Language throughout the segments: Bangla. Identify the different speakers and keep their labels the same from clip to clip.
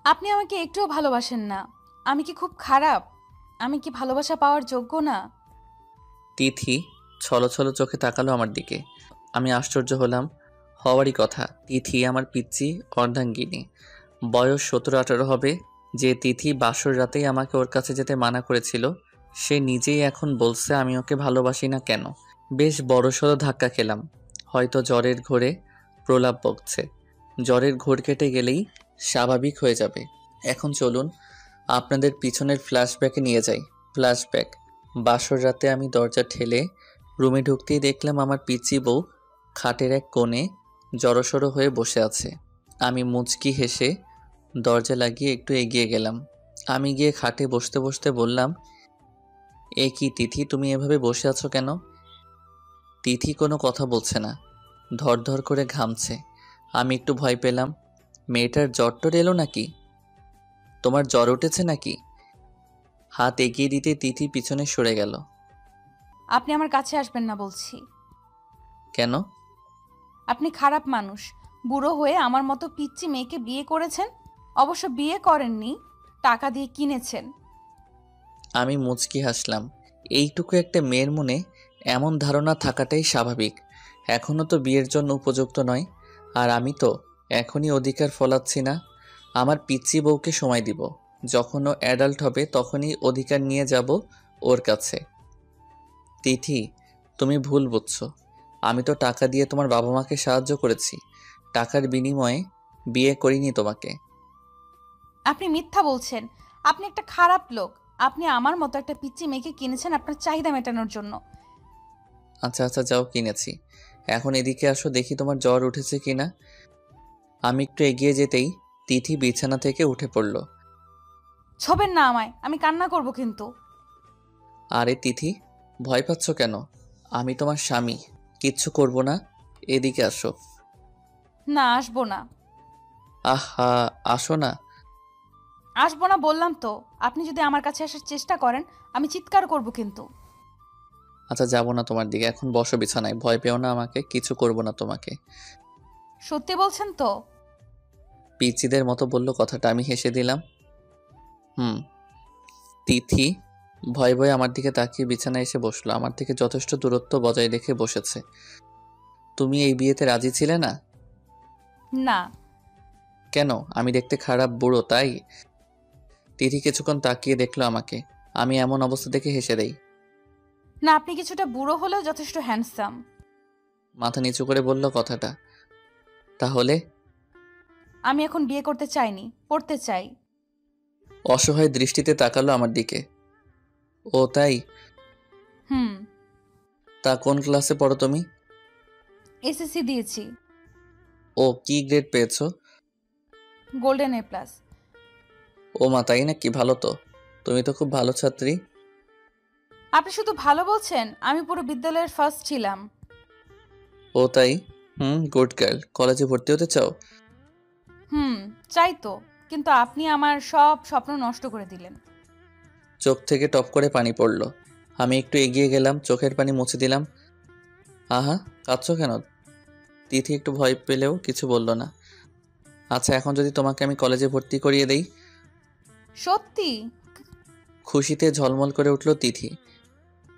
Speaker 1: আপনি আমাকে একটুও ভালোবাসেন না। আমি কি খুব খারাপ? আমি কি ভালোবাসা পাওয়ার যোগ্য না?
Speaker 2: তিথি ছলছল চোখে তাকালো আমার দিকে। আমি আশ্চর্য হলাম। হওয়ারই কথা। তিথি আমার পিচ্চি অর্ধাঙ্গিনী। বয়স 17-18 হবে। যে তিথি বাসর রাতেই আমাকে ওর কাছে যেতে মানা করেছিল, সে নিজেই এখন বলছে আমি ওকে ভালোবাসি না কেন। বেশ বড়সড় ধাক্কা খেলাম। হয়তো জ্বরের ঘোরে প্রলাপ বকছে। জ্বরের ঘোর কেটে গেলেই স্বাভাবিক হয়ে যাবে। এখন চলুন আপনাদের পিছনের ফ্ল্যাশব্যাকে নিয়ে যাই। ফ্ল্যাশব্যাক। বাসর রাতে আমি দরজা ঠেলে রুমে ঢুকতেই দেখলাম আমার পিচ্চি বউ খাটের এক কোণে জড়সড় হয়ে বসে আছে। আমি মুচকি হেসে দরজা লাগিয়ে একটু এগিয়ে গেলাম। আমি গিয়ে খাটে বসতে বসতে বললাম, এ কি তিথি, তুমি এভাবে বসে আছো কেন? তিথি কোনো কথা বলছে না, ধর করে ঘামছে। আমি একটু ভয় পেলাম। মেয়েটার জ্বর টর এলো নাকি? তোমার জ্বর উঠেছে নাকি? হাত এগিয়ে দিতে তিথি পিছনে সরে গেল।
Speaker 1: আপনি আমার কাছে আসবেন না বলছি।
Speaker 2: কেন?
Speaker 1: আপনি খারাপ মানুষ। বুড়ো হয়ে আমার মতো পিচ্চি মেয়েকে বিয়ে করেছেন। অবশ্য বিয়ে করেননি, টাকা দিয়ে কিনেছেন।
Speaker 2: আমি মুচকি হাসলাম। এইটুকু একটা মেয়ের মনে এমন ধারণা থাকাটাই স্বাভাবিক। এখনও তো বিয়ের জন্য উপযুক্ত নয়। আর আমি তো এখনই অধিকার ফলাচ্ছি না। আমার পিচ্চি বউকে সময় দিব। যখন ও অ্যাডাল্ট হবে তখনই অধিকার নিয়ে যাব ওর কাছে। তিথি, তুমি ভুল বুঝছো। আমি তো টাকা দিয়ে তোমার বাবা মাকে সাহায্য করেছি। টাকার বিনিময়ে বিয়ে করিনি তোমাকে।
Speaker 1: আপনি মিথ্যা বলছেন। আপনি একটা খারাপ লোক। আপনি আমার মতো একটা পিচ্চি মেয়েকে কিনেছেন আপনার চাহিদা মেটানোর জন্য।
Speaker 2: আচ্ছা আচ্ছা, যাও কিনেছি। এখন এদিকে আসো, দেখি তোমার জ্বর উঠেছে কিনা। আমি একটু এগিয়ে যেতেই তিথি বিছানা থেকে উঠে পড়ল।
Speaker 1: ছবেন না আমায়, আমি কান্না করব কিন্তু।
Speaker 2: আরে তিথি, ভয় পাচ্ছ কেন? আমি তোমার স্বামী, কিচ্ছু করব না। এদিকে আসো।
Speaker 1: না, আসবো না।
Speaker 2: আহা, আসো না।
Speaker 1: আসবো না বললাম তো। আপনি যদি আমার কাছে আসার চেষ্টা করেন, আমি চিৎকার করব কিন্তু।
Speaker 2: আচ্ছা, যাব না তোমার দিকে। এখন বসো বিছানায়, ভয় পেও না আমাকে, কিছু করব না তোমাকে।
Speaker 1: সত্যি বলছেন তো?
Speaker 2: পিচ্চিদের মতো বলল কথাটা। আমি হেসে দিলাম। হুম। তিথি ভয়ে ভয়ে আমার দিকে তাকিয়ে বিছানায় এসে বসলো। আমার থেকে যথেষ্ট দূরত্ব বজায় রেখে বসেছে। তুমি এই বিয়েতে রাজি ছিলে না?
Speaker 1: না।
Speaker 2: কেন? আমি দেখতে খারাপ, বুড়ো, তাই? তিথি কিছুক্ষণ তাকিয়ে দেখলো আমাকে। আমি এমন অবস্থা দেখে হেসে দেই।
Speaker 1: না, আপনি কিছুটা বুড়ো হলেও যথেষ্ট হ্যান্ডসাম।
Speaker 2: মাথা নিচু করে বলল কথাটা। তাহলে?
Speaker 1: আমি এখন বিয়ে করতে চাইনি, পড়তে চাই।
Speaker 2: অসহায় দৃষ্টিতে তাকালো আমার দিকে। ও তাই?
Speaker 1: হুম।
Speaker 2: তা কোন ক্লাসে পড়ো তুমি?
Speaker 1: এসএসসি দিয়েছি।
Speaker 2: ও, কি গ্রেড পেয়েছো?
Speaker 1: Golden A plus.
Speaker 2: ও মা, তাই নাকি? ভালো তো। তুমি তো খুব ভালো ছাত্রী।
Speaker 1: আপনি শুধু ভালো বলছেন, আমি পুরো বিদ্যালয়ের ফার্স্ট ছিলাম।
Speaker 2: ও তাই? হুম, গুড গার্ল। কলেজে ভর্তি হতে চাও?
Speaker 1: হুম, চাই তো। কিন্তু আপনি আমার সব স্বপ্ন নষ্ট করে দিলেন।
Speaker 2: চোখ থেকে টপ করে পানি পড়ল। আমি একটু এগিয়ে গেলাম, চোখের পানি মুছে দিলাম। আহা, কাঁদছো কেন? তিথি একটু ভয় পেলেও কিছু বলল না। আচ্ছা, এখন যদি তোমাকে আমি কলেজে ভর্তি করিয়ে দেই?
Speaker 1: সত্যি?
Speaker 2: খুশিতে ঝলমল করে উঠল তিথি।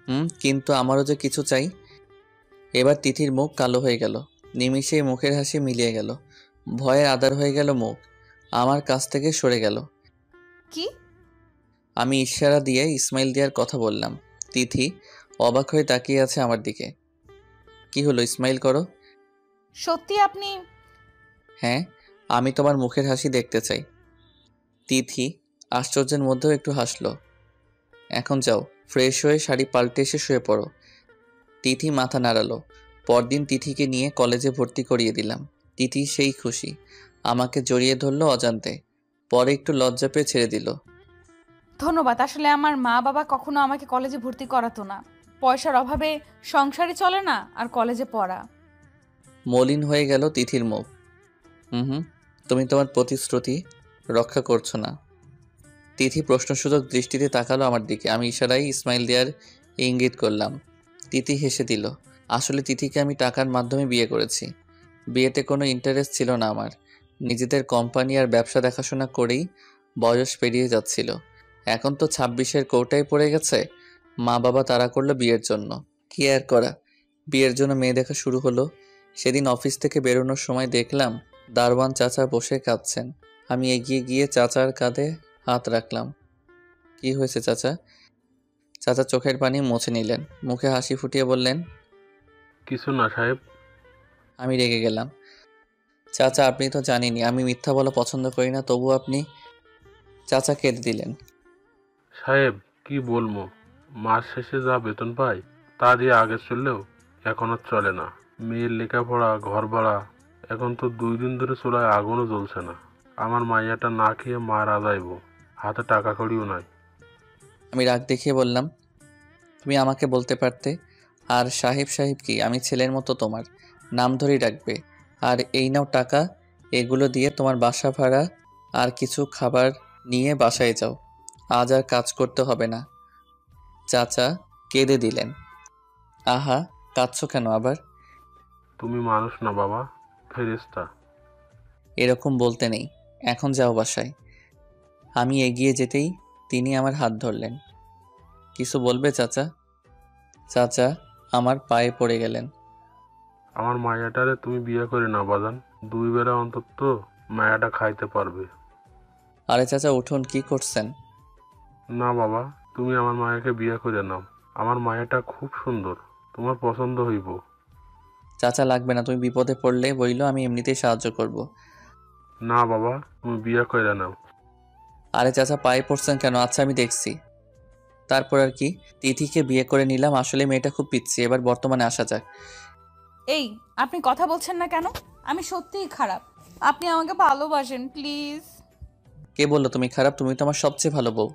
Speaker 2: হুম, কিন্তু আমারও যে কিছু চাই। এবার তিথির মুখ কালো হয়ে গেল। নিমিষেই মুখের হাসি মিলিয়ে গেল। ভয়ে আদার হয়ে গেল মুখ। আমার কাছ থেকে সরে গেল।
Speaker 1: কি?
Speaker 2: আমি ইশারা দিয়ে ইসমাইল দেওয়ার কথা বললাম। তিথি অবাক হয়ে তাকিয়ে আছে আমার দিকে। কি হলো, ইসমাইল করো।
Speaker 1: সত্যি আপনি?
Speaker 2: হ্যাঁ, আমি তোমার মুখের হাসি দেখতে চাই। তিথি আশ্চর্যের মধ্যেও একটু হাসলো। এখন যাও, ফ্রেশ হয়ে শাড়ি পাল্টে এসে শুয়ে পড়ো। তিথি মাথা নাড়ালো। পরদিন তিথিকে নিয়ে কলেজে ভর্তি করিয়ে দিলাম। তিথি সেই খুশি। আমাকে জড়িয়ে ধরলো অজান্তে। পরে একটু লজ্জা পেয়ে ছেড়ে দিল।
Speaker 1: ধন্যবাদ। আসলে আমার মা বাবা কখনো আমাকে কলেজে ভর্তি করাতো না। পয়সার অভাবে সংসারই চলে না, আর কলেজে পড়া।
Speaker 2: মলিন হয়ে গেল তিথির মুখ। হুম হুম, তুমি তোমার প্রতিশ্রুতি রক্ষা করছো না। তিথি প্রশ্নসূচক দৃষ্টিতে তাকালো আমার দিকে। আমি ইশারায় ইসমাইল দেয়ার ইঙ্গিত করলাম। তিথি হেসে দিল। আসলে তিথিকে আমি টাকার মাধ্যমে বিয়ে করেছি। বিয়েতে কোনো ইন্টারেস্ট ছিল না আমার। নিজেদের কোম্পানি আর ব্যবসা দেখাশোনা করেই বয়স পেরিয়ে যাচ্ছিল। এখন তো 26-এর কোটায় পড়ে গেছে। মা বাবা তাড়া করলো বিয়ের জন্য। কি আর করা, বিয়ের জন্য মেয়ে দেখা শুরু হলো। সেদিন অফিস থেকে বেরোনোর সময় দেখলাম দারোয়ান চাচা বসে কাঁদছেন। আমি এগিয়ে গিয়ে চাচার কাঁধে হাত রাখলাম। কি হয়েছে চাচা? চাচা চোখের পানি মুছে নিলেন, মুখে হাসি ফুটিয়ে বললেন,
Speaker 3: কিছু না সাহেব।
Speaker 2: আমি রেগে গেলাম। চাচা, আপনি তো জানেনই আমি মিথ্যা বলা পছন্দ করি না, তবু আপনি। চাচা কেঁদে দিলেন।
Speaker 3: সাহেব কি বলবো, মাস শেষে যা বেতন পাই তা দিয়ে আগে চললেও এখন আর চলে না। মেয়ের লেখাপড়া, ঘর ভাড়া, এখন তো 2 দিন ধরে চুলায় আগুনও জ্বলছে না। আমার মাইয়াটা না খেয়ে মারা যাইব, হাতে টাকা কড়িও নাই।
Speaker 2: আমি রাগ দেখিয়ে বললাম, তুমি আমাকে বলতে পারতে। আর সাহেব সাহেব কি, আমি ছেলের মতো তোমার নাম ধরেই ডাকবে। আর এই নাও টাকা, এগুলো দিয়ে তোমার বাসা ভাড়া আর কিছু খাবার নিয়ে বাসায় যাও। আজ আর কাজ করতে হবে না। চাচা কেঁদে দিলেন। আহা, কাঁদছো কেন আবার?
Speaker 3: তুমি মানুষ না বাবা, ফেরেশতা।
Speaker 2: এরকম বলতে নেই, এখন যাও বাসায়। আমি এগিয়ে যেতেই তিনি আমার হাত ধরলেন। কিছু বলবে চাচা? চাচা আমার পায়ে পড়ে গেলেন।
Speaker 3: আমার মায়াটারে তুমি বিয়ে করে নাও বাজান, 2 বেলা অন্তত মায়াটা খাইতে পারবে।
Speaker 2: আরে চাচা উঠুন, কি করছেন?
Speaker 3: না বাবা, তুমি আমার মায়াকে বিয়ে করে নাও। আমার মায়াটা খুব সুন্দর, তোমার পছন্দ হইব।
Speaker 2: চাচা লাগবে না, তুমি বিপদে পড়লে বইলো, আমি এমনিতেই সাহায্য করব।
Speaker 3: না বাবা, তুমি বিয়ে করে নাও।
Speaker 2: আরে চাচা পায়ে পড়ছেন কেন? আচ্ছা আমি দেখছি। তারপর আর কি, তিথিকে বিয়ে করে নিলাম। আসলে মেয়েটা খুব পিচ্ছি। এবার বর্তমানে আসা যাক।
Speaker 1: এই, আপনি কথা বলছেন না কেন? আমি সত্যিই খারাপ। আপনি আমাকে ভালোবাসেন প্লিজ।
Speaker 2: কে বললো তুমি খারাপ? তুমি তো আমার সবচেয়ে ভালো বউ।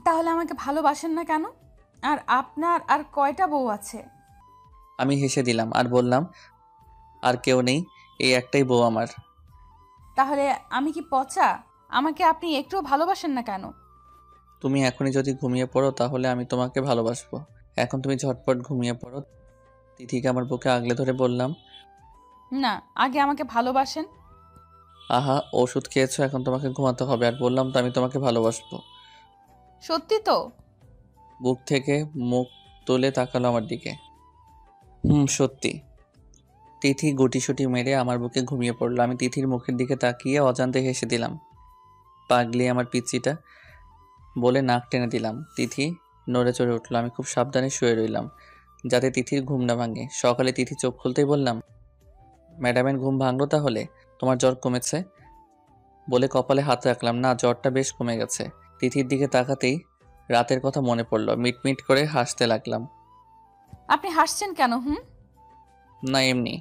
Speaker 1: তাহলে আমাকে ভালোবাসেন না কেন? আর আপনার আর কয়টা বউ আছে?
Speaker 2: আমি হেসে দিলাম আর বললাম, আর কেউ নেই, এই একটাই বউ আমার।
Speaker 1: তাহলে আমি কি পচা? আমাকে আপনি একটুও ভালোবাসেন না কেন?
Speaker 2: তুমি এখনই যদি ঘুমিয়ে পড়ো তাহলে আমি তোমাকে ভালোবাসবো। এখন তুমি ঝটপট ঘুমিয়ে পড়ো। তিথিকে আমার বুকে আগলে ধরে বললাম,
Speaker 1: না, আগে আমাকে ভালোবাসেন।
Speaker 2: আহা ওষুধ খেয়েছো, এখন তোমাকে ঘুমাতে হবে। আর বললাম তো আমি তোমাকে ভালোবাসবো।
Speaker 1: সত্যি তো?
Speaker 2: বুক থেকে মুখ তুলে তাকালো আমার দিকে। সত্যি। তিথি গুটিসুটি মেরে আমার বুকে ঘুমিয়ে পড়লো। আমি তিথির মুখের দিকে তাকিয়ে অজান্তে হেসে দিলাম। পাগলি আমার পিচ্চিটা, বলে নাক টেনে দিলাম। তিথি নড়ে চড়ে উঠলো। আমি খুব সাবধানে শুয়ে রইলাম যাতে তিথির ঘুম না ভাঙে। সকালে তিথি চোখ খুলতেই বললাম, ম্যাডামের ঘুম ভাঙলো তাহলে? তোমার জ্বর কমেছে? বলে কপালে হাত রাখলাম। না, জ্বরটা বেশ কমে গেছে। তিথির দিকে তাকাতেই রাতের কথা মনে পড়লো। মিটমিট করে হাসতে লাগলাম।
Speaker 1: আপনি হাসছেন কেন?
Speaker 2: না এমনি।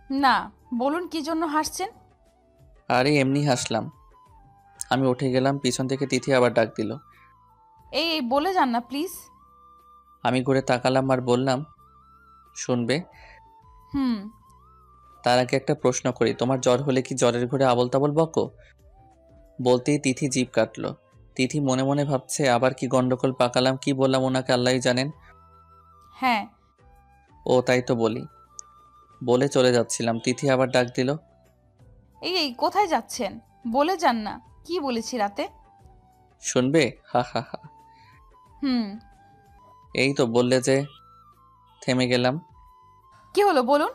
Speaker 1: না, বলুন কি জন্য হাসছেন?
Speaker 2: আরে এমনি হাসলাম। আমি উঠে গেলাম, পিছন থেকে তিথি আবার ডাক দিল।
Speaker 1: এই এই, বলে যান না প্লিজ।
Speaker 2: আমি ঘুরে তাকালাম আর বললাম, শুনবে?
Speaker 1: হুম।
Speaker 2: তার আগে একটা প্রশ্ন করি, তোমার জ্বর হলে কি জ্বরের ঘরে আবল তাবল বকো? বলতেই তিথি জিভ কাটলো। তিথি মনে মনে ভাবছে আবার কি গন্ডগোল পাকালাম, কি বললাম ওনাকে আল্লাহই জানেন।
Speaker 1: হ্যাঁ।
Speaker 2: ও তাই তো বলি। বলে চলে যাচ্ছিলাম, তিথি আবার ডাক দিল।
Speaker 1: এই এই, কোথায় যাচ্ছেন? বলে যান না, কি বলেছি রাতে?
Speaker 2: শুনবে? হা হা হা।
Speaker 1: হুম।
Speaker 2: এই তো বললে যে। থেমে গেলাম।
Speaker 1: কি হলো বলুন?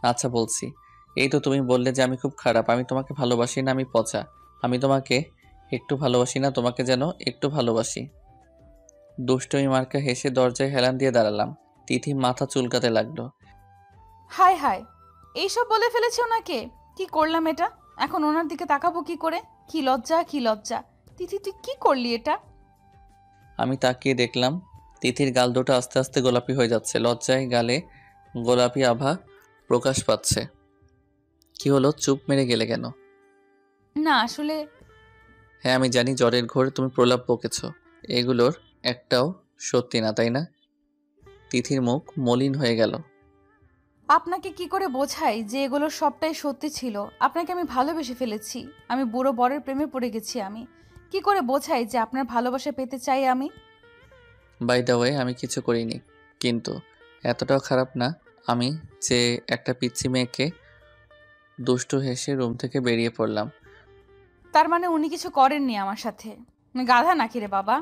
Speaker 2: আচ্ছা বলছি। এই তো তুমি বললে যে আমি খুব খারাপ, আমি তোমাকে ভালোবাসি না, আমি পচা। আমি তোমাকে একটু ভালোবাসি না, তোমাকে যেন একটু ভালোবাসি। দুষ্টুমি মার্কা হেসে দরজায় হেলান দিয়ে দাঁড়ালাম। তিথি মাথা চুলকাতে লাগলো।
Speaker 1: হায় হায়, এইসব বলে ফেলেছি ওনাকে? কি করলাম এটা? এখন ওনার দিকে তাকাবো কি করে? কি লজ্জা, কি লজ্জা! তিথি, তুই কি করলি এটা?
Speaker 2: আমি তাকিয়ে দেখলাম তিথির গাল দুটো আস্তে আস্তে গোলাপি হয়ে যাচ্ছে। লজ্জায় গালে গোলাপি আভা প্রকাশ পাচ্ছে। কি হলো, চুপ মেরে গেলে কেন?
Speaker 1: না আসলে।
Speaker 2: হ্যাঁ আমি জানি জ্বরের ঘোরে তুমি প্রলাপ বকেছ। এগুলোর একটাও সত্যি না, তাই না? তিথির মুখ মলিন হয়ে গেল।
Speaker 1: আপনাকে কি করে বোঝাই যে এগুলো সবটাই সত্যি ছিল? আপনাকে আমি ভালোবেসে ফেলেছি। আমি বুড়ো বরের প্রেমে পড়ে গেছি। আমি কি করে বোঝাই যে আপনার ভালোবাসা পেতে চাই আমি?
Speaker 2: বাই দ্য ওয়ে, আমি কিছু করিনি, কিন্তু এতটাও খারাপ না আমি যে একটা পিচ্চি মেয়েকে দুষ্টু হেসে রুম থেকে বেরিয়ে পড়লাম।
Speaker 1: তার মানে উনি কিছু করেননি আমার সাথে? গাধা নাকি রে বাবা?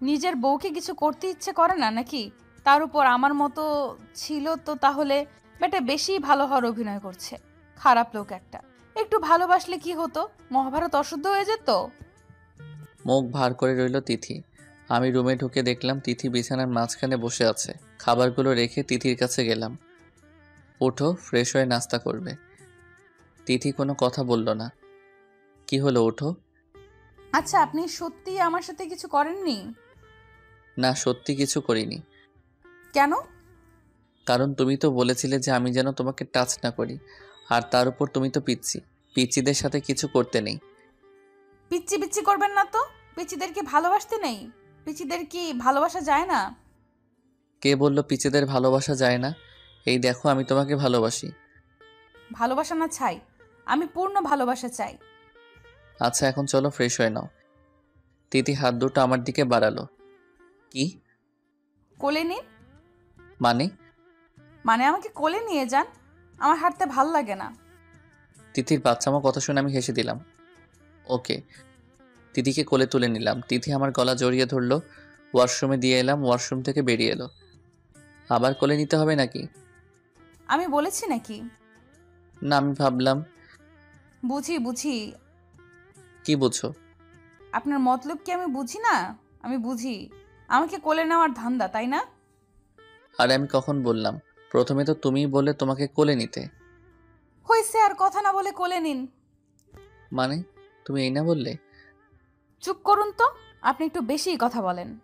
Speaker 1: নিজের বউকে কিছু করতে ইচ্ছে করে না নাকি? তার উপর আমার মতো ছিল তো তাহলে বেটা বেশি ভালো হওয়ার অভিনয় করছে। খারাপ লোক একটা। একটু ভালোবাসলে কি হতো? মহাভারত অশুদ্ধ হয়ে যেত।
Speaker 2: মুখ ভার করে রইল তিথি। আমি রুমে ঢুকে দেখলাম তিথি বিছানার মাঝখানে বসে আছে। খাবারগুলো রেখে তিথির কাছে গেলাম। ওঠো, ফ্রেশ হয়ে নাস্তা করবে। তিথি কোনো কথা বলল না। কি হলো, ওঠো।
Speaker 1: আচ্ছা, আপনি সত্যি আমার সাথে কিছু করেননি?
Speaker 2: না, সত্যি কিছু করিনি।
Speaker 1: কেন?
Speaker 2: কারণ তুমি তো বলেছিলে যে আমি যেন তোমাকে টাচ না করি। আর তার উপর তুমি তো পিচ্ছি। পিচ্চিদের সাথে কিছু করতে নেই।
Speaker 1: পিচ্ছি পিচ্ছি করবেন না তো। পিচ্চিদের কি ভালোবাসতে নেই? পিচ্চিদের কি ভালোবাসা যায় না?
Speaker 2: কে বলল পিচ্চিদের ভালোবাসা যায় না? এই দেখো, আমি তোমাকে ভালোবাসি।
Speaker 1: ভালোবাসা না চাই, আমি পূর্ণ ভালোবাসা চাই।
Speaker 2: আচ্ছা, এখন চলো ফ্রেশ হয়ে নাও। তিথি হাত দুটো আমার দিকে বাড়ালো। কি?
Speaker 1: কোলে নিন।
Speaker 2: মানে?
Speaker 1: মানে আমাকে কোলে নিয়ে যান। আমার হাঁটতে ভাল লাগে না।
Speaker 2: তিথির বাচ্চামো কথা শুনে আমি হেসে দিলাম। ওকে। তিথিকে কোলে তুলে নিলাম। তিথি আমার গলা জড়িয়ে ধরলো। ওয়াশরুমে দিয়ে এলাম, ওয়াশরুম থেকে বেরিয়ে এলো। আবার কোলে নিতে হবে নাকি?
Speaker 1: আমি বলেছি নাকি?
Speaker 2: না, আমি ভাবলাম।
Speaker 1: বুঝি বুঝি।
Speaker 2: কি বুঝো?
Speaker 1: আপনার মতলব কি আমি বুঝি না? আমি বুঝি। আমাকে কোলে নেওয়ার ধান্দা, তাই না?
Speaker 2: আরে আমি কখন বললাম? প্রথমে তো তুমিই বললে তোমাকে কোলে নিতে।
Speaker 1: হয়েছে, আর কথা না বলে কোলে নিন।
Speaker 2: মানে? তুমি এই না বললে?
Speaker 1: চুপ করুন তো। আপনি একটু বেশিই কথা বলেন।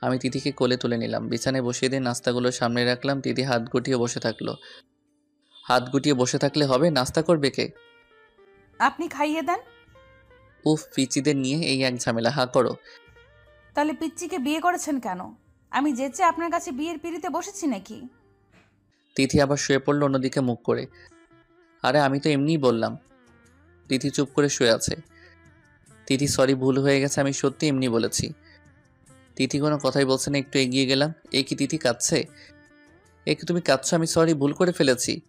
Speaker 2: আমি তিথিকে কোলে তুলে নিলাম। বিছানায় বসিয়ে দিয়ে নাস্তাগুলো সামনে রাখলাম। তিথি হাত গুটিয়ে বসে থাকলো। হাত গুটিয়ে বসে থাকলে হবে? নাস্তা করবে কে?
Speaker 1: আপনি খাইয়ে দেন।
Speaker 2: উফ, পিচিদের নিয়ে এই এক ঝামেলা। হা করো।
Speaker 1: তাহলে পিচ্চিকে বিয়ে করেছেন কেন? আমি যেচে আপনার কাছে বিয়ের পিড়িতে বসেছি নাকি?
Speaker 2: তিথি আবার শুয়ে পড়লো অন্যদিকে মুখ করে। আরে আমি তো এমনিই বললাম। তিথি চুপ করে শুয়ে আছে। তিথি সরি, ভুল হয়ে গেছে, আমি সত্যি এমনি বলেছি। তিথি কোনো কথাই বলছে না। একটু এগিয়ে গেলাম। এ কি তিথি কাঁদছে? এ কি তুমি কাঁদছো? আমি সরি, ভুল করে ফেলেছি।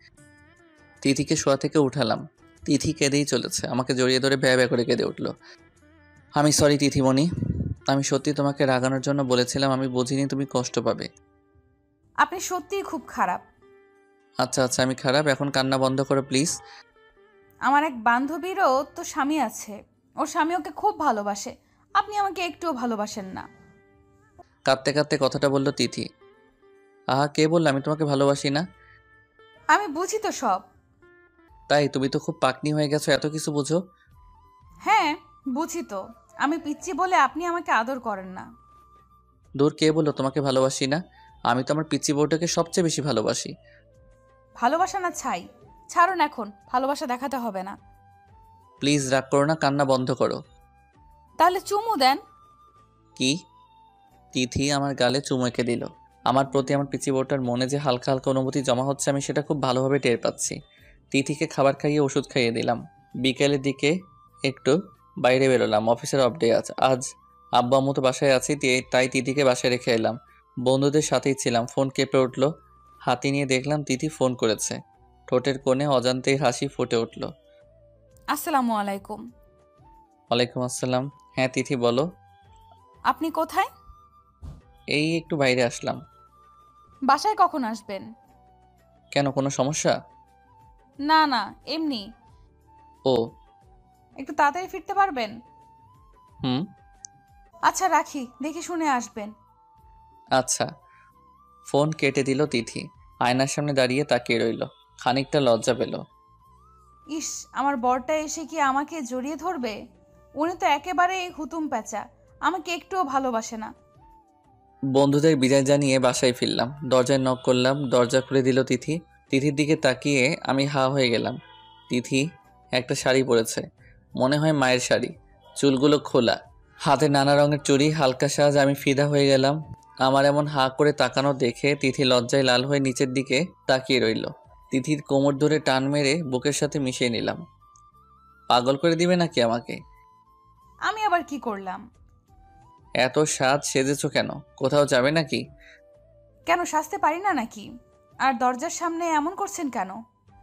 Speaker 2: তিথিকে শোয়া থেকে উঠালাম। তিথি কেঁদেই চলেছে। আমাকে জড়িয়ে ধরে ভ্যা ভ্যা করে কেঁদে উঠলো। আমি সরি তিথিমণি। আমি সত্যি তোমাকে রাগানোর জন্য বলেছিলাম। আমি বুঝিনি তুমি কষ্ট পাবে।
Speaker 1: আপনি সত্যিই খুব খারাপ।
Speaker 2: আচ্ছা আচ্ছা, আমি খারাপ। এখন কান্না বন্ধ করো প্লিজ।
Speaker 1: আমার এক বান্ধবীরও তো স্বামী আছে। ওর স্বামী ওকে খুব ভালোবাসে। আপনি আমাকে একটুও ভালোবাসেন না।
Speaker 2: কাঁদতে কাঁদতে কথাটা বলল তিথি। আহা, কে বললো আমি তোমাকে ভালোবাসি না?
Speaker 1: আমি বুঝি তো সব।
Speaker 2: তাই? তুমি তো খুব পাকনি হয়ে গেছো, এত কিছু বুঝো।
Speaker 1: হ্যাঁ, বুঝি তো। আমি পিচ্চি বলে আপনি আমাকে আদর করেন না।
Speaker 2: দূর, কে বললো তোমাকে ভালোবাসি না? আমি তো আমার পিচ্চি বউটাকে সবচেয়ে বেশি ভালোবাসি।
Speaker 1: ভালোবাসা না ছাই। ছাড়ুন এখন, ভালোবাসা দেখাতে হবে না।
Speaker 2: প্লিজ রাগ করো না, কান্না বন্ধ করো।
Speaker 1: তাহলে চুমু দেন।
Speaker 2: কি? তিথি আমার গালে চুমু এঁকে দিল। আমার প্রতি আমার পিচ্চি বউটার মনে যে হালকা হালকা অনুভূতি জমা হচ্ছে আমি সেটা খুব ভালোভাবে টের পাচ্ছি। তিথিকে খাবার খাইয়ে ওষুধ খাইয়ে দিলাম। বিকেলের দিকে একটু বাইরে বেরোলাম। অফিসের অফ ডে আজ আব্বু আম্মু তো বাসায় আছি, তাই তিথিকে বাসায় রেখে এলাম। বন্ধুদের সাথেই ছিলাম। ফোন কেঁপে উঠলো। হাতি নিয়ে দেখলাম তিথি ফোন করেছে। ঠোঁটের কোণে অজান্তেই হাসি ফুটে উঠল।
Speaker 1: আসসালামু আলাইকুম।
Speaker 2: ওয়ালাইকুম আসসালাম। হ্যাঁ তিথি, বলো।
Speaker 1: আপনি কোথায়?
Speaker 2: এই একটু বাইরে আসলাম।
Speaker 1: বাসায় কখন আসবেন?
Speaker 2: কেন, কোনো সমস্যা?
Speaker 1: না না, এমনি।
Speaker 2: ও।
Speaker 1: একটু তাড়াতাড়ি ফিরতে পারবেন?
Speaker 2: হুম।
Speaker 1: আচ্ছা রাখি, দেখে শুনে আসবেন।
Speaker 2: আচ্ছা। ফোন কেটে দিল তিথি। আয়নার সামনে দাঁড়িয়ে তাকিয়ে রইল। খানিকটা লজ্জা পেল।
Speaker 1: ইস, আমার বরটা এসে কি আমাকে জড়িয়ে ধরবে? উনি তো একেবারে হুতুম প্যাঁচা। আমাকে একটুও ভালোবাসে না।
Speaker 2: বন্ধুদের বিদায় জানিয়ে বাসায় ফিরলাম। দরজায় নক করলাম। দরজা খুলে দিল তিথি। তিথির দিকে তাকিয়ে আমি হা হয়ে গেলাম। তিথি একটা শাড়ি পরেছে, মনে হয় মায়ের শাড়ি। চুলগুলো খোলা, হাতে নানা রঙের চুড়ি, হালকা সাজ। আমি ফিদা হয়ে গেলাম। আমার এমন হা করে তাকানো দেখে তিথি লজ্জায় লাল হয়ে নিচের দিকে তাকিয়ে রইল। তিথির কোমর ধরে টান মেরে বুকের সাথে মিশিয়ে নিলাম। পাগল করে দিবে নাকি আমাকে?
Speaker 1: আমি আবার কি করলাম?
Speaker 2: এত সাজ সেজেছো কেন? কোথাও যাবে নাকি?
Speaker 1: কেন, সাজতে পারি না নাকি? আর দরজার সামনে এমন করছেন কেন?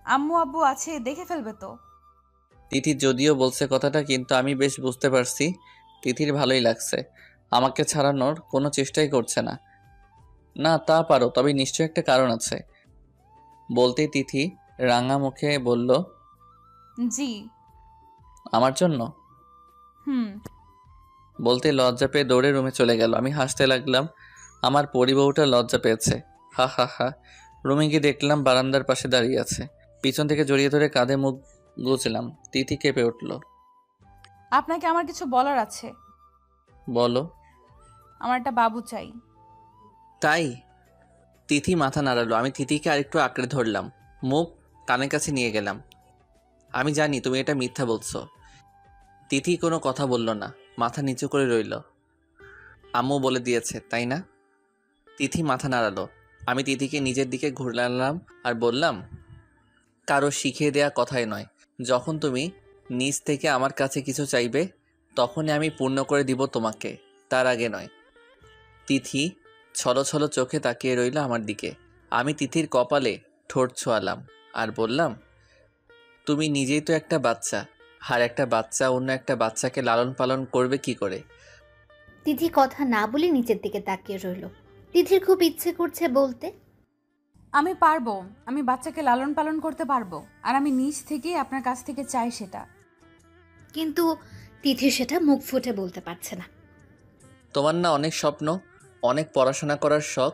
Speaker 1: আম্মু আব্বু আছে, দেখে ফেলবে তো।
Speaker 2: তিথি যদিও বলছে কথাটা, কিন্তু আমি বেশ বুঝতে পারছি তিথির ভালোই লাগছে। আমাকে ছাড়ানোর কোনো চেষ্টাই করছে না। না, তা পারো, তবে নিশ্চয় একটা কারণ আছে। বলতেই তিথি রাঙা মুখে বলল,
Speaker 1: জি।
Speaker 2: আমার জন্য।
Speaker 1: হুম।
Speaker 2: বলতে লজ্জা পেয়ে দৌড়ে রুমে চলে গেল। আমি হাসতে লাগলাম। আমার পরিবউটা লজ্জা পেয়েছে। হা হা হা। রুমে গিয়ে দেখলাম বারান্দার পাশে দাঁড়িয়ে আছে। পিছন থেকে জড়িয়ে ধরে কাঁধে মুখ গুজলাম। তিথি কেঁপে উঠল।
Speaker 1: আপনাকে আমার কিছু বলার আছে।
Speaker 2: বলো।
Speaker 1: আমার একটা বাবু চাই।
Speaker 2: তাই? তিথি মাথা নাড়ালো। আমি তিথিকে আরেকটু আঁকড়ে ধরলাম। মুখ কানের কাছে নিয়ে গেলাম। আমি জানি তুমি এটা মিথ্যা বলছো। তিথি কোনো কথা বলল না, মাথা নিচু করে রইল। আম্মু বলে দিয়েছে, তাই না? তিথি মাথা নাড়ালো। আমি তিথিকে নিজের দিকে ঘুরালাম আর বললাম, কারো শিখিয়ে দেয়া কথাই নয়। যখন তুমি নিজ থেকে আমার কাছে কিছু চাইবে, তখনই আমি পূর্ণ করে দিব তোমাকে, তার আগে নয়। তিথি ছলো ছলো চোখে তাকিয়ে রইল আমার দিকে। আমি তিথির কপালে ঠোঁট ছোঁয়ালাম আর বললাম, তুমি নিজেই তো একটা বাচ্চা, আর একটা বাচ্চা অন্য একটা বাচ্চাকে লালন পালন করবে কি করে?
Speaker 4: তিথি কথা না বলে নিচের দিকে তাকিয়ে রইল। তিথির খুব ইচ্ছে করছে বলতে,
Speaker 1: আমি পারবো, আমি বাচ্চাকে লালন পালন করতে পারবো, আর আমি নিজ থেকেই আপনার কাছ থেকে চাই সেটা।
Speaker 4: কিন্তু তিথি সেটা মুখ ফুটে বলতে পারছে না।
Speaker 2: তোমার না অনেক স্বপ্ন, অনেক পড়াশোনা করার শখ।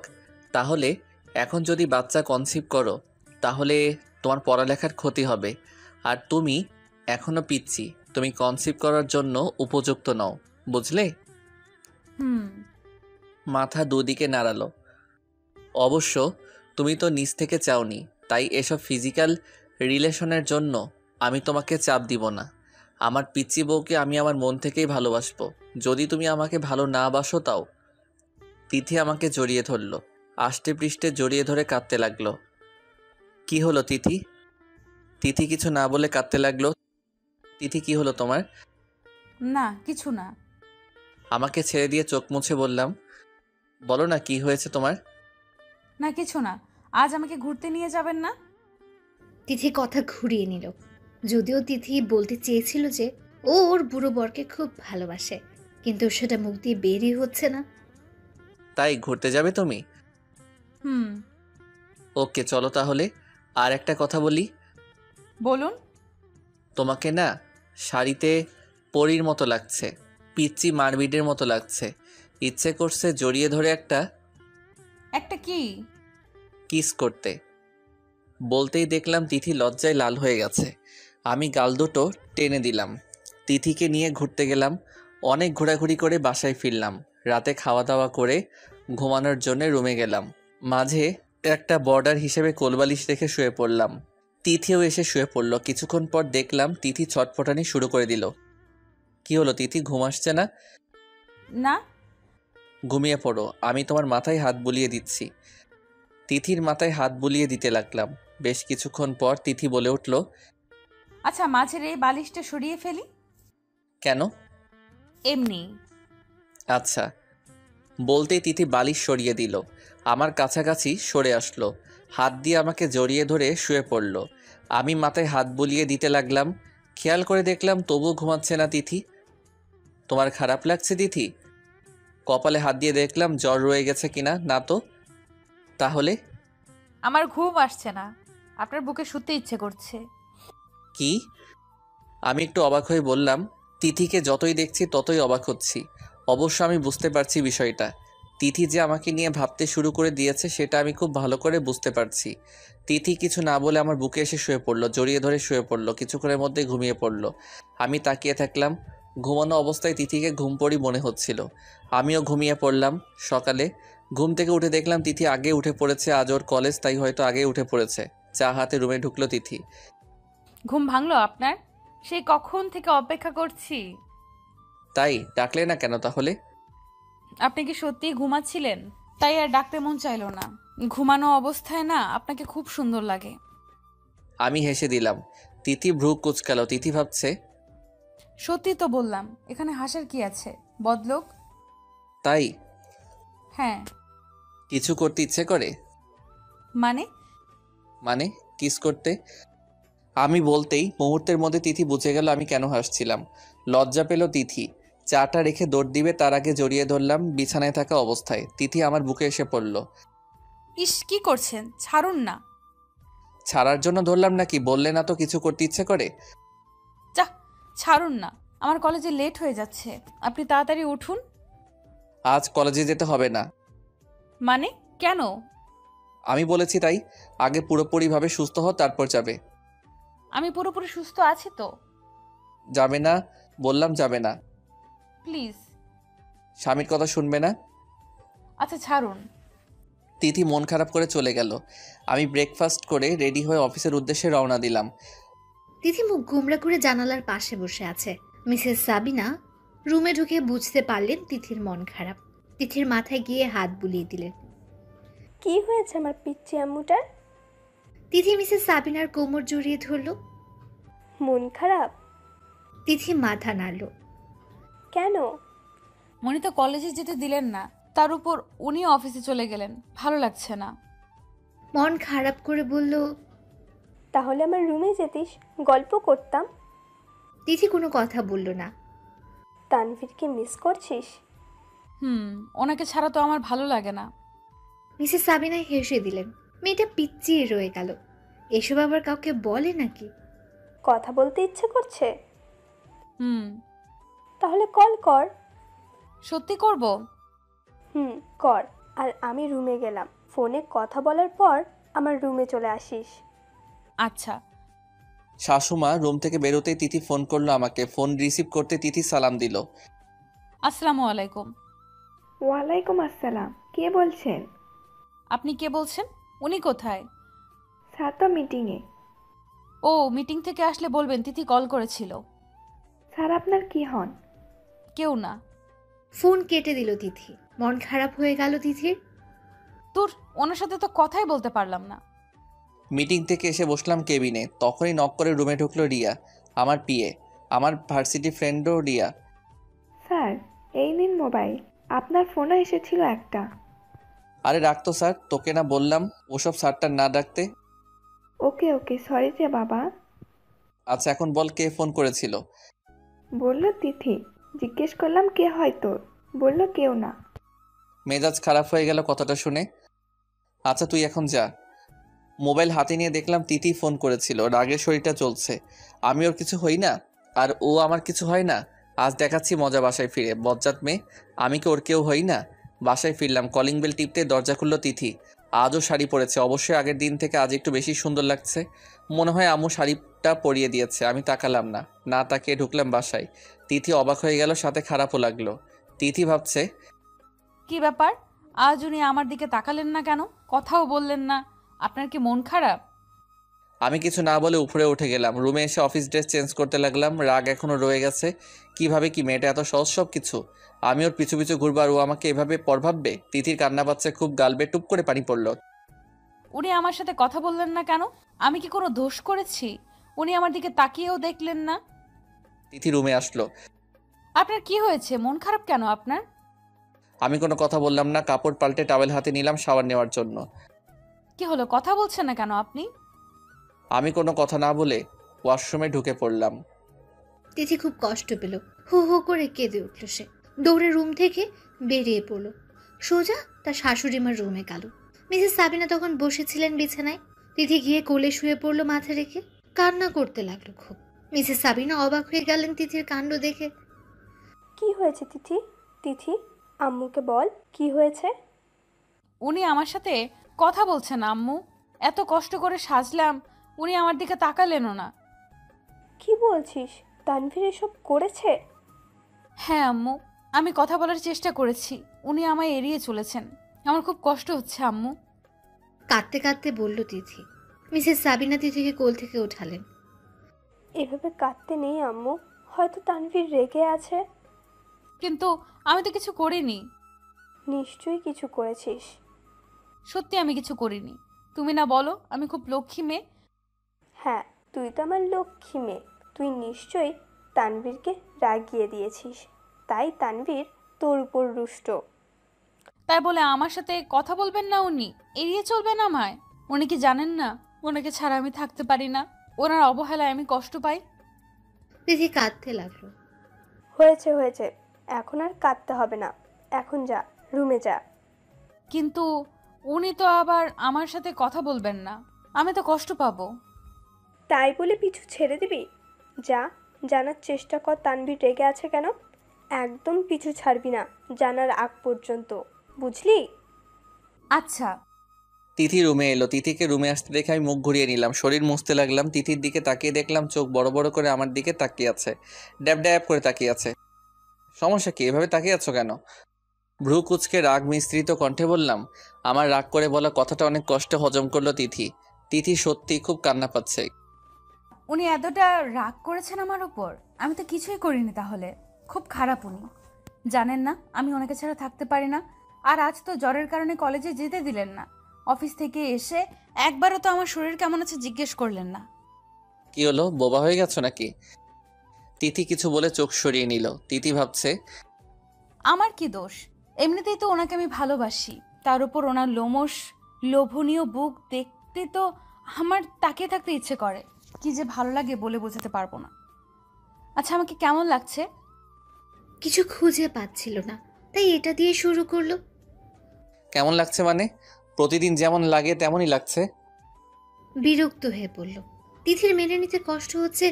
Speaker 2: তাহলে এখন যদি বাচ্চা কনসিভ করো, তাহলে তোমার পড়ালেখার ক্ষতি হবে। আর তুমি এখনো পিচ্ছি, তুমি কনসিভ করার জন্য উপযুক্ত নও, বুঝলে?
Speaker 1: হুম।
Speaker 2: মাথা দুদিকে নাড়ালো। অবশ্য তুমি তো নিজ থেকে চাওনি, তাই এসব ফিজিক্যাল রিলেশনের জন্য আমি তোমাকে চাপ দিব না। আমার পিচ্চি বউকে আমি আমার মন থেকেই ভালোবাসবো। যদি তুমি আমাকে ভালো না বাসো তাও। তিথি আমাকে জড়িয়ে ধরল। আষ্টে পৃষ্ঠে জড়িয়ে ধরে কাঁদতে লাগলো। কি হলো তিথি? তিথি কিছু না বলে কাঁদতে লাগলো। তিথি, কি হলো তোমার?
Speaker 1: না, কিছু না।
Speaker 2: আমাকে ছেড়ে দিয়ে চোখ মুছে বললাম, বলো না কি হয়েছে তোমার?
Speaker 1: না, কিছু না। আজ আমাকে ঘুরতে নিয়ে যাবেন না?
Speaker 4: তিথি কথা ঘুরিয়ে নিল। যদিও তিথি বলতে চেয়েছিল যে ও ওর বুড়ো বরকে খুব ভালোবাসে, কিন্তু সেটা মুখ দিয়ে বেরই হচ্ছে না।
Speaker 2: তাই ঘুরতে যাবে তুমি?
Speaker 1: হুম।
Speaker 2: ওকে, চলো তাহলে। আর একটা কথা বলি,
Speaker 1: বলুন।
Speaker 2: তোমাকে না শাড়িতে পরীর মতো লাগছে, পিচ্চি মারবিডের মতো লাগছে। ইচ্ছে করছে জড়িয়ে ধরে একটা
Speaker 1: একটা কি?
Speaker 2: কিস করতে। বলতেই দেখলাম তিথি লজ্জায় লাল হয়ে গেছে। আমি গাল দুটো টেনে দিলাম। তিথিকে নিয়ে ঘুরতে গেলাম। অনেক ঘোরাঘুরি করে বাসায় ফিরলাম। রাতে খাওয়া দাওয়া করে ঘুমানোর জন্য রুমে গেলাম। মাঝে একটা বর্ডার হিসেবে কোলবালিশ রেখে শুয়ে পড়লাম। তিথিও এসে শুয়ে পড়ল। কিছুক্ষণ পর দেখলাম তিথি ছটফটানি শুরু করে দিল। কি হলো তিথি, ঘুম আসছে না?
Speaker 1: না।
Speaker 2: ঘুমিয়ে পড়ো, আমি তোমার মাথায় হাত বুলিয়ে দিচ্ছি। তিথির মাথায় হাত বুলিয়ে দিতে লাগলাম। বেশ কিছুক্ষণ পর তিথি বলে উঠল,
Speaker 1: আচ্ছা, মাঝের এই বালিশটা সরিয়ে ফেলি।
Speaker 2: কেন?
Speaker 1: এমনি।
Speaker 2: আচ্ছা। বলতেই তিথি বালিশ সরিয়ে দিল। আমার কাছাকাছি সরে আসলো। হাত দিয়ে আমাকে জড়িয়ে ধরে শুয়ে পড়ল। আমি মাথায় হাত বুলিয়ে দিতে লাগলাম। খেয়াল করে দেখলাম তবুও ঘুমাচ্ছে না তিথি। তোমার খারাপ লাগছে তিথি? কপালে হাত দিয়ে দেখলাম জ্বর রয়ে গেছে কিনা। না তো। তাহলে?
Speaker 1: আমার ঘুম আসছে না, আপনার বুকে শুতে ইচ্ছে করছে।
Speaker 2: কি? আমি একটু অবাক হয়ে বললাম। তিথিকে যতই দেখছি ততই অবাক হচ্ছি। অবশ্য আমি বুঝতে পারছি বিষয়টা। তিথি যে আমাকে নিয়ে ভাবতে শুরু করে দিয়েছে সেটা আমি খুব ভালো করে বুঝতে পারছি। তিথি কিছু না বলে আমার বুকে এসে শুয়ে পড়ল, জড়িয়ে ধরে শুয়ে পড়ল। কিছুক্ষণের মধ্যে ঘুমিয়ে পড়ল। আমি তাকিয়ে থাকলাম। ঘুমানো অবস্থায় তিথিকে ঘুম পড়ি মনে হচ্ছিল। আমিও ঘুমিয়ে পড়লাম। সকালে ঘুম থেকে উঠে দেখলাম তিথি আগে উঠে পড়েছে। আজ ওর কলেজ, তাই হয়তো আগে উঠে পড়েছে। চা হাতে রুমে ঢুকলো তিথি।
Speaker 1: ঘুম ভাঙলো আপনার? সেই কখন থেকে অপেক্ষা করছি।
Speaker 2: তাই ডাকলে না কেন তাহলে?
Speaker 1: আপনি কি সত্যিই ঘুমাচ্ছিলেন? তাই আর ডাকতে মন চাইলো না। ঘুমানো অবস্থায় না আপনাকে খুব সুন্দর লাগে।
Speaker 2: আমি হেসে দিলাম। তিথি ভ্রু কুঁচকালো। তিথি ভাবছে,
Speaker 1: সত্যি তো বললাম, এখানে হাসার কি আছে বদলোক?
Speaker 2: তাই?
Speaker 1: হ্যাঁ।
Speaker 2: কিছু করতে ইচ্ছে করে?
Speaker 1: মানে?
Speaker 2: মানে কিস করতে? আমি বলতেই মুহূর্তের মধ্যে তিথি বুঝে গেল আমি কেন হাসছিলাম। লজ্জা পেল তিথি। চাটা রেখে দৌড় দিবে তার আগে জড়িয়ে ধরলাম বিছানায় থাকা অবস্থায়। তিথি আমার বুকে এসে পড়ল।
Speaker 1: ইস, কি করছেন? ছাড়ুন না।
Speaker 2: ছাড়ার জন্য ধরলাম নাকি? বললে না তো কিছু করতে ইচ্ছে করে।
Speaker 1: যাহ, ছাড়ুন না। আমার কলেজে লেট হয়ে যাচ্ছে, আপনি তাড়াতাড়ি উঠুন।
Speaker 2: আজ কলেজে যেতে হবে না।
Speaker 1: মানে কেন?
Speaker 2: আমি বলেছি তাই। আগে পুরোপুরিভাবে সুস্থ হও, তারপর যাবে।
Speaker 1: আমি পুরোপুরি সুস্থ আছি তো।
Speaker 2: যাবে না বললাম, যাবে না।
Speaker 1: প্লিজ।
Speaker 2: স্বামীর কথা শুনবে না।
Speaker 1: আচ্ছা ছাড়ুন।
Speaker 2: তিথি মন খারাপ করে চলে গেল। আমি ব্রেকফাস্ট করে রেডি হয়ে অফিসের উদ্দেশ্যে রওনা দিলাম।
Speaker 4: তিথি মুখ গোমড়া করে জানালার পাশে বসে আছে। মিসেস সাবিনা রুমে ঢুকে বুঝতে পারলেন তিথির মন খারাপ। তিথির মাথায় গিয়ে হাত বুলিয়ে দিলেন।
Speaker 5: কি হয়েছে আমার পিচ্চি আম্মুটার?
Speaker 4: তিথি মিসেস সাবিনার কোমর জড়িয়ে ধরল।
Speaker 5: মন খারাপ?
Speaker 4: তিথি মাথা নাড়ল।
Speaker 5: কেন?
Speaker 1: উনি তো কলেজে যেতে দিলেন না, তার উপর উনি অফিসে চলে গেলেন, ভালো লাগছে না।
Speaker 4: মন খারাপ করে বলল,
Speaker 5: তাহলে আমার রুমে যেতিস, গল্প করতাম।
Speaker 4: তিথি কোনো কথা বলল না।
Speaker 5: তানভীরকে মিস করছিস?
Speaker 1: ওনাকে ছাড়া তো আমার ভালো লাগে না।
Speaker 4: মিসেস সাবিনা হেসে দিলেন। মেয়েটা পিচ্চিয়ে রয়ে গেল। এসব আবার কাউকে বলে নাকি?
Speaker 5: কথা বলতে ইচ্ছে করছে?
Speaker 1: হুম।
Speaker 5: তাহলে কল কর।
Speaker 1: সত্যি করব?
Speaker 5: কর। আর আমি রুমে গেলাম, ফোনে কথা বলার পর আমার রুমে চলে আসিস।
Speaker 1: আচ্ছা।
Speaker 2: শাশুমা রুম থেকে বেরোতেই তিথি ফোন করলো আমাকে। ফোন রিসিভ করতে তিথি সালাম দিল।
Speaker 1: আসসালামু আলাইকুম।
Speaker 6: ওয়ালাইকুম আসসালাম। কে বলছেন?
Speaker 1: আপনি কে বলছেন? উনি কোথায়?
Speaker 6: স্যার তো মিটিংয়ে।
Speaker 1: ও, মিটিং থেকে আসলে বলবেন তিথি কল করেছিল।
Speaker 6: স্যার আপনার কি হন?
Speaker 1: কেউ না।
Speaker 4: ফোন কেটে দিল তিথি। মন খারাপ হয়ে গেল তিথির।
Speaker 1: তোর ওনার সাথে তো কথাই বলতে পারলাম না।
Speaker 2: মিটিং থেকে এসে বসলাম কেবিনে, তখনই নক করে রুমে ঢুকলো রিয়া, আমার পিএ, আমার ভার্সিটি ফ্রেন্ডও রিয়া।
Speaker 6: স্যার এই নিন মোবাইল, আপনার ফোনও এসেছিল একটা।
Speaker 2: আরে রাখতো স্যার, তোকে না বললাম ওসব স্যারটার না ডাকতে।
Speaker 6: ওকে ওকে, সরি যে বাবা।
Speaker 2: আচ্ছা এখন বল, কে ফোন করেছিল?
Speaker 6: বলল তিথি। জিজ্ঞেস করলাম কে হয় তোর, বলল কেউ না।
Speaker 2: মেজাজ খারাপ হয়ে গেল কথাটা শুনে। আচ্ছা তুই এখন যা। মোবাইল হাতে নিয়ে দেখলাম তিথি ফোন করেছিল। রাগের শরীরটা চলছে। আমি ওর কিছু হই না আর ও আমার কিছু হয় না। আজ দেখাচ্ছি মজা বাসায় ফিরে। বজ্জাত মেয়ে, আমি কি ওর কেউ হই না? বাসায় ফিরলাম, কলিং বেল টিপতে দরজা খুললো তিথি। আজও শাড়ি পরেছে, অবশ্যই আগের দিন থেকে আজ একটু বেশি সুন্দর লাগছে। মনে হয় আম্মু শাড়িটা পরিয়ে দিয়েছে। আমি তাকালাম না, না তাকিয়ে ঢুকলাম বাসায়। তিথি অবাক হয়ে গেল, সাথে খারাপও লাগলো। তিথি ভাবছে,
Speaker 1: কি ব্যাপার, আজ উনি আমার দিকে তাকালেন না কেন? কথাও বললেন না। আপনার কি মন খারাপ?
Speaker 2: আমি কিছু না বলে উপরে উঠে গেলাম। রুমে এসে অফিস ড্রেস চেঞ্জ করতে লাগলাম। রাগ এখনো রয়ে গেছে। কিভাবে কি মেয়েটা এত সহজ সব কিছু? আমি ওর পিছু পিছু ঘুরবো আর ও আমাকে এভাবে পর ভাববে? তিথির কান্না পাচ্ছে খুব, গালবে টুপ করে পানি পড়লো।
Speaker 1: উনি আমার সাথে কথা বললেন না কেন? আমি কি কোনো দোষ করেছি? উনি আমার দিকে তাকিয়েও দেখলেন না।
Speaker 2: তিথি রুমে আসলো।
Speaker 1: আপনার কি হয়েছে? মন খারাপ কেন আপনার?
Speaker 2: আমি কোনো কথা বললাম না। কাপড় পাল্টে টাওয়েল হাতে নিলাম শাওয়ার নেওয়ার জন্য।
Speaker 1: কি হলো, কথা বলছেন না কেন আপনি?
Speaker 2: আমি কোনো কথা না বলে ওয়াশরুমে ঢুকে পড়লাম।
Speaker 4: তিথি খুব কষ্ট পেল। হো হো করে কেঁদে উঠল সে। দৌড়ে রুম থেকে বেরিয়ে পড়ল। সোজা তার শাশুড়ি মার রুমে গেল। মিসেস সাবিনা তখন বসেছিলেন বিছানায়। তিথি গিয়ে কোলে শুয়ে পড়ল মাথা রেখে। কান্না করতে লাগলো খুব। মিসেস সাবিনা অবাক হয়ে গেলেন তিথির কাণ্ড দেখে।
Speaker 5: কি হয়েছে তিথি? তিথি, আম্মুকে বল কি হয়েছে।
Speaker 1: উনি আমার সাথে কথা বলছেন আম্মু। এত কষ্ট করে সাজলাম, উনি আমার দিকে তাকালেনও না।
Speaker 5: কি বলছিস? তানভীর এসব করেছে?
Speaker 1: হ্যাঁ আম্মু, আমি কথা বলার চেষ্টা করেছি, উনি আমায় এড়িয়ে চলেছেন। আমার খুব কষ্ট হচ্ছে আম্মু।
Speaker 4: কাঁদতে কাঁদতে বলল তিথি। মিসেস সাবিনা তিথিকে কোল থেকে উঠালেন।
Speaker 5: এভাবে কাঁদতে নেই আম্মু, হয়তো তানভীর রেগে আছে।
Speaker 1: কিন্তু আমি তো কিছু করিনি।
Speaker 5: নিশ্চয়ই কিছু করেছিস।
Speaker 1: সত্যি আমি কিছু করিনি। তুমি না বলো আমি খুব লক্ষ্মী মেয়ে?
Speaker 5: হ্যাঁ, তুই তো আমার লক্ষ্মী মেয়ে। তুই নিশ্চয়ই তানভীরকে রাগিয়ে দিয়েছিস, তাই তানভীর তোর উপর রুষ্ট।
Speaker 1: তাই বলে আমার সাথে কথা বলবেন না উনি? এড়িয়ে চলবেন আমায়? উনি কি জানেন না ওনাকে ছাড়া আমি থাকতে পারি না? ওনার অবহেলায় আমি কষ্ট পাই?
Speaker 4: তিথি কাঁদতে লাগলো।
Speaker 5: হয়েছে হয়েছে, এখন আর কাঁদতে হবে না, এখন যা, রুমে যা।
Speaker 1: কিন্তু উনি তো আবার আমার সাথে কথা বলবেন না, আমি তো কষ্ট পাবো।
Speaker 5: তাই বলে পিছু ছেড়ে দিবি? যা, জানার চেষ্টা কর তানভীর রেগে আছে কেন। একদম পিছু ছাড়বি না জানার আগ পর্যন্ত, বুঝলি?
Speaker 1: আচ্ছা।
Speaker 2: তিথি রুমে এলো। তিথিকে রুমে আসতে দেখে আমি মুখ ঘুরিয়ে নিলাম, শরীর মুছতে লাগলাম। তিথির দিকে তাকিয়ে দেখলাম চোখ বড় বড় করে আমার দিকে তাকিয়ে আছে, ড্যাব ড্যাব করে তাকিয়ে আছে। সমস্যা কি, এভাবে তাকিয়ে আছো কেন? ভ্রু কুচকে রাগ মিশ্রিত কণ্ঠে বললাম। আমার রাগ করে বলা কথাটা অনেক কষ্টে হজম করলো তিথি। তিথি সত্যি খুব কান্না পাচ্ছে।
Speaker 1: উনি এতটা রাগ করেছেন আমার উপর? আমি তো কিছুই করিনি তাহলে। খুব খারাপ উনি, জানেন না আমি ওনাকে ছাড়া থাকতে পারি না। আর আজ তো জ্বরের কারণে কলেজে যেতে দিলেন না। অফিস থেকে এসে একবারও তো আমার শরীর কেমন আছে জিজ্ঞেস করলেন না।
Speaker 2: কি হলো, বোবা হয়ে গেছো নাকি? তিথি কিছু বলে চোখ সরিয়ে নিল। তিথি ভাবছে,
Speaker 1: আমার কি দোষ? এমনিতেই তো ওনাকে আমি ভালোবাসি, তার উপর ওনার লোমশ লোভনীয় বুক দেখতে তো আমার তাকিয়ে থাকতে ইচ্ছে করে। কি যে ভালো লাগে বলে বোঝাতে পারবো না। আচ্ছা, আমাকে কেমন লাগছে?
Speaker 4: কিছু খুঁজে পাচ্ছিল না, তাই এটা দিয়ে শুরু করলো।
Speaker 2: কেমন লাগছে মানে? প্রতিদিন যেমন লাগে তেমনই লাগছে।
Speaker 4: বিরক্ত হয়ে পড়ল। তিথির মেনে নিতে কষ্ট হচ্ছে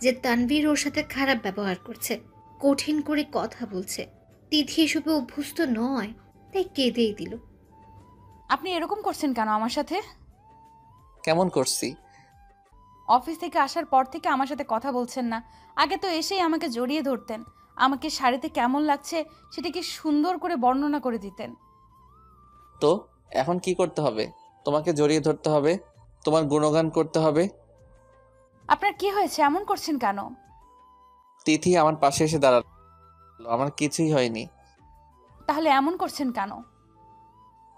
Speaker 4: যে তানভীর ওর সাথে খারাপ ব্যবহার করছে, কঠিন করে কথা বলছে। তিথি এসবে অভ্যস্ত নয়, তাই কেঁদেই দিল।
Speaker 1: আপনি এরকম করছেন কেন আমার সাথে?
Speaker 2: কেমন করছি?
Speaker 1: অফিস থেকে আসার পর থেকে আমার সাথে কথা বলছেন না। আগে তো এসেই আমাকে জড়িয়ে ধরতেন, আমাকে শাড়িতে কেমন লাগছে সেটাকে সুন্দর করে বর্ণনা করে দিতেন।
Speaker 2: তো এখন কি করতে হবে? তোমাকে জড়িয়ে ধরতে হবে, তোমার গুণগান করতে হবে?
Speaker 1: আপনার কি হয়েছে, এমন করছেন কেন?
Speaker 2: তিথি আমার পাশে এসে দাঁড়ালো। আমার কিছুই হয়নি।
Speaker 1: তাহলে এমন করছেন কেন?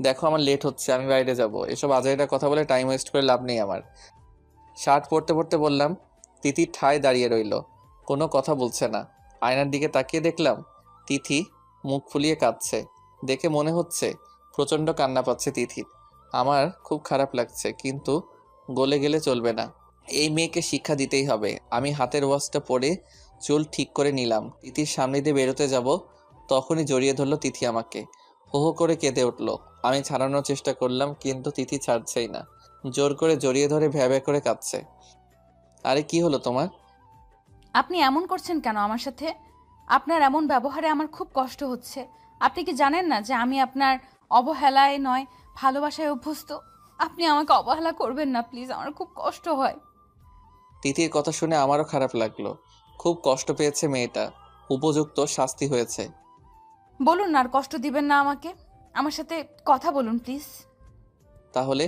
Speaker 2: দেখো আমার লেট হচ্ছে, আমি বাইরে যাব। এসব আজাইরা কথা বলে টাইম ওয়েস্ট করে লাভ নেই আমার। শার্ট পরতে পরতে বললাম। তিথি ঠায় দাঁড়িয়ে রইল, কোনো কথা বলছে না। আয়নার দিকে তাকিয়ে দেখলাম তিথি মুখ ফুলিয়ে কাঁদছে। দেখে মনে হচ্ছে প্রচণ্ড কান্না পাচ্ছে তিথির। আমার খুব খারাপ লাগছে, কিন্তু গলে গেলে চলবে না। এই মেয়েকে শিক্ষা দিতেই হবে। আমি হাতের ওয়াচটা পরে চুল ঠিক করে নিলাম। তিথির সামনে দিয়ে বেরোতে যাব, তখনই জড়িয়ে ধরলো তিথি আমাকে। হো হো করে কেঁদে উঠল। আমি ছাড়ানোর চেষ্টা করলাম, কিন্তু তিথি ছাড়ছেই না। জোর করে জড়িয়ে ধরে ভ্যা ভ্যা করে কাঁদছে। আরে কি হলো তোমার?
Speaker 1: আপনি এমন করছেন কেন আমার সাথে? আপনার এমন ব্যবহারে আমার খুব কষ্ট হচ্ছে। আপনি কি জানেন না যে আমি আপনার অবহেলায় নয়, ভালোবাসায় অভ্যস্ত? আপনি আমাকে অবহেলা করবেন না প্লিজ, আমার খুব কষ্ট হয়।
Speaker 2: তিথির কথা শুনে আমারও খারাপ লাগলো। খুব কষ্ট পেয়েছে মেয়েটা, উপযুক্ত শাস্তি হয়েছে।
Speaker 1: বলুন না, আর কষ্ট দিবেন না আমাকে। আমার সাথে কথা বলুন প্লিজ।
Speaker 2: তাহলে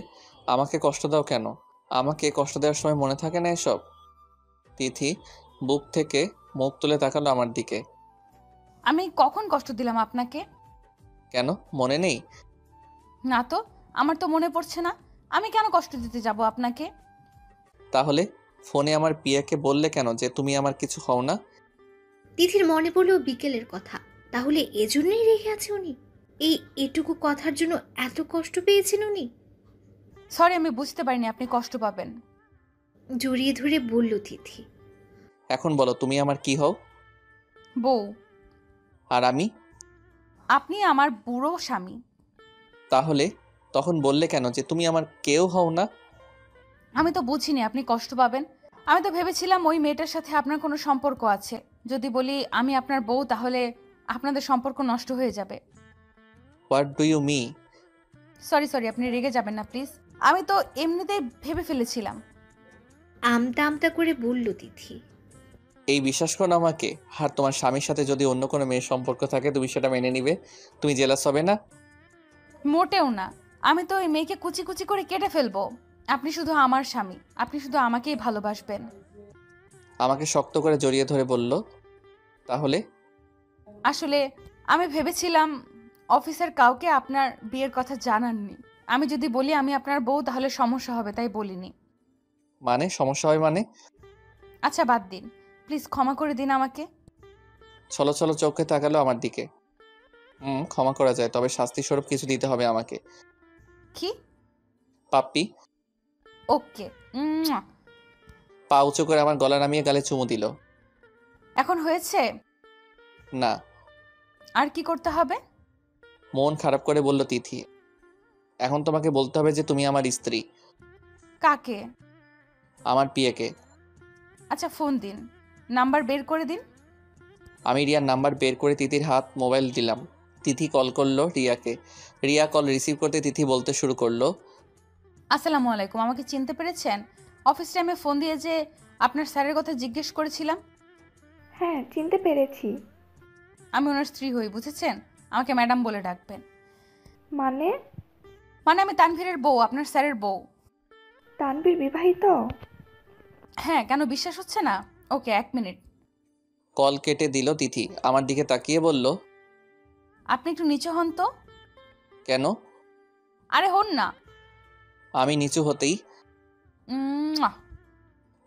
Speaker 2: আমাকে কষ্ট দাও কেন? আমাকে কষ্ট দেওয়ার সময় মনে থাকে না এসব? তিথি বুক থেকে মুখ তুলে তাকালো আমার দিকে।
Speaker 1: আমি কখন কষ্ট দিলাম আপনাকে?
Speaker 2: কেন মনে নেই?
Speaker 1: না তো, আমার তো মনে পড়ছে না। আমি কেন কষ্ট দিতে যাব আপনাকে?
Speaker 2: তাহলে ফোনে আমার পিয়াকে বললে কেন যে তুমি আমার কিছু হও না?
Speaker 4: তিথির মনে পড়লো বিকেলের কথা। তাহলে এজন্যই রেখে আছে উনি? এই এটুকু কথার জন্য এত কষ্ট পেয়েছেন উনি?
Speaker 1: সরি, আমি বুঝতে পারিনি আপনি কষ্ট পাবেন।
Speaker 4: জড়িয়ে ধরে বলল তিথি।
Speaker 2: এখন বলো তুমি আমার কি হও?
Speaker 1: বউ।
Speaker 2: আর আমি?
Speaker 1: আপনি আমার বুড়ো স্বামী।
Speaker 2: তাহলে তখন বললে কেন যে তুমি আমার কেউ হও না?
Speaker 1: আমি তো বুঝিনি আপনি কষ্ট পাবেন। আমি তো ভেবেছিলাম ওই মেয়েটার সাথে আপনার কোনো সম্পর্ক আছে। যদি বলি আমি আপনার বউ, তাহলে আপনাদের সম্পর্ক নষ্ট হয়ে যাবে।
Speaker 2: What do you me?
Speaker 1: Sorry sorry, আপনি রেগে যাবেন না প্লিজ। আমি তো এমনিতেই ভেবে ফেলেছিলাম।
Speaker 4: আমতা আমতা করে বলল তিথি।
Speaker 2: এই বিশ্বাস করো না আমাকে। আর তোমার স্বামীর সাথে যদি অন্য কোনো মেয়ের সম্পর্ক থাকে তুমি সেটা মেনে নিবে? তুমি জেলাস হবে না?
Speaker 1: মোটেও না। আমি তো ওই মেয়েকে কুচি কুচি করে কেটে ফেলবো। আপনি শুধু আমার স্বামী, আপনি শুধু আমাকেই ভালোবাসবেন।
Speaker 2: আমাকে শক্ত করে জড়িয়ে ধরে বলল। তাহলে?
Speaker 1: আসলে আমি ভেবেছিলাম অফিসের কাউকে আপনার বিয়ের কথা জানাননি। আমি যদি বলি আমি আপনার বউ তাহলে সমস্যা হবে, তাই বলিনি।
Speaker 2: মানে সমস্যা হয় মানে?
Speaker 1: আচ্ছা বাদ দিন, প্লিজ ক্ষমা করে দিন আমাকে।
Speaker 2: ছলো ছলো চোখে তাকালো আমার দিকে। ক্ষমা করা যায়, তবে শাস্তি স্বরূপ কিছু দিতে হবে আমাকে।
Speaker 1: কি?
Speaker 2: পাপ্পি।
Speaker 1: ওকে।
Speaker 2: পা উঁচু করে আমার গলা নামিয়ে গালে চুমু দিল।
Speaker 1: এখন হয়েছে?
Speaker 2: না।
Speaker 1: আর কি করতে হবে?
Speaker 2: মন খারাপ করে বলল তিথি। এখন তোমাকে বলতে হবে যে তুমি আমার স্ত্রী।
Speaker 1: কাকে?
Speaker 2: আমার পিএকে।
Speaker 1: আচ্ছা ফোন দিন, নাম্বার বের করে দিন।
Speaker 2: আমি রিয়ার নাম্বার বের করে তিথির হাত মোবাইল দিলাম। তিথি কল করলো রিয়াকে। রিয়া কল রিসিভ করতে তিথি বলতে শুরু করলো,
Speaker 1: আসসালামু আলাইকুম, আমাকে চিনতে পেরেছেন? অফিস টাইমে ফোন দিয়ে যে আপনার স্যারের কথা জিজ্ঞেস করেছিলাম।
Speaker 6: হ্যাঁ, চিনতে পেরেছি।
Speaker 1: আমি ওনার স্ত্রী হই, বুঝেছেন? আমাকে ম্যাডাম বলে ডাকবেন।
Speaker 6: মানে?
Speaker 1: মানে আমি তানভীরের বউ, আপনার স্যারের বউ।
Speaker 6: তানভীর বিবাহিত?
Speaker 1: হ্যাঁ, কেন বিশ্বাস হচ্ছে না? ওকে, 1 মিনিট।
Speaker 2: কল কেটে দিল তিথি। আমার দিকে তাকিয়ে বলল,
Speaker 1: আপনি একটু নিচু হন তো।
Speaker 2: কেন?
Speaker 1: আরে হন না।
Speaker 2: আমি নিচু হতেই
Speaker 1: উম্মুয়া।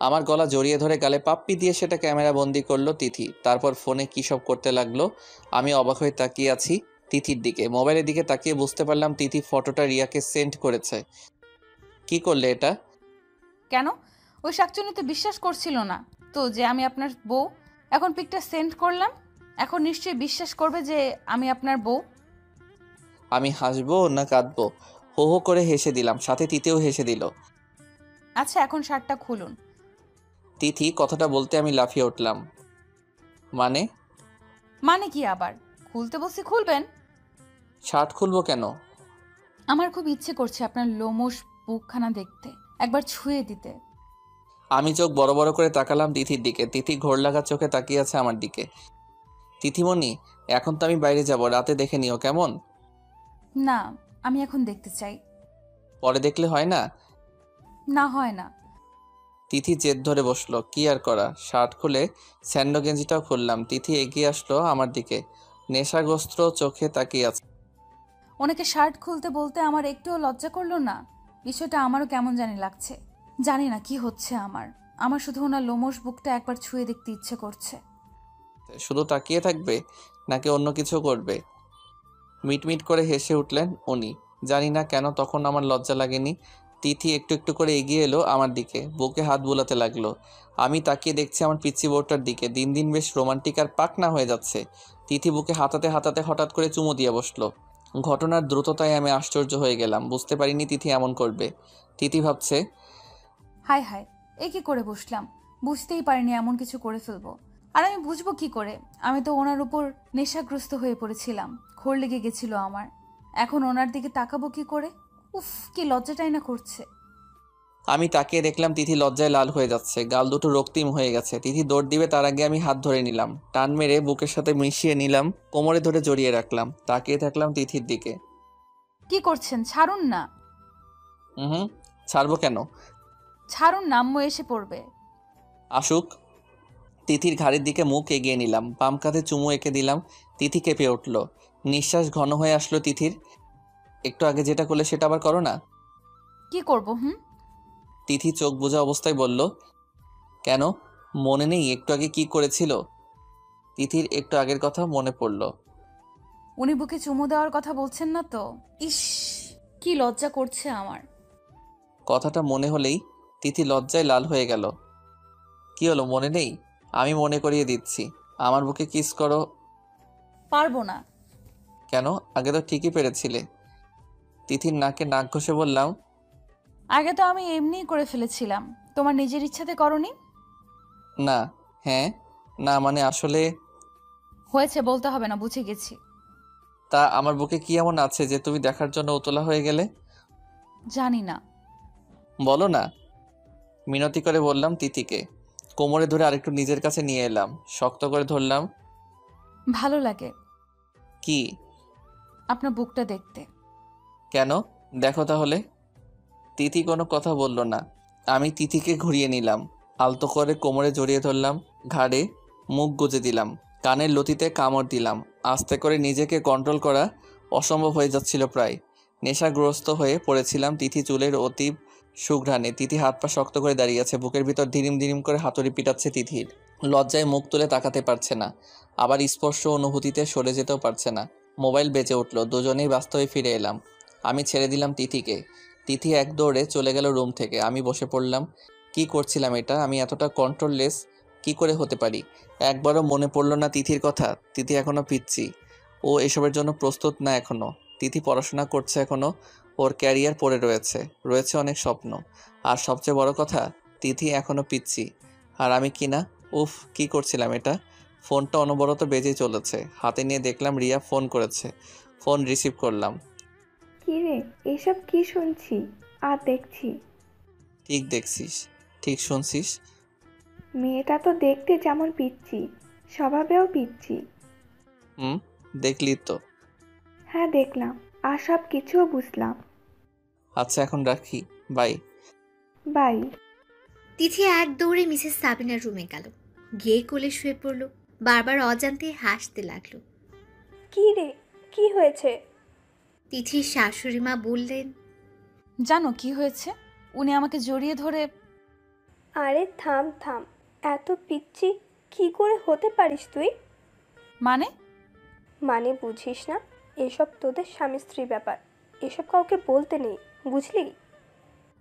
Speaker 2: আমার গলা জড়িয়ে ধরে গালে পাপ্পি দিয়ে সেটা ক্যামেরা বন্দি করলো তিথি। তারপর ফোনে কী সব করতে লাগলো। আমি অবাক হয়ে তাকিয়ে আছি তিথির দিকে। মোবাইলের দিকে তাকিয়ে বুঝতে পারলাম তিথি ফটোটা রিয়াকে সেন্ড করেছে। কি করলে এটা?
Speaker 1: কেন? ওই শাকচুনি তো বিশ্বাস করছিল না তো যে আমি আপনার বউ। এখন পিকটা সেন্ড করলাম, এখন নিশ্চয়ই বিশ্বাস করবে যে আমি আপনার বউ।
Speaker 2: আমি হাসবো না কাঁদবো? হো হো করে হেসে দিলাম, সাথে তিথিও হেসে দিল।
Speaker 1: আচ্ছা এখন শার্টটা খুলুন।
Speaker 2: তিথি কথাটা বলতে আমি লাফিয়ে উঠলাম। মানে?
Speaker 1: মানে কি আবার? খুলতে বলছি খুলবেন।
Speaker 2: শার্ট খুলবো কেন?
Speaker 1: আমার খুব ইচ্ছে করছে আপনার লোমশ বুকখানা দেখতে, একবার ছুঁয়ে দিতে।
Speaker 2: আমি চোখ বড় বড় করে তাকালাম তিথির দিকে। তিথি ঘোর লাগা চোখে তাকিয়ে আছে আমার দিকে। তিথিমণি, এখন তো আমি বাইরে যাব, রাতে দেখে নিও কেমন?
Speaker 1: না, আমি এখন দেখতে চাই।
Speaker 2: পরে দেখলে হয় না?
Speaker 1: না হয় না।
Speaker 2: তিথি জেদ ধরে বসলো। কি আর করা, শার্ট খুলে স্যান্ডো গেঞ্জিটাও খুললাম। তিথি এগিয়ে আসলো আমার দিকে, নেশাগ্রস্ত চোখে তাকিয়ে আছে।
Speaker 1: ওনাকে শার্ট খুলতে বলতে আমার একটুও লজ্জা করলো না। বিষয়টা আমারও কেমন জানি লাগছে। জানি না কি হচ্ছে আমার শুধু ওনার লোমশ বুকটা একবার ছুঁয়ে দেখতে ইচ্ছে করছে।
Speaker 2: শুধু তাকিয়ে থাকবে নাকি অন্য কিছু করবে? মিটমিট করে হেসে উঠলেন উনি। জানি না কেন তখন আমার লজ্জা লাগেনি। তিথি একটু একটু করে এগিয়ে এলো আমার দিকে, বুকে হাত বুলাতে লাগলো। আমি তাকিয়ে দেখছি আমার পিচ্চি বউটার দিকে। দিন দিন বেশ রোমান্টিক আর পাকনা হয়ে যাচ্ছে। তিথি বুকে হাতাতে হাতাতে হঠাৎ করে চুমু দিয়ে বসলো। ঘটনার দ্রুততায় আমি আশ্চর্য হয়ে গেলাম। বুঝতে পারিনি তিথি এমন করবে। তিথি ভাবছে,
Speaker 1: হায় হায়, এ কি করে বসলাম? বুঝতেই পারিনি এমন কিছু করে ফেলবো। আর আমি বুঝবো কি করে? আমি তো ওনার উপর নেশাগ্রস্ত হয়ে পড়েছিলাম, ঘোর লেগে গেছিল আমার। এখন ওনার দিকে তাকাবো কি করে? উফ, কি লজ্জাটাই না করছে।
Speaker 2: আমি তাকিয়ে দেখলাম তিথি লজ্জায় লাল হয়ে যাচ্ছে, গাল দুটো রক্তিম হয়ে গেছে। তিথি দৌড় দিবে তার আগে আমি হাত ধরে নিলাম, টান মেরে বুকের সাথে মিশিয়ে নিলাম, কোমরে ধরে জড়িয়ে রাখলাম। তাকিয়ে থাকলাম তিথির দিকে।
Speaker 1: কি করছেন? ছাড়ুন না।
Speaker 2: হুম, ছাড়বো কেন?
Speaker 1: ছাড়ুন না, আম্মু এসে পড়বে।
Speaker 2: আসুক। তিথির ঘাড়ের দিকে মুখ এগিয়ে নিলাম, বাম কাঁধে চুমু এঁকে দিলাম। তিথি কেঁপে উঠল, নিঃশ্বাস ঘন হয়ে আসলো তিথির। একটু আগে যেটা করলে সেটা আবার করো না।
Speaker 1: কি করব?
Speaker 2: তিথি চোখ বোঝা অবস্থায় বলল, কেন মনে নেই একটু আগে কি করেছিল? তিথির একটু আগের কথা মনে পড়ল।
Speaker 1: উনি বুকে চুমু দেওয়ার কথা বলছেন না তো? ইস, কি লজ্জা করছে আমার।
Speaker 2: কথাটা মনে হলেই তিথি লজ্জায় লাল হয়ে গেল। কি হলো, মনে নেই? আমি মনে করিয়ে দিচ্ছি। আমার বুকে কিস করো।
Speaker 1: পারবো না।
Speaker 2: কেন? আগে তো ঠিকই পেরেছিলে। তিথির নাকে নাক ঘষে বললাম,
Speaker 1: আগে তো আমি এমনিই করে ফেলেছিলাম, তোমার নিজের ইচ্ছাতে করনি।
Speaker 2: না। হ্যাঁ, না মানে আসলে।
Speaker 1: হয়েছে, বলতে হবে না, বুঝে গেছি।
Speaker 2: তা আমার বুকে কি এমন আছে যে তুমি দেখার জন্য উতলা হয়ে গেলে?
Speaker 1: জানি না।
Speaker 2: বলো না। মিনতি করে বললাম তিথিকে। কোমরে ধরে আরেকটু নিজের কাছে নিয়ে এলাম, শক্ত করে ধরলাম।
Speaker 1: ভালো লাগে
Speaker 2: কি?
Speaker 1: আপনার বুকটা দেখতে।
Speaker 2: কেন? দেখো তাহলে। তিথি কোনো কথা বলল না। আমি তিথিকে ঘুরিয়ে নিলাম, আলতো করে কোমরে জড়িয়ে ধরলাম, ঘাড়ে মুখ গুজে দিলাম, কানের লতিতে কামড় দিলাম। আস্তে করে নিজেকে কন্ট্রোল করা অসম্ভব হয়ে যাচ্ছিল প্রায়। নেশাগ্রস্ত হয়ে পড়েছিলাম তিথি চুলের অতীব সুঘ্রাণে। তিথি হাত পা শক্ত করে দাঁড়িয়ে আছে, বুকের ভিতর ধিরিম ধিরিম করে হাতুড়ি পিটাচ্ছে তিথির। লজ্জায় মুখ তুলে তাকাতে পারছে না, আবার স্পর্শ অনুভূতিতে সরে যেতেও পারছে না। মোবাইল বেজে উঠল, দুজনেই বাস্তবে ফিরে এলাম। আমি ছেড়ে দিলাম তিথিকে। তিথি এক দৌড়ে চলে গেল রুম থেকে। আমি বসে পড়লাম। কি করছিলাম এটা? আমি এতটা কন্ট্রোললেস কি করে হতে পারি? একবারও মনে পড়ল না তিথির কথা? তিথি এখনো পিচ্ছি, ও এসবের জন্য প্রস্তুত না এখনো। তিথি পড়াশোনা করছে এখনো, ওর ক্যারিয়ার পড়ে রয়েছে, রয়েছে অনেক স্বপ্ন। আর সবচেয়ে বড় কথা, তিথি এখনো পিচ্ছি, আর আমি কি না? উফ, কি করছিলাম এটা? ফোনটা অনবরত বেজেই চলেছে, হাতে নিয়ে দেখলাম রিয়া ফোন করেছে। ফোন রিসিভ করলাম।
Speaker 6: কি রে, এসব কি শুনছি আর দেখছি?
Speaker 2: ঠিক দেখছিস, ঠিক শুনছিস।
Speaker 6: মেয়েটা তো দেখতে যেমন পিচ্ছি, স্বভাবেও পিচ্ছি।
Speaker 2: হুম, দেখলি তো।
Speaker 6: হ্যাঁ দেখলাম, আর সব কিছুও বুঝলাম।
Speaker 2: আচ্ছা এখন রাখি, বাই।
Speaker 6: বাই।
Speaker 4: তিথি এক দৌড়ে মিসেস সাবিনার রুমে গেল, গিয়ে কোলে শুয়ে পড়ল। বারবার অজান্তে হাসতে লাগলো।
Speaker 5: কি রে, কি হয়েছে?
Speaker 4: তিথির শাশুড়ি মা বললেন,
Speaker 1: জানো কি হয়েছে? উনি আমাকে জড়িয়ে ধরে।
Speaker 5: আরে থাম থাম, এত পিচ্ছি কি করে হতে পারিস তুই?
Speaker 1: মানে?
Speaker 5: মানে বুঝিস না? এসব তোদের স্বামী স্ত্রী ব্যাপার, এসব কাউকে বলতে নেই, বুঝলি?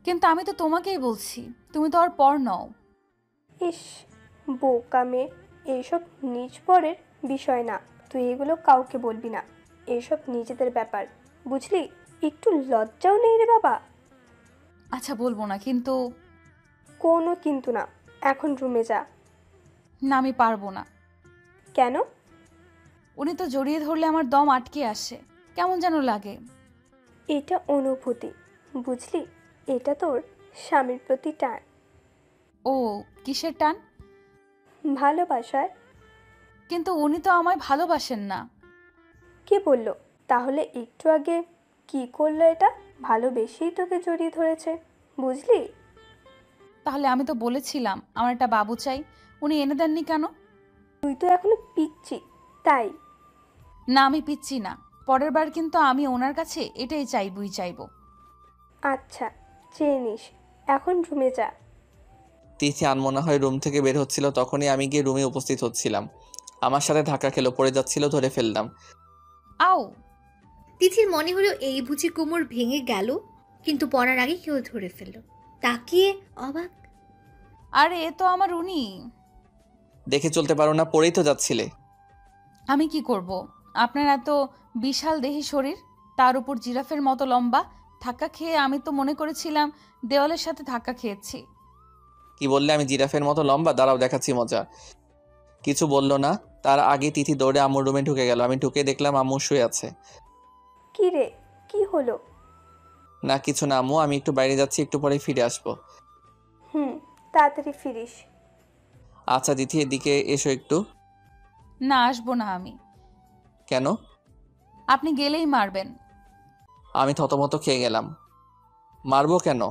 Speaker 1: কিন্তু আমি তো তোমাকেই বলছি, তুমি তো আর পর নও।
Speaker 5: ইস, বোকা মেয়ে, এইসব নিজ পরের বিষয় না, তুই এগুলো কাউকে বলবি না, এসব নিজেদের ব্যাপার, বুঝলি? একটু লজ্জাও নেই রে বাবা।
Speaker 1: আচ্ছা বলবো না, কিন্তু
Speaker 5: কোনো কিন্তু না, এখন রুমে যা।
Speaker 1: না আমি পারবো না।
Speaker 5: কেন?
Speaker 1: উনি তো জড়িয়ে ধরলে আমার দম আটকে আসে, কেমন যেন লাগে।
Speaker 5: এটা অনুভূতি, বুঝলি? এটা তোর স্বামীর প্রতি টান।
Speaker 1: ও, কিসের টান?
Speaker 5: ভালোবাসার।
Speaker 1: কিন্তু উনি তো আমায় ভালোবাসেন না।
Speaker 5: কে বলল? তাহলে একটু আগে কি করলো? এটা ভালোবেসেই তোকে জড়িয়ে ধরেছে, বুঝলি?
Speaker 1: তাহলে আমি তো বলেছিলাম আমার একটা বাবু চাই, উনি এনে দেননি কেন?
Speaker 5: তুই তো এখনো পিচ্ছি, তাই।
Speaker 1: না আমি পিচ্ছি না, পরের বার কিন্তু আমি ওনার কাছে এটাই চাইবো।
Speaker 5: আচ্ছা, চেয়ে নিস, এখন রুমে যা।
Speaker 2: তিথি আনমনা হয়ে রুম থেকে বের হচ্ছিল, তখনই আমি গিয়ে রুমে উপস্থিত হচ্ছিলাম। আমার সাথে ধাক্কা খেলো, পড়ে যাচ্ছিল, ধরে ফেললাম।
Speaker 1: আও!
Speaker 4: তিথির মনে হলো এই বুঝি কোমর ভেঙে গেল, কিন্তু পড়ার আগে কেউ ধরে ফেলল। তাকিয়ে অবাক।
Speaker 1: আরে এ তো আমার উনি।
Speaker 2: দেখে চলতে পারো না? পড়েই তো যাচ্ছিলে।
Speaker 1: আমি কি করব? আপনার এত বিশাল দেহি শরীর, তার উপর জিরাফের মতো লম্বা, ধাক্কা খেয়ে আমি তো মনে করেছিলাম দেওয়ালের সাথে ধাক্কা খেয়েছি।
Speaker 2: কি বললে? আমি জিরাফের মতো লম্বা? দাঁড়াও দেখাচ্ছি মজা। কিছু বলল না, তার আগে তিথি দৌড়ে আম্মুর রুমে ঢুকে গেল। আমি ঢুকে দেখলাম আম্মু শুয়ে আছে।
Speaker 5: কি রে, কি হলো?
Speaker 2: না কিছু না আম্মু, আমি একটু বাইরে যাচ্ছি, একটু পরে ফিরে আসবো।
Speaker 5: তাড়াতাড়ি ফিরিস।
Speaker 2: আচ্ছা তিথি, এদিকে এসো একটু।
Speaker 1: না আসবো না আমি।
Speaker 2: কেন?
Speaker 1: আপনি গেলেই মারবেন।
Speaker 2: আমি থতমত খেয়ে গেলাম। মারবো কেন?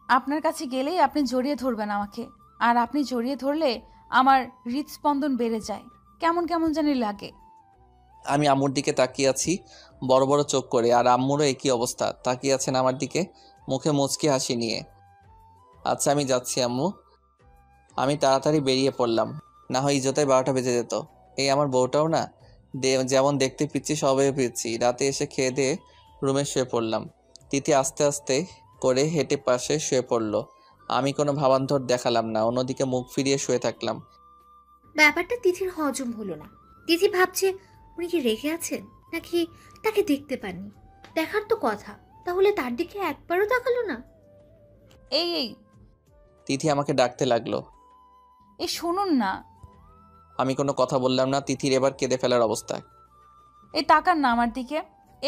Speaker 1: আপনার কাছে গেলেই আপনি জড়িয়ে ধরবেন আমাকে, আর আপনি জড়িয়ে ধরলে আমার হৃদস্পন্দন বেড়ে যায়, কেমন কেমন জানি লাগে।
Speaker 2: আমি আম্মুর দিকে তাকিয়ে আছি বড় বড় চোখ করে, আর আম্মুরও একই অবস্থা, তাকিয়ে আছেন আমার দিকে মুখে মুচকি হাসি নিয়ে। আচ্ছা আমি যাচ্ছি আম্মু। আমি তাড়াতাড়ি বেরিয়ে পড়লাম, না হয় ইজ্জতে 12টা বেজে যেত। এই আমার বউটাও না, যেমন দেখতে পিচ্ছি সবাই পিচ্ছি। রাতে এসে খেয়ে দিয়ে রুমে শুয়ে পড়লাম। তিথি আস্তে আস্তে করে হেঁটে পাশে শুয়ে পড়লো। আমি কোনো ভাবান্তর দেখালাম না, অন্যদিকে মুখ ফিরিয়ে শুয়ে থাকলাম।
Speaker 4: ব্যাপারটা তিথির হজম হলো না। তিথি ভাবছে, উনি কি রেগে আছেন, নাকি তাকে দেখতে পাননি? দেখার তো কথা, তাহলে তার দিকে একবারও তাকালো না।
Speaker 1: এই এই
Speaker 2: তিথি আমাকে ডাকতে লাগলো।
Speaker 1: এই শুনুন না।
Speaker 2: আমি কোনো কথা বললাম না। তিথির এবার কেঁদে ফেলার অবস্থা।
Speaker 1: এই তাকান না আমার দিকে।